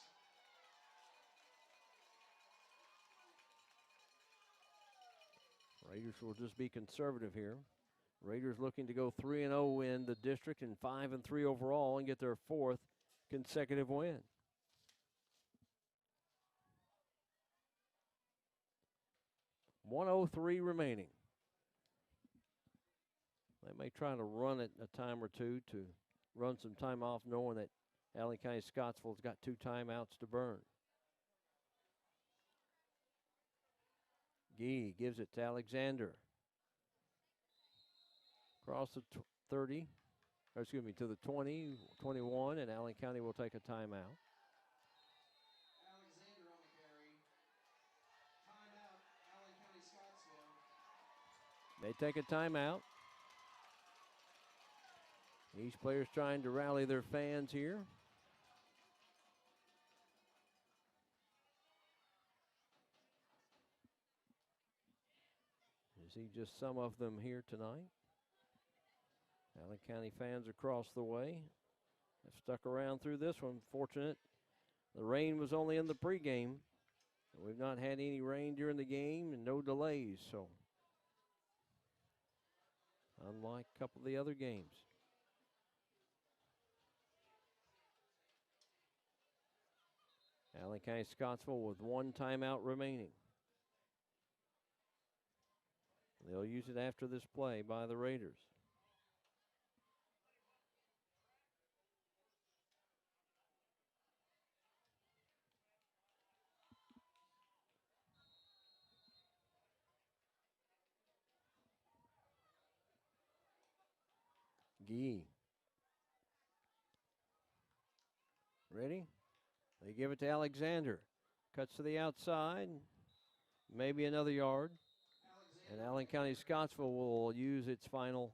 Raiders will just be conservative here. Raiders looking to go 3-0 in the district and 5-3 overall and get their 4th consecutive win. .103 remaining. They may try to run it a time or 2 to run some time off, knowing that Allen County Scottsville's got 2 timeouts to burn. Gee gives it to Alexander. Across the 30, or excuse me, to the 20, 21, and Allen County will take a timeout. Alexander on the carry. Timeout, Allen County Scottsville. They take a timeout. Each player's trying to rally their fans here. You see just some of them here tonight. Allen County fans across the way have stuck around through this one. Fortunate the rain was only in the pregame. We've not had any rain during the game and no delays, so unlike a couple of the other games. Allen County Scottsville with 1 timeout remaining. They'll use it after this play by the Raiders. Gee. Ready? They give it to Alexander. Cuts to the outside. Maybe another yard. And Allen County Scottsville will use its final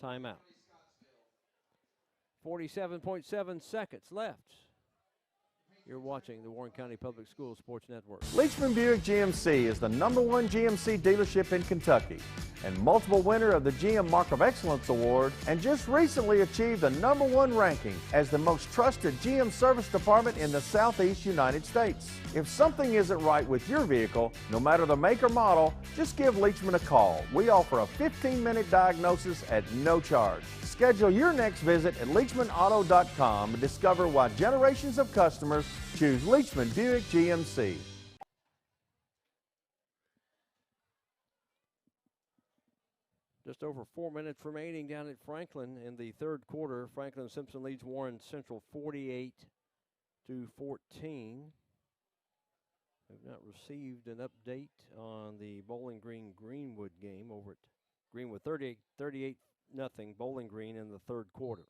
timeout. 47.7 seconds left. You're watching the Warren County Public Schools Sports Network. Leachman Buick GMC is the #1 GMC dealership in Kentucky and multiple winner of the GM Mark of Excellence Award, and just recently achieved the #1 ranking as the most trusted GM service department in the Southeast United States. If something isn't right with your vehicle, no matter the make or model, just give Leachman a call. We offer a 15-minute diagnosis at no charge. Schedule your next visit at LeachmanAuto.com and discover why generations of customers choose Leachman Buick GMC. Just over 4 minutes remaining down at Franklin in the 3rd quarter. Franklin Simpson leads Warren Central 48-14. We've not received an update on the Bowling Green Greenwood game over at Greenwood. 38-0 Bowling Green in the 3rd quarter.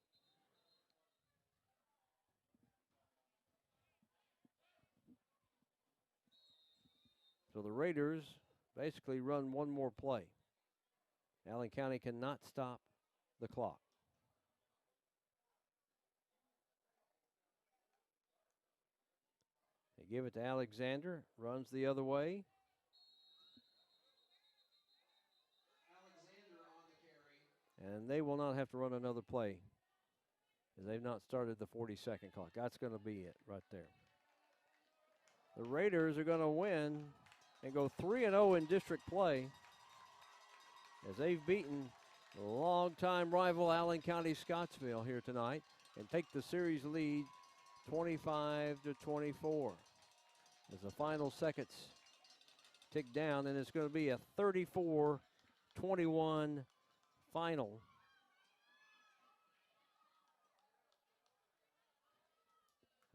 So the Raiders basically run one more play. Allen County cannot stop the clock. They give it to Alexander, runs the other way. Alexander on the carry. And they will not have to run another play, as they've not started the 40-second clock. That's going to be it right there. The Raiders are going to win and go 3-0 in district play, as they've beaten the longtime rival Allen County Scottsville here tonight and take the series lead 25-24. As the final seconds tick down, and it's going to be a 34-24 21 final.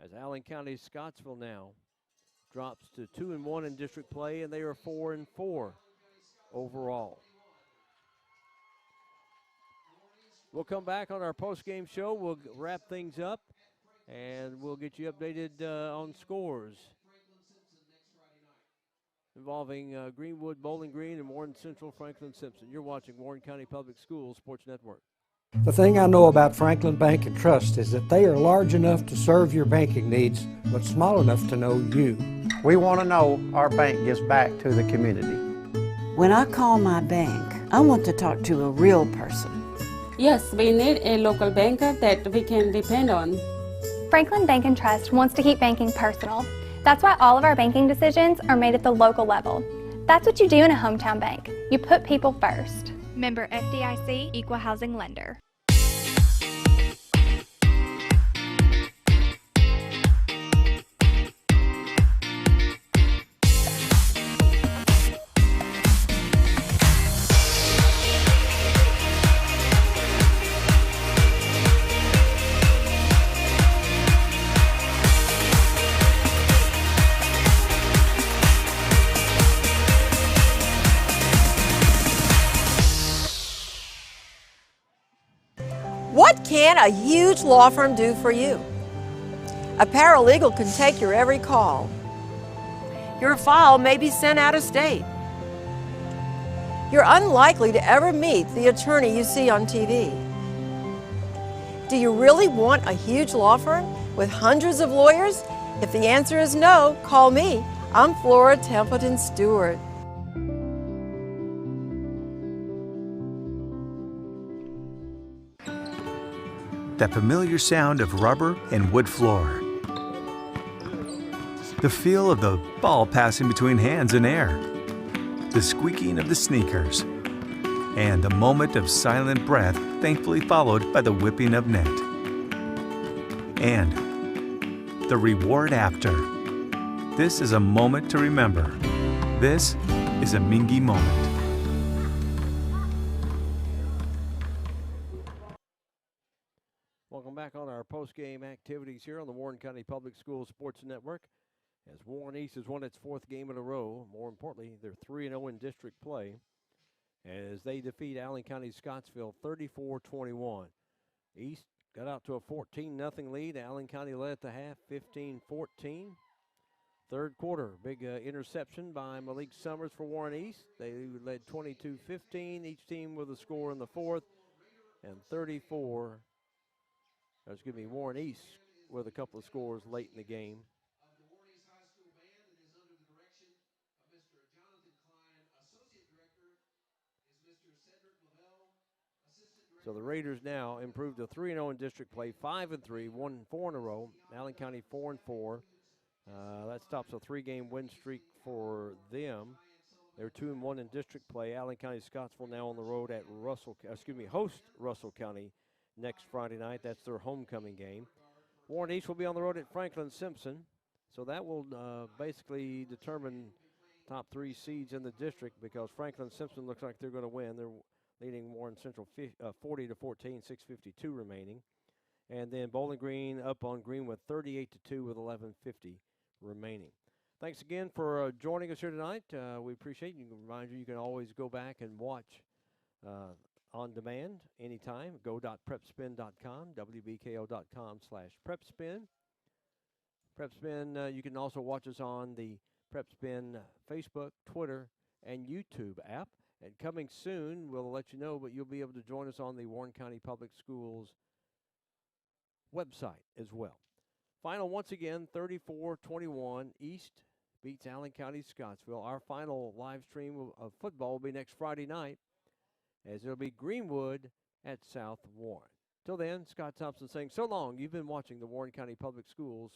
As Allen County Scottsville now drops to 2-1 in district play, and they are 4-4 overall. We'll come back on our post-game show. We'll wrap things up, and we'll get you updated on scores involving Greenwood, Bowling Green, and Warren Central Franklin Simpson. You're watching Warren County Public Schools Sports Network. The thing I know about Franklin Bank and Trust is that they are large enough to serve your banking needs, but small enough to know you. We want to know our bank gives back to the community. When I call my bank, I want to talk to a real person. Yes, we need a local banker that we can depend on. Franklin Bank and Trust wants to keep banking personal. That's why all of our banking decisions are made at the local level. That's what you do in a hometown bank. You put people first. Member FDIC, Equal Housing Lender. What can a huge law firm do for you? A paralegal can take your every call. Your file may be sent out of state. You're unlikely to ever meet the attorney you see on TV. Do you really want a huge law firm with hundreds of lawyers? If the answer is no, call me. I'm Flora Templeton Stewart. That familiar sound of rubber and wood floor. The feel of the ball passing between hands and air. The squeaking of the sneakers. And a moment of silent breath, thankfully followed by the whipping of net. And the reward after. This is a moment to remember. This is a Mingy moment. Welcome back on our post-game activities here on the Warren County Public Schools Sports Network. As Warren East has won its 4th game in a row. More importantly, they're 3-0 in district play as they defeat Allen County Scottsville 34-21. East got out to a 14-0 lead. Allen County led at the half 15-14. Third quarter, big interception by Malik Summers for Warren East. They led 22-15, each team with a score in the fourth, and Warren East with a couple of scores late in the game. So the Raiders now improved to 3-0 in district play, 5-3, won 4 in a row. Allen County 4-4. That stops a 3-game win streak for them. They're 2-1 in district play. Allen County Scottsville now on the road at host Russell County next Friday night. That's their homecoming game. Warren East will be on the road at Franklin Simpson. So that will basically determine top 3 seeds in the district because Franklin Simpson looks like they're going to win. They're leading Warren Central 40-14, 6:52 remaining. And then Bowling Green up on Greenwood 38-2 with 11:50 remaining. Thanks again for joining us here tonight. We appreciate it. You can remind you can always go back and watch on demand anytime. Go.prepspin.com, wbko.com/prepspin. Prepspin, you can also watch us on the Prepspin Facebook, Twitter, and YouTube app. And coming soon, we'll let you know, but you'll be able to join us on the Warren County Public Schools website as well. Final once again, 34-21. East beats Allen County Scottsville. Our final live stream of football will be next Friday night as it'll be Greenwood at South Warren. Till then, Scott Thompson saying so long. You've been watching the Warren County Public Schools